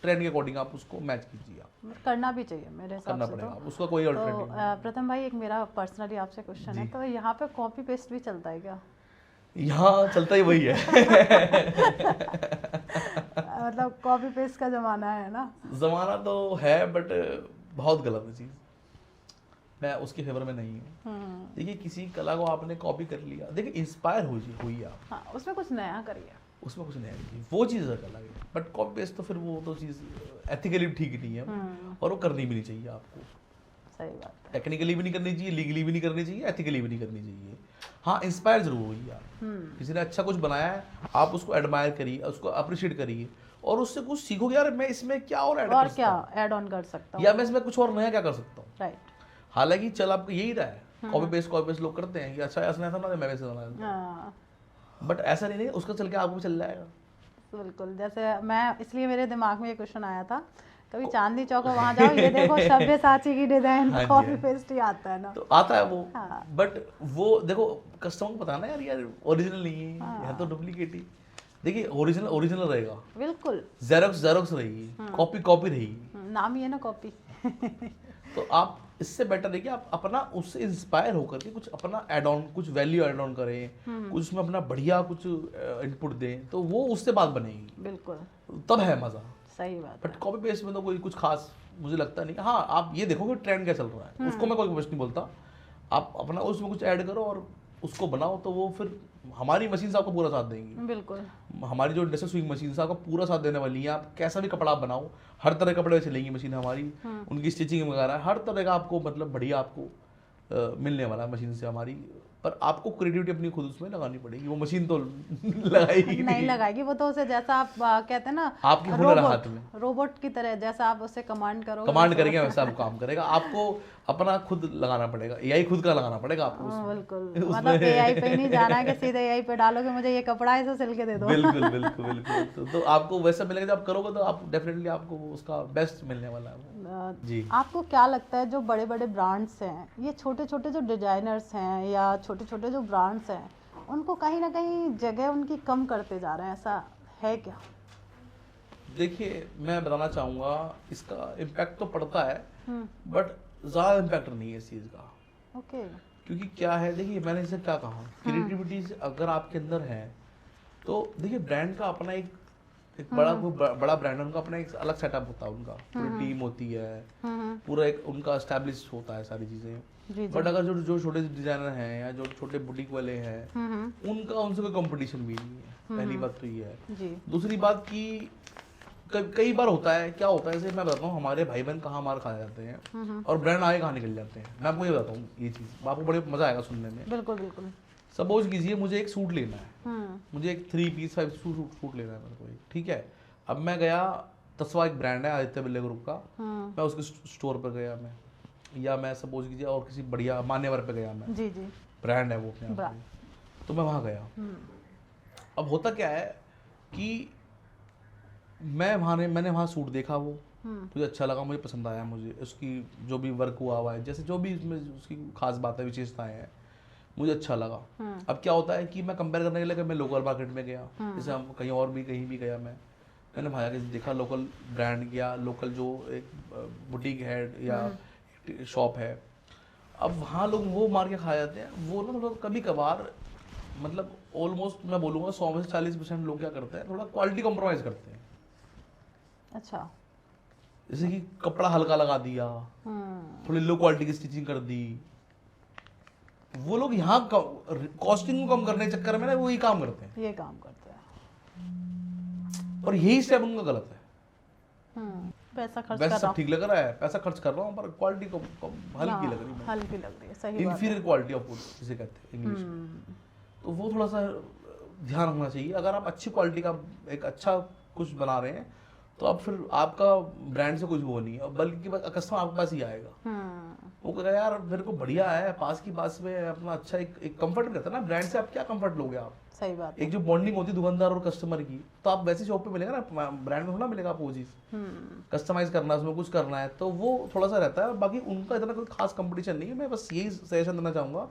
[SPEAKER 2] ट्रेंड के अकॉर्डिंग आप उसको मैच कीजिए, आप
[SPEAKER 1] करना भी चाहिए मेरे हिसाब
[SPEAKER 2] करना
[SPEAKER 1] से
[SPEAKER 2] पड़ेगा,
[SPEAKER 1] तो।
[SPEAKER 2] उसका कोई
[SPEAKER 1] तो
[SPEAKER 2] अल्टरनेटिव
[SPEAKER 1] प्रथम भाई एक मेरा पर्सनली आपसे क्वेश्चन है, तो यहाँ पे कॉपी पेस्ट भी चलता है क्या?
[SPEAKER 2] यहाँ चलता ही वही है
[SPEAKER 1] मतलब कॉपी पेस्ट का जमाना है ना?
[SPEAKER 2] जमाना तो है बट बहुत गलत है चीज़, मैं उसके फेवर में नहीं हूँ। देखिए किसी कला को आपने कॉपी कर लिया, देखिए इंस्पायर होइए आप,
[SPEAKER 1] हाँ, उसमें कुछ नया करिए,
[SPEAKER 2] उसमें कुछ नया नहीं, वो चीज़ अलग है, बट कॉपी पेस्ट तो फिर वो तो चीज़ एथिकली ठीक नहीं है, और वो करनी भी नहीं चाहिए आपको,
[SPEAKER 1] सही बात है।
[SPEAKER 2] टेक्निकली भी नहीं करनी चाहिए, लीगली भी नहीं करनी चाहिए, एथिकली भी नहीं करनी चाहिए। हाँ इंस्पायर जरूर होइए आप, किसी ने अच्छा कुछ बनाया है आप उसको एडमायर करिए, उसको अप्रिशिएट करिए, और उससे कुछ सीखोगे यार मैं इसमें क्या और
[SPEAKER 1] ऐड ऑन कर सकता हूँ,
[SPEAKER 2] या मैं इसमें कुछ और नया क्या कर सकता हूँ।
[SPEAKER 1] राइट।
[SPEAKER 2] हालांकि चल आपको यही रहा है, कॉपी पेस्ट लोग करते हैं कि अच्छा ऐसा ऐसा ना मैं वैसे बना, बट ऐसा नहीं है, उसका चल के आपको भी चल जाएगा।
[SPEAKER 1] बिल्कुल, जैसे मैं इसलिए मेरे दिमाग में ये क्वेश्चन आया था, कभी चांदनी चौक वहाँ जाओ ये देखो सब्यसाची की डिजाइन कॉपी पेस्ट ही आता है ना,
[SPEAKER 2] तो आता है वो, बट वो देखो कस्टमर को पता ना यार ओरिजिनल नहीं है, यह तो डुप्लीकेट ही, देखिए ओरिजिनल रहेगा,
[SPEAKER 1] बिल्कुल
[SPEAKER 2] जेरोक्स रहेगी, कॉपी रहेगी,
[SPEAKER 1] नाम ही है ना कॉपी
[SPEAKER 2] तो आप इससे बेटर है कि आप अपना उससे इंस्पायर होकर के कुछ अपना ऐड ऑन, कुछ वैल्यू ऐड ऑन करें, कुछ उसमें अपना बढ़िया कुछ इनपुट दें, तो वो उससे बात बनेगी,
[SPEAKER 1] बिल्कुल
[SPEAKER 2] तब है मजा।
[SPEAKER 1] सही बात,
[SPEAKER 2] बट कॉपी पेस्ट में तो कोई कुछ खास मुझे लगता नहीं। हाँ आप ये देखो कि ट्रेंड क्या चल रहा है, उसको मैं कोई क्वेश्चन नहीं बोलता, आप अपना उसमें कुछ ऐड करो और उसको बनाओ, तो वो फिर हमारी मशीन आपको पूरा साथ देंगी, बिल्कुल हमारी जो इंडस्ट्रियल स्विंग मशीन आपको पूरा साथ देने वाली है, आप कैसा भी कपड़ा बनाओ हर तरह के कपड़े चलेंगी मशीन हमारी, उनकी स्टिचिंग वगैरह हर तरह का आपको मतलब बढ़िया आपको मिलने वाला है मशीन से हमारी, पर आपको क्रिएटिविटी अपनी खुद उसमें लगानी पड़ेगी, वो मशीन तो लगाएगी नहीं
[SPEAKER 1] लगाएगी, वो तो उसे जैसा आप कहते हैं ना
[SPEAKER 2] आपकी हुनर हाथ में,
[SPEAKER 1] रोबोट की तरह, जैसा आप उसे कमांड
[SPEAKER 2] करेंगे वैसा वो काम करेगा, आपको अपना खुद लगाना पड़ेगा, एआई खुद का लगाना पड़ेगा आपको
[SPEAKER 1] बिल्कुल, मतलब एआई पे नहीं जाना है कि सीधे एआई पे डालोगे मुझे ये कपड़ा है तो सिल के दे दो,
[SPEAKER 2] बिल्कुल बिल्कुल बिल्कुल तो आपको वैसा मिलेगा, जब आप करोगे तो आप डेफिनेटली आपको उसका बेस्ट मिलने वाला है जी।
[SPEAKER 1] आपको क्या लगता है जो बड़े बड़े ब्रांड्स हैं, ये छोटे छोटे जो डिजाइनर्स हैं या छोटे छोटे जो ब्रांड्स हैं, उनको कहीं ना कहीं जगह उनकी कम करते जा रहे हैं, ऐसा है क्या?
[SPEAKER 2] देखिए मैं बताना चाहूँगा इसका इम्पैक्ट तो पड़ता है, बट ज़्यादा इम्पैक्ट नहीं है इस चीज़ का,
[SPEAKER 1] ओके
[SPEAKER 2] क्योंकि क्या है देखिए मैंने इसे क्या कहा, क्रिएटिविटी अगर आपके अंदर है तो देखिए ब्रांड का अपना एक बड़ा ब्रांड है, उनका अपना एक अलग सेटअप होता है, उनका पूरी टीम होती है, पूरा एक उनका एस्टैब्लिश होता है सारी चीज़ें, बट अगर जो छोटे डिजाइनर हैं या जो छोटे बुटीक वाले हैं उनका उनसे कोई कंपटीशन भी नहीं है, पहली बात तो ये है। दूसरी बात की कई बार होता है, क्या होता है जैसे मैं बताता हूँ हमारे भाई बहन कहाँ मार खा जाते हैं और ब्रांड आगे कहाँ निकल जाते हैं, मैं आपको ये बताता हूँ ये चीज़, आपको बड़े मजा आएगा सुनने में।
[SPEAKER 1] बिल्कुल बिल्कुल।
[SPEAKER 2] सपोज कीजिए मुझे एक सूट लेना है, मुझे एक 3 पीस 5 सूट लेना है मेरे को, ठीक है, अब मैं गया तस्वा एक ब्रांड है आदित्य बिरला ग्रुप का, मैं उसके स्टोर पर गया मैं, या मैं सपोज कीजिए और किसी बढ़िया मान्यवर पे गया मैं, जी जी ब्रांड है वो अपने आप में, तो मैं वहाँ गया। अब होता क्या है कि मैंने वहाँ सूट देखा, वो मुझे अच्छा लगा, मुझे पसंद आया, मुझे उसकी जो भी वर्क हुआ है, जैसे जो भी इसमें उसकी खास बातें विशेषताएं हैं मुझे अच्छा लगा। अब क्या होता है कि मैं कंपेयर करने के लिए मैं लोकल मार्केट में गया, जैसे हम कहीं भी गया मैंने भाया कि देखा लोकल ब्रांड या लोकल जो एक बुटीक है या शॉप है, अब वहाँ लोग वो मार के खा जाते हैं, वो ना थोड़ा कभी कभार मतलब ऑलमोस्ट मैं बोलूँगा 100 में से 40% लोग क्या करते हैं, थोड़ा क्वालिटी कॉम्प्रोमाइज़ करते हैं।
[SPEAKER 1] अच्छा।
[SPEAKER 2] जैसे कि कपड़ा हल्का लगा दिया, थोड़ी लो क्वालिटी की स्टिचिंग कर दी। वो लोग यहाँ कॉस्टिंग को कम करने के चक्कर में ना वो ये काम करते हैं,
[SPEAKER 1] ये काम करते हैं,
[SPEAKER 2] और यही स्टेप उनका गलत है।
[SPEAKER 1] पैसा खर्च
[SPEAKER 2] वैसे
[SPEAKER 1] कर रहा
[SPEAKER 2] सब ठीक लग रहा है, पैसा खर्च कर रहा हूँ, पर क्वालिटी को हल्की लग रही है,
[SPEAKER 1] हल्की लग रही है, सही बात है।
[SPEAKER 2] इन्फीरियर क्वालिटी ऑफ फूड जिसे कहते हैं इंग्लिश में। तो वो थोड़ा सा ध्यान रखना चाहिए। अगर आप अच्छी क्वालिटी का एक अच्छा कुछ बना रहे हैं तो अब फिर आपका ब्रांड से कुछ वो नहीं है, बल्कि कस्टमर आपके पास ही आएगा। वो कहेगा यार मेरे को बढ़िया है, पास की पास में अपना अच्छा एक कंफर्ट रहता है ना। ब्रांड से आप क्या कंफर्ट लोगे आप?
[SPEAKER 1] सही बात
[SPEAKER 2] एक जो बॉन्डिंग होती है दुकानदार और कस्टमर की, तो आप वैसी शॉप पे मिलेगा ना, ब्रांड में थोड़ा मिलेगा आपको वो चीज़। कस्टमाइज करना है, उसमें कुछ करना है, तो वो थोड़ा सा रहता है। बाकी उनका इतना कोई खास कंपटीशन नहीं है। मैं बस यही सजेशन देना चाहूँगा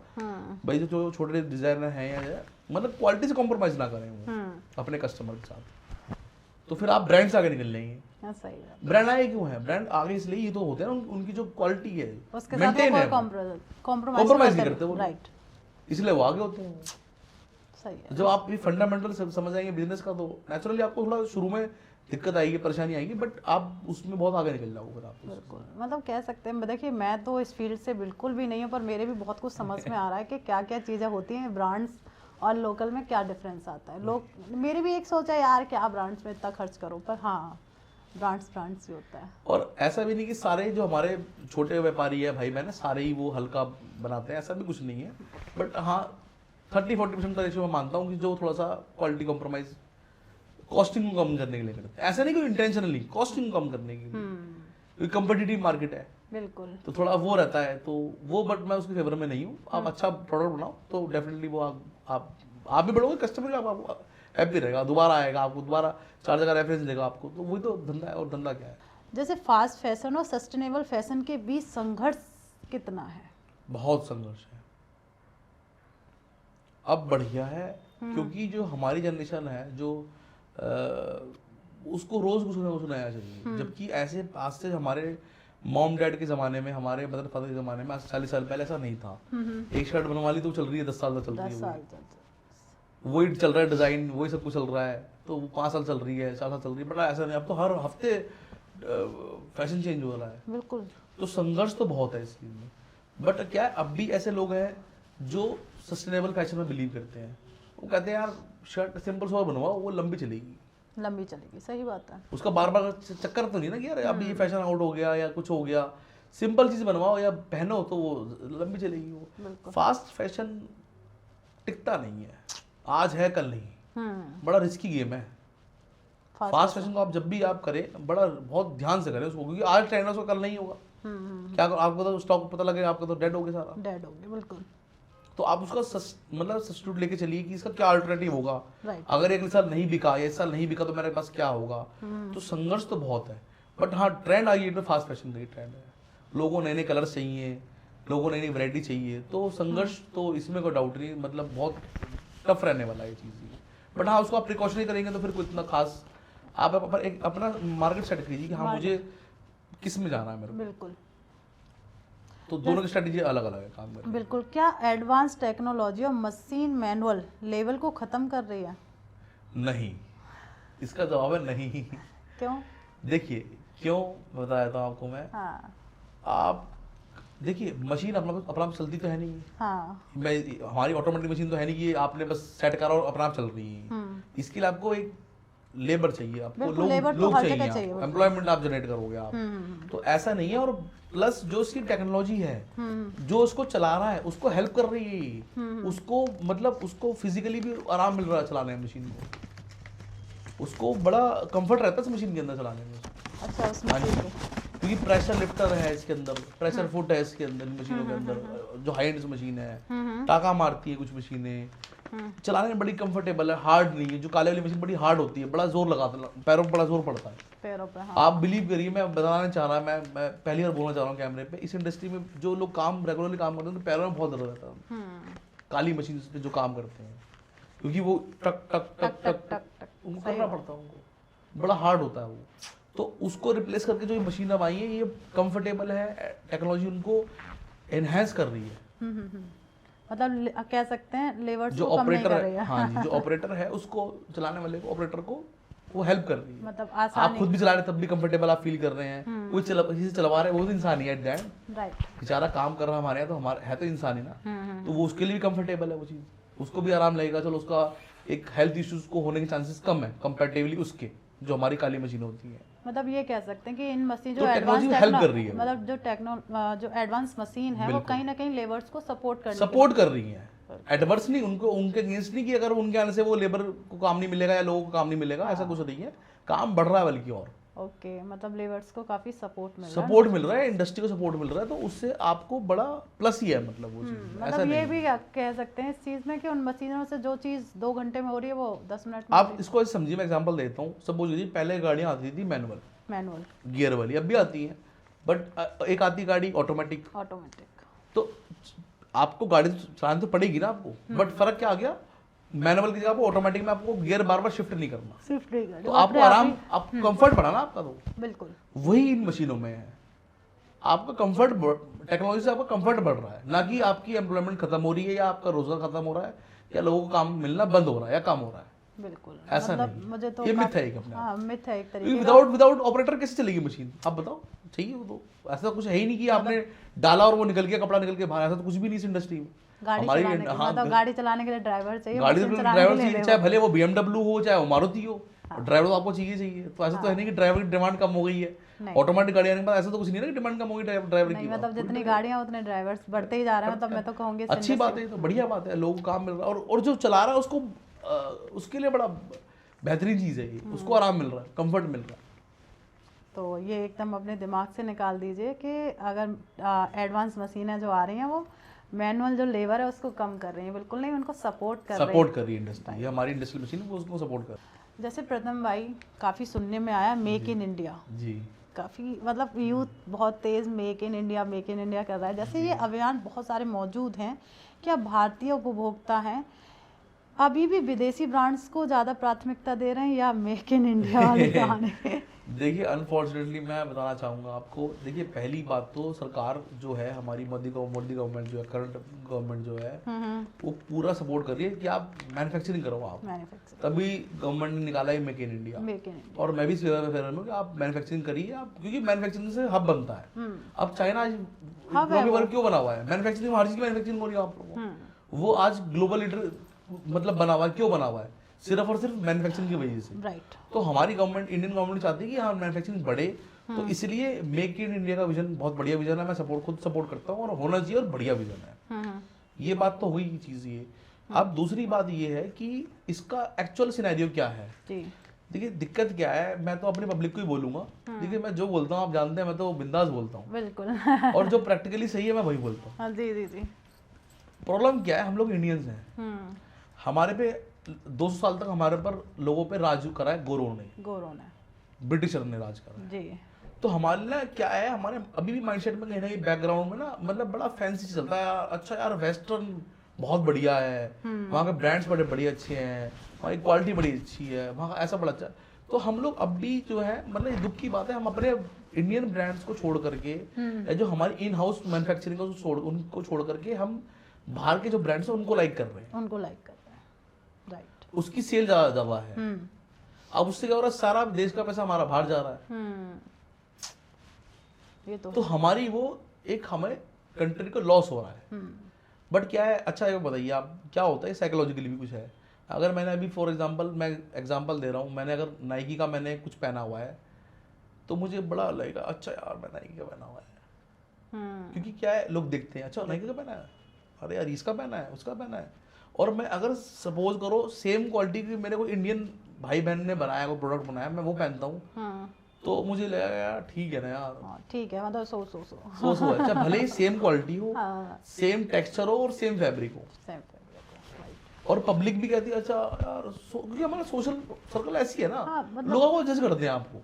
[SPEAKER 2] भाई, जो छोटे डिजाइनर हैं या मतलब क्वालिटी से कॉम्प्रोमाइज ना करें वो अपने कस्टमर के साथ, तो फिर आप ब्रांड से आगे निकल लेंगे।
[SPEAKER 1] सही है।
[SPEAKER 2] ब्रांड आए क्यों है? ब्रांड आगे इसलिए ये तो होते हैं उनकी जो क्वालिटी है
[SPEAKER 1] उसके
[SPEAKER 2] मेंटेन है,
[SPEAKER 1] कॉम्प्रोमाइज
[SPEAKER 2] नहीं करते वो,
[SPEAKER 1] राइट,
[SPEAKER 2] इसलिए वो आगे होते हैं।
[SPEAKER 1] सही है।
[SPEAKER 2] जब आप ये फंडामेंटल समझ जाएंगे बिजनेस का, तो नेचुरली आपको थोड़ा शुरू में दिक्कत आएगी, परेशानी आएगी, बट आप उसमें बहुत आगे निकल जाओगे फिर आप।
[SPEAKER 1] बिल्कुल, मतलब कह सकते हैं, देखिए मैं तो इस फील्ड से बिल्कुल भी नहीं हूँ, पर मेरे भी बहुत कुछ समझ में आ रहा है कि क्या क्या चीज़ें होती हैं, ब्रांड्स और लोकल में क्या डिफरेंस आता है। लोग, मेरी भी एक सोच है यार क्या ब्रांड्स में इतना खर्च करो, पर हाँ ब्रांड्स ही होता है।
[SPEAKER 2] और ऐसा भी नहीं कि सारे जो हमारे छोटे व्यापारी है भाई मैंने सारे ही वो हल्का बनाते हैं, ऐसा भी कुछ नहीं है। बट हाँ 30-40% का रेशियो मैं मानता हूँ कि जो थोड़ा सा क्वालिटी कॉम्प्रोमाइज कॉस्टिंग को कम करने के लिए करते हैं। ऐसा नहीं कोई इंटेंशनली, कॉस्टिंग को कम करने के लिए, क्योंकि कम्पिटिटिव मार्केट है।
[SPEAKER 1] बिल्कुल,
[SPEAKER 2] तो थोड़ा वो रहता है, तो वो, बट मैं उसके फेवर में नहीं हूँ। आप अच्छा प्रोडक्ट बनाओ तो डेफिनेटली वो आप भी बढ़ोगे, कस्टमर आपको हैप्पी रहेगा, दोबारा आएगा, आपको दोबारा 4 जगह रेफरेंस देगा आपको। तो वही तो धंधा है। और धंधा क्या है?
[SPEAKER 1] जैसे फास्ट फैशन और सस्टेनेबल फैशन के बीच संघर्ष कितना है?
[SPEAKER 2] बहुत संघर्ष है। अब बढ़िया है क्योंकि जो हमारी जनरेशन है जो उसको रोज कुछ नया चाहिए, जबकि ऐसे आज से हमारे मॉम डैड के ज़माने में, हमारे मदर फादर के ज़माने में, आज 40 साल पहले ऐसा नहीं था। एक शर्ट बनवा ली तो चल रही है 10 साल तक चल रही है, वही चल रहा है डिज़ाइन, वही सब कुछ चल रहा है, तो 5 साल चल रही है, 4 साल चल रही है। बट ऐसा नहीं, अब तो हर हफ्ते फैशन चेंज हो रहा है।
[SPEAKER 1] बिल्कुल,
[SPEAKER 2] तो संघर्ष तो बहुत है इस चीज़ में। बट क्या है, अब भी ऐसे लोग हैं जो सस्टेनेबल फैशन में बिलीव करते हैं। वो कहते हैं यार शर्ट सिंपल सोवर बनवाओ, वो लंबी चलेगी।
[SPEAKER 1] सही बात है।
[SPEAKER 2] उसका बार बार चक्कर तो नहीं ना कि यार अभी ये फैशन आउट हो गया या कुछ हो गया। सिंपल चीज बनवाओ या पहनो तो वो लंबी चलेगी। वो फास्ट फैशन टिकता नहीं है, आज है कल नहीं। बड़ा रिस्की गेम है फास्ट फैशन को। आप जब भी आप करें बड़ा बहुत ध्यान से करें उसको, क्योंकि आज ट्रेंड है उसको कल नहीं होगा। क्या आपको तो स्टॉक पता लगेगा, आपका तो डेड हो गया सारा,
[SPEAKER 1] डेड हो गया। बिल्कुल,
[SPEAKER 2] तो आप उसका मतलब सब्स्टिट्यूट लेके चलिए कि इसका क्या अल्टरनेटिव होगा। अगर एक साल नहीं बिका या इस साल नहीं बिका तो मेरे पास क्या होगा। तो संघर्ष तो बहुत है। बट हाँ ट्रेंड आ गई है, फास्ट फैशन का ट्रेंड है, लोगों नए नए कलर्स चाहिए, लोगों नई नई वैरायटी चाहिए। तो संघर्ष तो इसमें कोई डाउट नहीं, मतलब बहुत टफ रहने वाला है चीज़। बट हाँ उसको आप प्रिकॉशनरी करेंगे तो फिर कोई इतना खास, आप अपना मार्केट सेट कीजिए कि हाँ मुझे किस में जाना है मेरे को।
[SPEAKER 1] बिल्कुल,
[SPEAKER 2] तो दोनों की स्ट्रेटेजी अलग अलग है काम करने।
[SPEAKER 1] बिल्कुल। क्या एडवांस टेक्नोलॉजी और मशीन मैनुअल लेवल को खत्म कर रही है?
[SPEAKER 2] नहीं, इसका जवाब है नहीं।
[SPEAKER 1] क्यों?
[SPEAKER 2] देखिए क्यों बता देता हूँ आपको मैं।
[SPEAKER 1] हाँ।
[SPEAKER 2] आप देखिए मशीन अपना आप चलती तो है नहीं।
[SPEAKER 1] हाँ।
[SPEAKER 2] हमारी ऑटोमेटिक मशीन तो है नहीं कि आपने बस सेट करा और अपना आप चल रही है। इसके लिए आपको एक लेबर चाहिए, आपको लोग चाहिए, एम्प्लॉयमेंट आप जनरेट करोगे आप। तो ऐसा नहीं है। और प्लस जो उसकी टेक्नोलॉजी है जो उसको चला रहा है उसको हेल्प कर रही है, उसको मतलब उसको फिजिकली भी आराम मिल रहा है चलाने में मशीन को, उसको बड़ा कंफर्ट रहता है इस मशीन के अंदर चलाने में।
[SPEAKER 1] अच्छा, उस मशीन को
[SPEAKER 2] क्योंकि प्रेशर लिफ्टर है इसके अंदर, प्रेशर फुट है इसके अंदर, मशीनों के अंदर जो हाई एंड मशीन है, टाका मारती है कुछ मशीनें, चलाने में बड़ी कंफर्टेबल है, हार्ड नहीं है। जो काले वाली मशीन बड़ी हार्ड होती है, बड़ा जोर लगाता है, पैरों पर बड़ा जोर पड़ता है
[SPEAKER 1] पैरों पे। हाँ।
[SPEAKER 2] आप बिलीव करिए, मैं बताना चाह रहा, मैं पहली बार बोलना चाह रहा हूँ कैमरे पे, इस इंडस्ट्री में जो लोग काम रेगुलरली काम करते हैं तो पैरों में बहुत दर्द रहता है काली मशीन पे जो काम करते हैं, क्योंकि वो टक टक टक टक टक उनको करना पड़ता है, उनको बड़ा हार्ड होता है वो। तो उसको रिप्लेस करके जो ये मशीन अब आई है ये कंफर्टेबल है, टेक्नोलॉजी उनको एनहेंस कर रही है।
[SPEAKER 1] मतलब कह सकते हैं लेवर्स
[SPEAKER 2] जो
[SPEAKER 1] को कम नहीं
[SPEAKER 2] ऑपरेटर
[SPEAKER 1] कर रही
[SPEAKER 2] है,
[SPEAKER 1] है।
[SPEAKER 2] हाँ जी, जो ऑपरेटर है उसको चलाने वाले को, ऑपरेटर को वो हेल्प कर रही है।
[SPEAKER 1] मतलब
[SPEAKER 2] आप
[SPEAKER 1] आसानी।
[SPEAKER 2] खुद भी चला रहे तब भी कंफर्टेबल आप फील कर रहे हैं, कोई किसी से चलवा रहे हैं वो तो इंसान ही है एट द एंड,
[SPEAKER 1] राइट।
[SPEAKER 2] बेचारा काम कर रहा है हमारे यहाँ, तो हमारा है तो इंसान ही ना, तो वो उसके लिए भी कंफर्टेबल है वो चीज़, उसको भी आराम लगेगा। चलो उसका एक हेल्थ इश्यूज को होने के चांसेस कम है कंपैरेटिवली उसके जो हमारी काली मशीन होती है।
[SPEAKER 1] मतलब ये कह सकते हैं कि इन मशीन
[SPEAKER 2] तो
[SPEAKER 1] जो
[SPEAKER 2] टेक्नोलॉजी
[SPEAKER 1] एडवांस
[SPEAKER 2] हेल्प कर रही है,
[SPEAKER 1] मतलब जो एडवांस मशीन है वो
[SPEAKER 2] बिल्कुल।
[SPEAKER 1] कहीं ना कहीं लेबर्स को सपोर्ट
[SPEAKER 2] सपोर्ट कर रही है, एडवर्स नहीं, उनको उनके अगेंस्ट नहीं कि अगर उनके आने से वो लेबर को काम नहीं मिलेगा या लोगों को काम नहीं मिलेगा, ऐसा कुछ नहीं है, काम बढ़ रहा है बल्कि और।
[SPEAKER 1] ओके, मतलब लेबर्स को काफी सपोर्ट मिल रहा है।
[SPEAKER 2] सपोर्ट मिल रहा है, इंडस्ट्री को सपोर्ट मिल रहा है, तो उससे आपको बड़ा प्लस ही है, मतलब वो चीज ऐसा
[SPEAKER 1] मतलब ये
[SPEAKER 2] नहीं
[SPEAKER 1] भी कह सकते हैं इस चीज में कि उन मशीनों से जो चीज 2 घंटे में हो रही है वो 10 मिनट में
[SPEAKER 2] आप इसको ऐसे समझिए, मैं एग्जांपल देता हूँ, सपोज कीजिए पहले गाड़ियाँ आती थी
[SPEAKER 1] मैनुअल
[SPEAKER 2] गियर वाली, अब भी आती हैं, बट एक आती गाड़ी ऑटोमेटिक,
[SPEAKER 1] ऑटोमेटिक।
[SPEAKER 2] तो आपको गाड़ी चलानी तो पड़ेगी ना आपको, बट फर्क क्या आ गया, मैनुअल की जगह पे ऑटोमेटिक में आपको गियर बार बार शिफ्ट नहीं करना,
[SPEAKER 1] स्विफ्ट गाड़ी
[SPEAKER 2] तो आपको आराम, आप कंफर्ट बढ़ा ना आपका, तो
[SPEAKER 1] बिल्कुल
[SPEAKER 2] वही इन मशीनों में है, आपका कंफर्ट, टेक्नोलॉजी से आपका कंफर्ट बढ़ रहा है, ना कि आपकी एम्प्लॉयमेंट खत्म हो रही है या आपका रोजगार खत्म हो रहा है या लोगों को काम मिलना बंद हो रहा है या कम हो रहा है,
[SPEAKER 1] बिल्कुल।
[SPEAKER 2] ऐसा
[SPEAKER 1] मतलब
[SPEAKER 2] नहीं,
[SPEAKER 1] मुझे तो
[SPEAKER 2] ये मिथ है एक अपने आप।
[SPEAKER 1] हाँ, मिथ है एक तरीके का।
[SPEAKER 2] विदाउट ऑपरेटर कैसे चलेगी मशीन, आप बताओ, चाहिए वो तो, ऐसा कुछ है ही नहीं कि आपने डाला और वो निकल गया, कपड़ा निकल के बाहर, ऐसा तो कुछ भी नहीं इस इंडस्ट्री में।
[SPEAKER 1] गाड़ी
[SPEAKER 2] हमारी
[SPEAKER 1] चलाने के मतलब गाड़ी चलाने के लिए ड्राइवर चाहिए,
[SPEAKER 2] गाड़ी
[SPEAKER 1] मशीन
[SPEAKER 2] तो
[SPEAKER 1] चलाने
[SPEAKER 2] ड्राइवर
[SPEAKER 1] के लिए
[SPEAKER 2] चाहिए, चाहे
[SPEAKER 1] लेबर।
[SPEAKER 2] भले वो BMW हो चाहे वो मारुति हो, ड्राइवर तो आपको चाहिए, तो ऐसा तो है नहीं कि ड्राइवर की डिमांड कम हो गई है, ऑटोमेटिक गाड़ी आने के बाद ऐसा तो कुछ नहीं है ना कि डिमांड कम हो गई ड्राइवर
[SPEAKER 1] नहीं,
[SPEAKER 2] की।
[SPEAKER 1] मतलब जितनी गाड़ियां उतने ड्राइवर्स बढ़ते ही जा रहे हैं, मतलब मैं तो कहूंगी
[SPEAKER 2] अच्छी बात है, तो बढ़िया बात है, लोगों को काम मिल रहा है, और जो चला रहा है उसको उसके लिए बड़ा बेहतरीन चीज है ये, उसको आराम मिल रहा है, कंफर्ट मिल रहा है।
[SPEAKER 1] तो ये एकदम अपने दिमाग से निकाल दीजिए कि अगर एडवांस मशीनें जो आ रही हैं वो मैनुअल जो लेबर है उसको कम कर रही है, बिल्कुल नहीं, उनको सपोर्ट कर
[SPEAKER 2] रही है इंडस्ट्री, ये हमारी इंडस्ट्रियल मशीन वो उसको सपोर्ट कर रही
[SPEAKER 1] है। जैसे प्रथम भाई काफ़ी सुनने में आया मेक इन इंडिया,
[SPEAKER 2] जी,
[SPEAKER 1] काफ़ी मतलब यूथ बहुत तेज़ मेक इन इंडिया कर रहा है। जैसे ये अभियान बहुत सारे मौजूद हैं, क्या भारतीय उपभोक्ता हैं अभी भी विदेशी ब्रांड्स को ज़्यादा प्राथमिकता दे रहे हैं या मेक इन इंडिया वाली कहानी?
[SPEAKER 2] देखिए अनफॉर्चुनेटली मैं बताना चाहूँगा आपको, देखिए पहली बात तो सरकार जो है हमारी मोदी गवर्नमेंट जो है, करंट गवर्नमेंट जो है वो पूरा सपोर्ट कर रही है कि आप मैन्युफैक्चरिंग करो, आप तभी गवर्नमेंट ने निकाला है मेक इन इंडिया, और मैं भी फेवर में कि आप मैन्युफैक्चरिंग करिए आप, क्योंकि मैन्युफैक्चरिंग से हब बनता है। अब चाइना वर्ग क्यों बना हुआ है, मैन्युफैक्चरिंग, हर चीज की मैन्युफैक्चरिंग हो रही है आप लोगों को, वो आज ग्लोबल लीडर मतलब बना हुआ है, क्यों बना हुआ है, सिर्फ और सिर्फ मैन्युफैक्चरिंग की वजह से।
[SPEAKER 1] राइट।
[SPEAKER 2] तो हमारी गवर्नमेंट, इंडियन गवर्नमेंट चाहती है कि हाँ मैन्युफैक्चरिंग बढ़े, तो इसलिए मेक इन इंडिया का विजन बहुत बढ़िया विजन है, मैं खुद सपोर्ट करता हूँ, और होना चाहिए, और बढ़िया विजन है। ये बात तो हुई चीज ये। अब दूसरी बात ये है कि इसका एक्चुअल सिनेरियो क्या है। देखिए दिक्कत क्या है, मैं तो अपनी पब्लिक को ही बोलूंगा, देखिए मैं जो बोलता हूँ आप जानते हैं, मैं तो बिंदास बोलता हूँ,
[SPEAKER 1] बिल्कुल
[SPEAKER 2] और जो प्रैक्टिकली सही है मैं वही बोलता हूँ।
[SPEAKER 1] जी जी जी।
[SPEAKER 2] प्रॉब्लम क्या है, हम लोग इंडियंस हैं, हमारे पे 200 साल तक हमारे पर लोगों पे राज करा है गोरों ने, ब्रिटिशर ने राज करा है जी। तो हमारे ना क्या है, हमारे अभी भी माइंडसेट में कहीं ना कहीं बैकग्राउंड में ना, मतलब बड़ा फैंसी चलता है यार, अच्छा यार वेस्टर्न बहुत बढ़िया है, वहाँ के ब्रांड्स बड़े बड़े अच्छे हैं, वहाँ की क्वालिटी बड़ी अच्छी है, वहाँ ऐसा बड़ा अच्छा। तो हम लोग अब भी जो है, मतलब दुख की बात है, हम अपने इंडियन ब्रांड्स को छोड़ करके, जो हमारी इन हाउस मैन्युफैक्चरिंग उनको छोड़ करके हम बाहर के जो ब्रांड्स हैं उनको लाइक कर रहे हैं, राइट। उसकी सेल ज्यादा है, अब उससे क्या हो रहा है, सारा देश का पैसा हमारा बाहर जा रहा है, ये तो हमारी वो एक हमें कंट्री को लॉस हो रहा है। बट क्या है, अच्छा ये बताइए आप, क्या होता है साइकोलॉजिकली भी कुछ है। अगर मैंने अभी फॉर एग्जांपल, मैं एग्जांपल दे रहा हूँ, मैंने अगर नाइकी का मैंने कुछ पहना हुआ है तो मुझे बड़ा लगेगा, अच्छा यार मैं नाइकी का पहना हुआ है, क्योंकि क्या है, लोग देखते हैं, अच्छा नाइकी का पहना है, अरे यार इसका पहना है, उसका पहना है। और मैं अगर सपोज करो सेम क्वालिटी की मेरे को इंडियन भाई बहन ने बनाया, कोई प्रोडक्ट बनाया, मैं वो पहनता हूँ, तो मुझे लगेगा यार ठीक है ना यार, ठीक है, मतलब सो है, अच्छा भले ही सेम क्वालिटी हो, सेम टेक्सचर हो और सेम फैब्रिक हो, और पब्लिक भी कहती है अच्छा यार, क्योंकि हमारा सोशल सर्कल ऐसी है ना, लोगों को जज करते हैं, आपको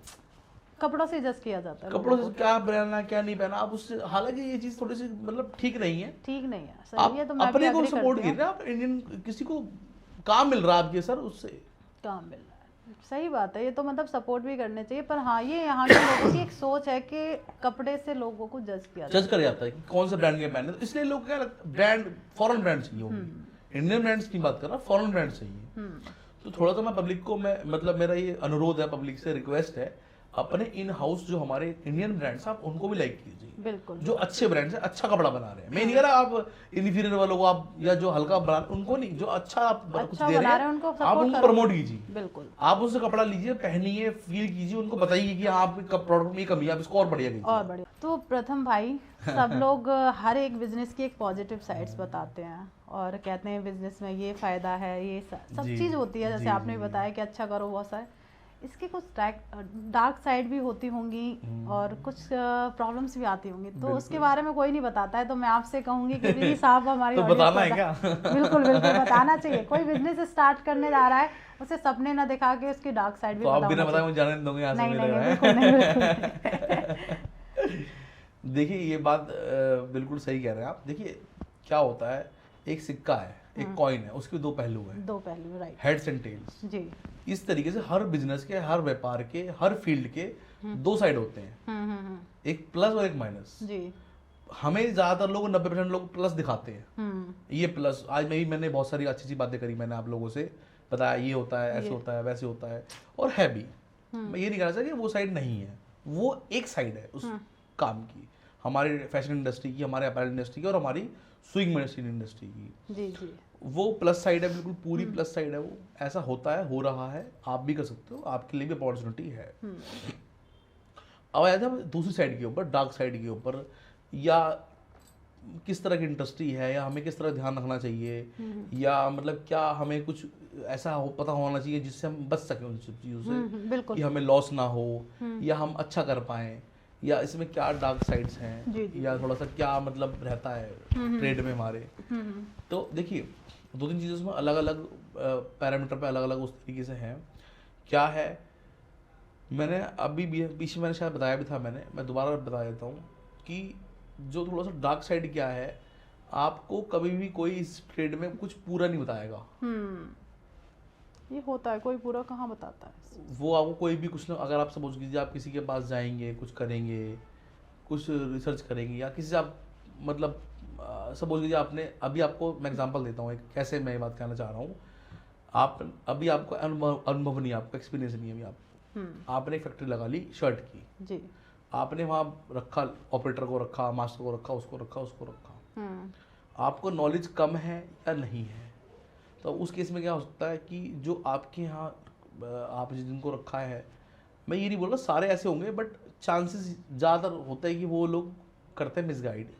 [SPEAKER 2] कपड़ों से जज किया जाता है, कपड़ों से क्या पहनना क्या नहीं पहना, आप उससे, हालांकि ये चीज थोड़ी सी मतलब ठीक नहीं है, सही है, तो मैं अपने को सपोर्ट कीजिए, आप इंडियन किसी को काम मिल रहा है आपके सर, उससे काम मिल रहा है,
[SPEAKER 1] सही बात है, ये तो मतलब सपोर्ट भी करने चाहिए, पर हाँ ये यहाँ के लोगों की एक सोच है कि कपड़े से लोगों को जज किया
[SPEAKER 2] जज कर जाता है कि कौन सा ब्रांड के पहने, तो इसलिए लोग क्या ब्रांड फॉरेन ब्रांड चाहिए होगी, इंडियन ब्रांड्स की बात कर रहा, फॉरेन ब्रांड चाहिए। तो थोड़ा सा मैं पब्लिक को मैं मतलब मेरा ये अनुरोध है, पब्लिक से रिक्वेस्ट है, अपने इन हाउस जो हमारे इंडियन ब्रांड्स आप उनको भी लाइक कीजिए,
[SPEAKER 1] बिल्कुल
[SPEAKER 2] जो अच्छे ब्रांड्स हैं, अच्छा कपड़ा बना रहे हैं। मैं नहीं कह रहा आप इन्फीरियर वालों को आप या जो हल्का बना उनको नहीं, जो अच्छा आप कुछ दे रहे हैं आप उनको प्रमोट कीजिए,
[SPEAKER 1] बिल्कुल
[SPEAKER 2] आप उनसे कपड़ा लीजिए, पहनिए, फील कीजिए, उनको बताइए कि आप प्रोडक्ट में कमी है, आप इसको और बढ़िया कीजिए।
[SPEAKER 1] और बढ़िया। तो प्रथम भाई, सब लोग हर एक बिजनेस की एक पॉजिटिव साइड्स बताते हैं और कहते हैं बिजनेस में ये फायदा है, ये सब चीज होती है, जैसे आपने बताया कि अच्छा करो बहुत सारे, इसके कुछ डार्क साइड भी होती होंगी और कुछ प्रॉब्लम्स भी आती होंगी, तो उसके बारे में कोई नहीं बताता है, तो मैं आपसे कहूंगी कि प्लीज आप हमारी
[SPEAKER 2] तो बताना है क्या?
[SPEAKER 1] बिल्कुल बिल्कुल बताना चाहिए। कोई बिजनेस स्टार्ट करने जा रहा है, उसे सपने ना दिखा के उसकी डार्क साइड भी
[SPEAKER 2] तो आप बिना बताए मुझे जाने दोगे यहाँ से?
[SPEAKER 1] नहीं बिल्कुल नहीं।
[SPEAKER 2] देखिए ये बात बिल्कुल सही कह रहे हैं आप। देखिए क्या होता है, एक सिक्का है, एक कॉइन है, उसके दो पहलू हैं,
[SPEAKER 1] दो पहलू, राइट,
[SPEAKER 2] हेड्स एंड टेल्स
[SPEAKER 1] जी।
[SPEAKER 2] इस तरीके से हर बिजनेस के, हर व्यापार के, हर फील्ड के दो साइड होते हैं, एक प्लस और एक माइनस
[SPEAKER 1] जी।
[SPEAKER 2] हमें ज्यादातर लोग 90% लोग प्लस दिखाते हैं, ये प्लस। आज मैंने बहुत सारी अच्छी बातें करी, मैंने आप लोगों से बताया ये होता है, ऐसे होता है, वैसे होता है, और है भी। मैं ये नहीं कहना चाहता कि वो साइड नहीं है, वो एक साइड है उस काम की, हमारे फैशन इंडस्ट्री की, हमारे अपैरल इंडस्ट्री की और हमारी सुइंग मशीन इंडस्ट्री की।
[SPEAKER 1] जी जी।
[SPEAKER 2] वो प्लस साइड है, बिल्कुल पूरी प्लस साइड है। वो ऐसा होता है, हो रहा है, आप भी कर सकते हो, आपके लिए भी अपॉर्चुनिटी है। अब आया था दूसरी साइड के ऊपर, डार्क साइड के ऊपर, या किस तरह की इंडस्ट्री है, या हमें किस तरह ध्यान रखना चाहिए, या मतलब क्या हमें कुछ ऐसा पता होना चाहिए जिससे हम बच सकें उन सब चीज़ों से, कि हमें लॉस ना हो, या हम अच्छा कर पाएं, या इसमें क्या डार्क साइड्स हैं, या थोड़ा सा क्या मतलब रहता है ट्रेड में हमारे। तो देखिए दो तीन चीज़ों में अलग अलग पैरामीटर पे अलग अलग उस तरीके से हैं। क्या है, मैंने अभी बीच में मैंने शायद बताया भी था, मैं दोबारा बता देता हूँ कि जो थोड़ा सा डार्क साइड क्या है, आपको कभी भी कोई इस ट्रेड में कुछ पूरा नहीं बताएगा।
[SPEAKER 1] ये होता है, कोई पूरा कहाँ बताता है।
[SPEAKER 2] वो आपको कोई भी कुछ ना, अगर आप सपोज कीजिए आप किसी के पास जाएंगे, कुछ करेंगे, कुछ रिसर्च करेंगे, या किसी से आप मतलब सपोज कीजिए आपने अभी, आपको मैं एग्जांपल देता हूँ एक, कैसे मैं ये बात कहना चाह रहा हूँ। आप अभी आपको अनुभव नहीं है, आपको एक्सपीरियंस नहीं है अभी, आपने एक फैक्ट्री लगा ली शर्ट की
[SPEAKER 1] जी,
[SPEAKER 2] आपने वहाँ रखा, ऑपरेटर को रखा, मास्टर को रखा, उसको रखा, उसको रखा, आपको नॉलेज कम है या नहीं है, तो उस केस में क्या हो सकता है कि जो आपके यहाँ आप जिनको रखा है, मैं ये नहीं बोल रहा सारे ऐसे होंगे, बट चांसेस ज़्यादातर होता है कि वो लोग करते हैं मिसगाइड।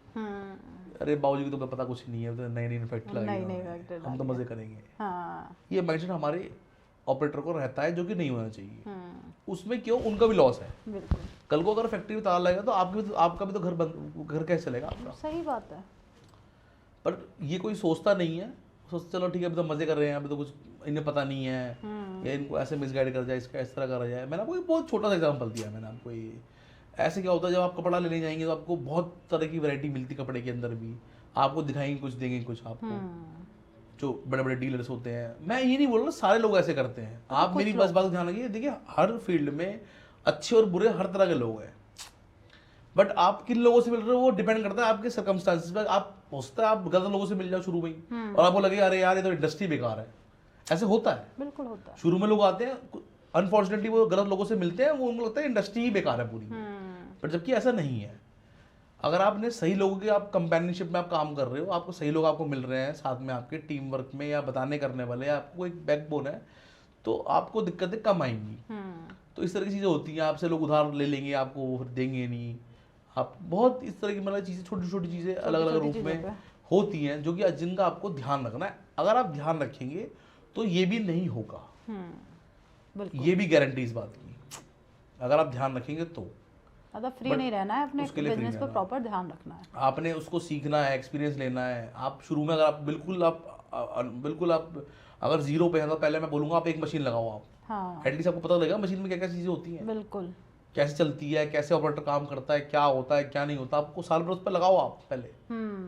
[SPEAKER 2] अरे बाबूजी को तो पता कुछ नहीं है, तो नई नई फैक्ट्री लगाएंगे, हम तो मजे करेंगे। ये माइंडसेट हमारे ऑपरेटर को रहता है, जो कि नहीं होना चाहिए। उसमें क्यों, उनका भी लॉस है। कल को अगर फैक्ट्री में ताला लगेगा तो आपका भी तो घर कैसे चलेगा आपका?
[SPEAKER 1] सही बात है।
[SPEAKER 2] पर ये कोई सोचता नहीं है, सोचते चलो ठीक है अभी तो मजे कर रहे हैं, अभी तो कुछ इन्हें पता नहीं है, या इनको ऐसे मिसगाइड कर जाए, इसका इस तरह करा जाए। मैंने आपको बहुत छोटा सा एग्जाम्पल दिया मैंने आपको। ये ऐसे क्या होता है, जब आप कपड़ा लेने जाएंगे तो आपको बहुत तरह की वैरायटी मिलती है कपड़े के अंदर भी, आपको दिखाएंगे कुछ, देंगे कुछ आपको, जो बड़े बड़े डीलर्स होते हैं। मैं ये नहीं बोल रहा सारे लोग ऐसे करते हैं, आप मेरी बस बात ध्यान रखिए। देखिए हर फील्ड में अच्छे और बुरे हर तरह के लोग हैं, बट आप किन लोगों से मिल रहे हो वो डिपेंड करता है आपके सर्कमस्टांसेस पर। आप हो सकता है आप गलत लोगों से मिल जाओ शुरू में ही, और आपको लगे अरे यार ये तो इंडस्ट्री बेकार है। ऐसे होता है, बिल्कुल होता है। शुरू में लोग आते हैं, अनफॉर्चुनेटली वो गलत लोगों से मिलते हैं, वो उनको लगता है इंडस्ट्री ही बेकार है पूरी, पर जबकि ऐसा नहीं है। अगर आपने सही लोगों के, आप कंपेनियनशिप में आप काम कर रहे हो, आपको सही लोग आपको मिल रहे हैं साथ में, आपके टीम वर्क में या बताने करने वाले, आपको एक बैकबोन है, तो आपको दिक्कतें कम आएंगी। तो इस तरह की चीज़ें होती हैं, आपसे लोग उधार ले लेंगे, आपको फिर देंगे नहीं। आप बहुत इस तरह की मतलब चीज़ें, छोटी छोटी चीज़ें अलग अलग रूप में होती हैं, जो कि जिनका आपको ध्यान रखना है। अगर आप ध्यान रखेंगे तो ये भी नहीं होगा, ये भी गारंटी इस बात की। अगर आप ध्यान रखेंगे तो
[SPEAKER 1] मतलब फ्री नहीं रहना है, अपने बिजनेस को प्रॉपर ध्यान रखना है,
[SPEAKER 2] आपने उसको सीखना है, एक्सपीरियंस लेना है। आप शुरू में अगर आप बिल्कुल आप अगर जीरो पे हैं, तो पहले मैं बोलूँगा आप एक मशीन लगाओ आप, एटलीस्ट आपको पता लगेगा मशीन में क्या क्या चीज़ें होती हैं, बिल्कुल कैसे चलती है, कैसे ऑपरेटर काम करता है, क्या होता है क्या नहीं होता। आपको साल भर उस पर लगाओ आप पहले,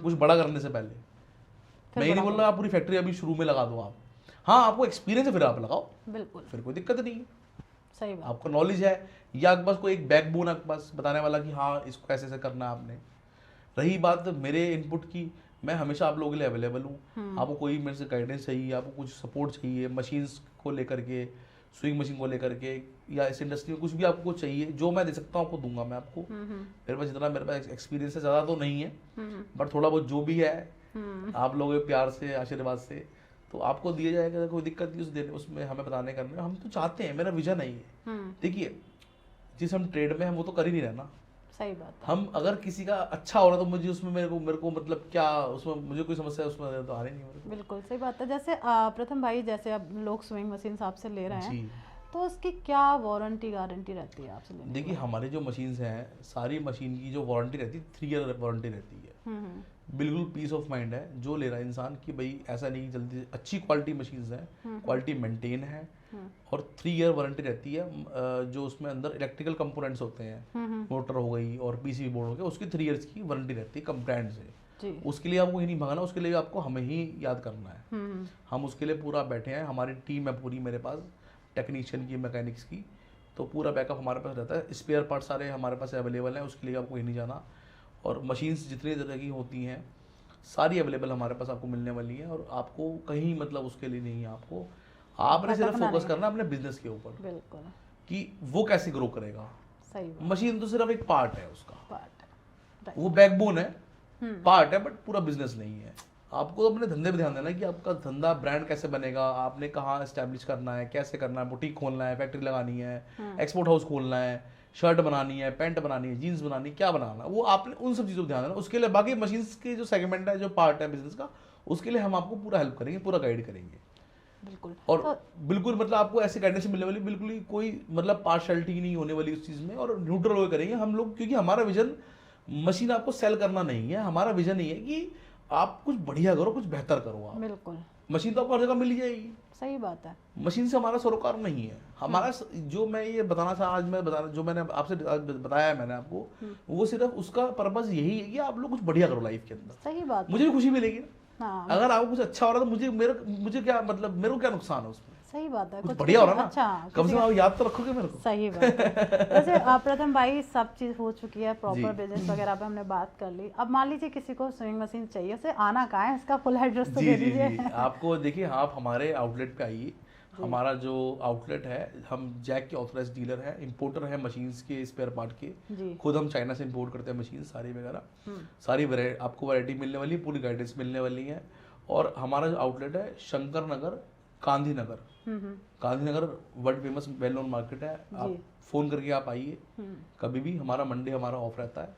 [SPEAKER 2] कुछ बड़ा करने से पहले। मैं ये नहीं बोल रहा आप पूरी फैक्ट्री अभी शुरू में लगा दो आप, हाँ आपको एक्सपीरियंस है फिर आप लगाओ,
[SPEAKER 1] बिल्कुल
[SPEAKER 2] फिर कोई दिक्कत नहीं है।
[SPEAKER 1] सही बात।
[SPEAKER 2] आपको नॉलेज है या आपके पास कोई एक बैकबोन है आपके पास बताने वाला कि हाँ इसको ऐसे ऐसे करना है आपने। रही बात मेरे इनपुट की, मैं हमेशा आप लोगों के लिए अवेलेबल हूँ। आपको कोई मेरे से गाइडेंस चाहिए, आपको कुछ सपोर्ट चाहिए मशीन्स को लेकर के, स्विंग मशीन को लेकर के, या इस इंडस्ट्री में कुछ भी आपको चाहिए जो मैं दे सकता हूँ आपको दूंगा मैं आपको। मेरे पास जितना मेरे पास एक्सपीरियंस है ज़्यादा तो नहीं है, बट थोड़ा बहुत जो भी है आप लोगों के प्यार से आशीर्वाद से तो आपको दिया जाएगा, कोई दिक्कत नहीं उस देने उसमें हमें बताने करने में। हम तो चाहते हैं, मेरा विजन है ये। देखिए जिस हम ट्रेड में हैं वो तो कर ही नहीं रहे ना।
[SPEAKER 1] सही बात है।
[SPEAKER 2] हम अगर किसी का अच्छा हो रहा तो मुझे उसमें मेरे को मतलब क्या उसमें मुझे कोई समस्या है उसमें तो आ रही नहीं मेरे को।
[SPEAKER 1] बिल्कुल सही बात है। जैसे प्रथम भाई, जैसे अब लोग स्विंग मशीन आपसे ले रहे हैं
[SPEAKER 2] जी
[SPEAKER 1] तो उसकी क्या वारंटी गारंटी रहती है आपसे लेने?
[SPEAKER 2] देखिए हमारे जो मशीन्स हैं सारी मशीन की जो वारंटी रहती है 3 ईयर वारंटी रहती है। बिल्कुल पीस ऑफ माइंड है जो ले रहा है इंसान कि भाई ऐसा नहीं कि जल्दी अच्छी क्वालिटी मशीन्स हैं, क्वालिटी मेंटेन है और 3 ईयर वारंटी रहती है। जो उसमें अंदर इलेक्ट्रिकल कंपोनेंट्स होते हैं, मोटर हो गई और पीसीबी बोर्ड हो गया, उसकी 3 ईयर्स की वारंटी रहती है कम ब्रांड से। उसके लिए आपको ही नहीं भागना, उसके लिए आपको हमें ही याद करना है। हम उसके लिए पूरा बैठे हैं, हमारी टीम है पूरी मेरे पास, टेक्नीशियन की, मैकेनिक्स की, तो पूरा बैकअप हमारे पास रहता है। स्पेयर पार्ट सारे हमारे पास अवेलेबल हैं, उसके लिए आपको ही नहीं जाना। और मशीन्स जितनी तरह की होती हैं सारी अवेलेबल हमारे पास आपको मिलने वाली हैं और आपको कहीं मतलब उसके लिए नहीं है। आपको आपने सिर्फ फोकस करना अपने बिजनेस के ऊपर,
[SPEAKER 1] बिल्कुल
[SPEAKER 2] कि वो कैसे ग्रो करेगा।
[SPEAKER 1] सही बात।
[SPEAKER 2] मशीन तो सिर्फ एक पार्ट है उसका,
[SPEAKER 1] पार्ट
[SPEAKER 2] वो बैकबोन है, पार्ट है, बट पूरा बिजनेस नहीं है। आपको तो अपने धंधे पे ध्यान देना है कि आपका धंधा ब्रांड कैसे बनेगा, आपने कहाँ एस्टेब्लिश करना है, कैसे करना है, बुटीक खोलना है, फैक्ट्री लगानी है, एक्सपोर्ट हाउस खोलना है, शर्ट बनानी है, पैंट बनानी है, जीन्स बनानी है, क्या बनाना है, वो आपने उन सब चीज़ों पर ध्यान देना। उसके लिए बाकी मशीन्स के जो सेगमेंट है, जो पार्ट है बिजनेस का, उसके लिए हम आपको पूरा हेल्प करेंगे, पूरा गाइड करेंगे।
[SPEAKER 1] बिल्कुल।
[SPEAKER 2] और बिल्कुल मतलब आपको ऐसे गाइडेंस मिलने वाली, बिल्कुल ही कोई मतलब पार्शलिटी नहीं होने वाली उस चीज़ में, और न्यूट्रल होकर करेंगे हम लोग, क्योंकि हमारा विजन मशीन आपको सेल करना नहीं है। हमारा विजन ये है कि आप कुछ बढ़िया करो, कुछ बेहतर करो। आप
[SPEAKER 1] बिल्कुल,
[SPEAKER 2] मशीन तो आपको हर जगह मिल ही जाएगी।
[SPEAKER 1] सही बात है।
[SPEAKER 2] मशीन से हमारा सरोकार नहीं है। हमारा जो मैं ये बताना था आज, मैं बता जो मैंने आपसे बताया है मैंने आपको, वो सिर्फ उसका पर्पस यही है कि आप लोग कुछ बढ़िया करो लाइफ के अंदर।
[SPEAKER 1] सही बात।
[SPEAKER 2] मुझे भी खुशी मिलेगी ना।
[SPEAKER 1] हाँ,
[SPEAKER 2] अगर आपको कुछ अच्छा हो रहा है तो मुझे क्या मतलब, मेरे को क्या नुकसान है उसमें।
[SPEAKER 1] सही बात है।
[SPEAKER 2] कुछ बढ़िया हो रहा है ना,
[SPEAKER 1] अच्छा,
[SPEAKER 2] कम से कम आप याद तो रखोगे मेरे को।
[SPEAKER 1] सही बात है। वैसे प्रथम भाई सब चीज़ हो चुकी है, प्रॉपर बिजनेस वगैरह पे हमने बात कर ली। अब मान लीजिए किसी को स्विंग मशीन चाहिए, उसे आना कहाँ है, इसका फुल एड्रेस तो दे दीजिए।
[SPEAKER 2] आपको देखिए आप हमारे आउटलेट पे आइए। हमारा जो आउटलेट है, हम जैक के ऑथराइज्ड डीलर है, इंपोर्टर है मशीन्स के, स्पेयर पार्ट के। खुद हम चाइना से इंपोर्ट करते हैं मशीन सारी वगैरह, सारी आपको वैरायटी मिलने वाली है, पूरी गाइडेंस मिलने वाली है। और हमारा जो आउटलेट है Shankar Nagar, Gandhinagar, Gandhinagar world famous well known market है। आप फोन करके आप आइए कभी भी। हमारा मंडे हमारा ऑफ रहता है,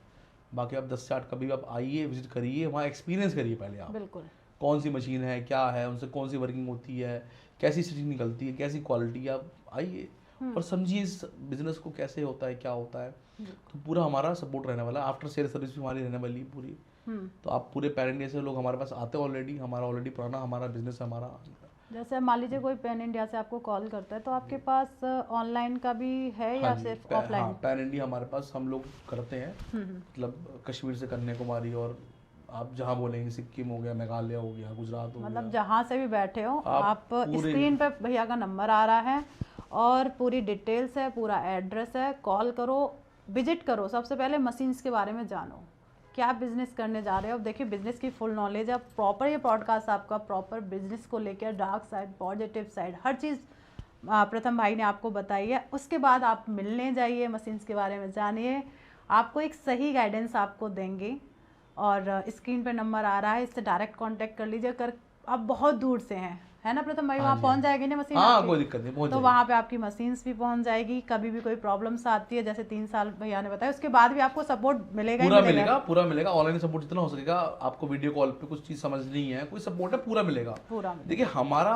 [SPEAKER 2] बाकी आप 10 से 8 कभी भी आप आइए, विजिट करिए, वहाँ एक्सपीरियंस करिए पहले आप।
[SPEAKER 1] बिल्कुल।
[SPEAKER 2] कौन सी मशीन है, क्या है, उनसे कौन सी वर्किंग होती है, कैसी स्टिचिंग निकलती है, कैसी क्वालिटी, आप आइए और समझिए इस बिजनेस को कैसे होता है, क्या होता है। तो पूरा हमारा सपोर्ट रहने वाला है। आफ्टर सेल सर्विस भी हमारी रहने वाली है पूरी। तो आप पूरे पैन इंडिया से लोग हमारे पास आते हैं ऑलरेडी। हमारा ऑलरेडी पुराना हमारा बिजनेस है हमारा।
[SPEAKER 1] जैसे मान लीजिए कोई पैन इंडिया से आपको कॉल करता है तो आपके पास ऑनलाइन का भी है या सिर्फ ऑफलाइन?
[SPEAKER 2] हाँ, पैन इंडिया हमारे पास हम लोग करते हैं, मतलब कश्मीर से कन्याकुमारी, और आप जहाँ बोलेंगे, सिक्किम हो गया, मेघालय हो गया, गुजरात हो गया,
[SPEAKER 1] मतलब जहाँ से भी बैठे हो आप स्क्रीन पे भैया का नंबर आ रहा है और पूरी डिटेल्स है, पूरा एड्रेस है, कॉल करो, विजिट करो। सबसे पहले मशीन्स के बारे में जानो, क्या बिजनेस करने जा रहे हो। देखिए बिजनेस की फुल नॉलेज है, प्रॉपर ये पॉडकास्ट आपका प्रॉपर बिजनेस को लेकर डार्क साइड, पॉजिटिव साइड, हर चीज़ प्रथम भाई ने आपको बताई है। उसके बाद आप मिलने जाइए, मशीन्स के बारे में जानिए, आपको एक सही गाइडेंस आपको देंगे। और स्क्रीन पे नंबर आ रहा है, इससे डायरेक्ट कांटेक्ट कर लीजिए। अगर आप बहुत दूर से हैं, है ना प्रथम भाई, वहाँ पहुँच जाएगी ना मशीन?
[SPEAKER 2] हाँ, कोई दिक्कत नहीं,
[SPEAKER 1] तो वहाँ पे आपकी मशीन्स भी पहुँच जाएगी। कभी भी कोई प्रॉब्लम्स आती है, जैसे 3 साल भैया ने बताया, उसके बाद भी आपको सपोर्ट मिलेगा,
[SPEAKER 2] पूरा मिलेगा। ऑनलाइन सपोर्ट जितना हो सकेगा। आपको वीडियो कॉल पे कुछ चीज समझ नहीं है, कोई सपोर्ट है, पूरा मिलेगा। देखिए हमारा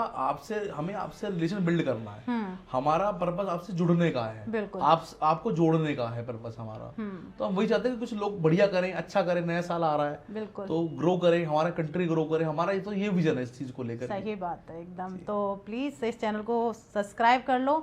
[SPEAKER 2] हमें आपसे रिलेशन बिल्ड करना है। हमारा पर्पस आपसे जुड़ने का है, आपको जोड़ने का है पर्पस हमारा। तो हम वही चाहते हैं कि कुछ लोग बढ़िया करें, अच्छा करें। नया साल आ रहा है तो ग्रो करें, हमारा कंट्री ग्रो करे। हमारा तो ये विजन है इस चीज को लेकर।
[SPEAKER 1] सही बात है एकदम। तो प्लीज़ इस चैनल को सब्सक्राइब कर लो।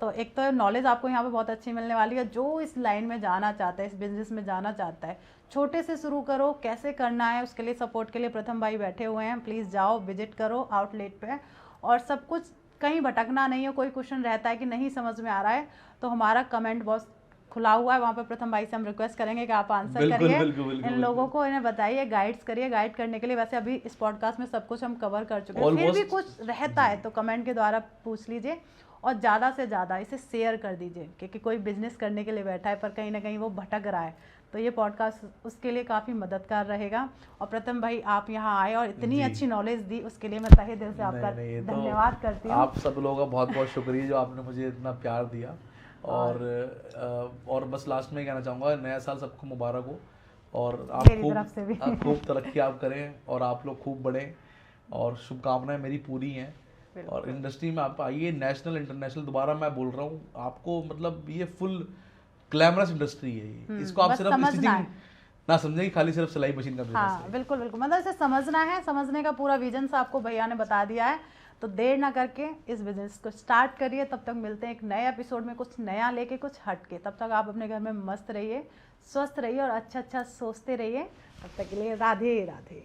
[SPEAKER 1] तो एक तो नॉलेज आपको यहाँ पे बहुत अच्छी मिलने वाली है। जो इस लाइन में जाना चाहता है, इस बिजनेस में जाना चाहता है, छोटे से शुरू करो, कैसे करना है उसके लिए सपोर्ट के लिए प्रथम भाई बैठे हुए हैं। प्लीज़ जाओ, विजिट करो आउटलेट पे और सब कुछ कहीं भटकना नहीं है। कोई क्वेश्चन रहता है कि नहीं समझ में आ रहा है तो हमारा कमेंट बॉक्स खुला हुआ है, वहाँ पर प्रथम भाई से हम रिक्वेस्ट करेंगे कि आप आंसर करिए, इन लोगों को इन्हें बताइए, गाइड्स करिए। गाइड करने के लिए वैसे अभी इस पॉडकास्ट में सब कुछ हम कवर कर चुके हैं, फिर भी कुछ रहता है तो कमेंट के द्वारा पूछ लीजिए और ज़्यादा से ज़्यादा इसे शेयर कर दीजिए, क्योंकि कोई बिजनेस करने के लिए बैठा है पर कहीं ना कहीं वो भटक रहा है, तो ये पॉडकास्ट उसके लिए काफ़ी मददगार रहेगा। और प्रथम भाई आप यहाँ आए और इतनी अच्छी नॉलेज दी, उसके लिए मैं तहे दिल से आपका धन्यवाद करती हूँ।
[SPEAKER 2] आप सब लोगों का बहुत बहुत शुक्रिया जो आपने मुझे इतना प्यार दिया। और बस लास्ट में कहना चाहूँगा, नया साल सबको मुबारक हो और आप खूब तरक्की आप करें और आप लोग खूब बढ़ें और शुभकामनाएं मेरी पूरी हैं। और इंडस्ट्री में आप आइए, नेशनल इंटरनेशनल, दोबारा मैं बोल रहा हूँ आपको, मतलब ये फुल ग्लैमरस इंडस्ट्री है ये। इसको आप सिर्फ स्टिचिंग ना समझें कि खाली सिर्फ सिलाई मशीन का बिजनेस है।
[SPEAKER 1] बिल्कुल बिल्कुल, मतलब इसे समझना है, समझने का पूरा विजन से आपको भैया ने बता दिया है, तो देर ना करके इस बिजनेस को स्टार्ट करिए। तब तक मिलते हैं एक नए एपिसोड में, कुछ नया लेके, कुछ हट के। तब तक आप अपने घर में मस्त रहिए, स्वस्थ रहिए और अच्छा अच्छा सोचते रहिए। तब तक के लिए राधे राधे।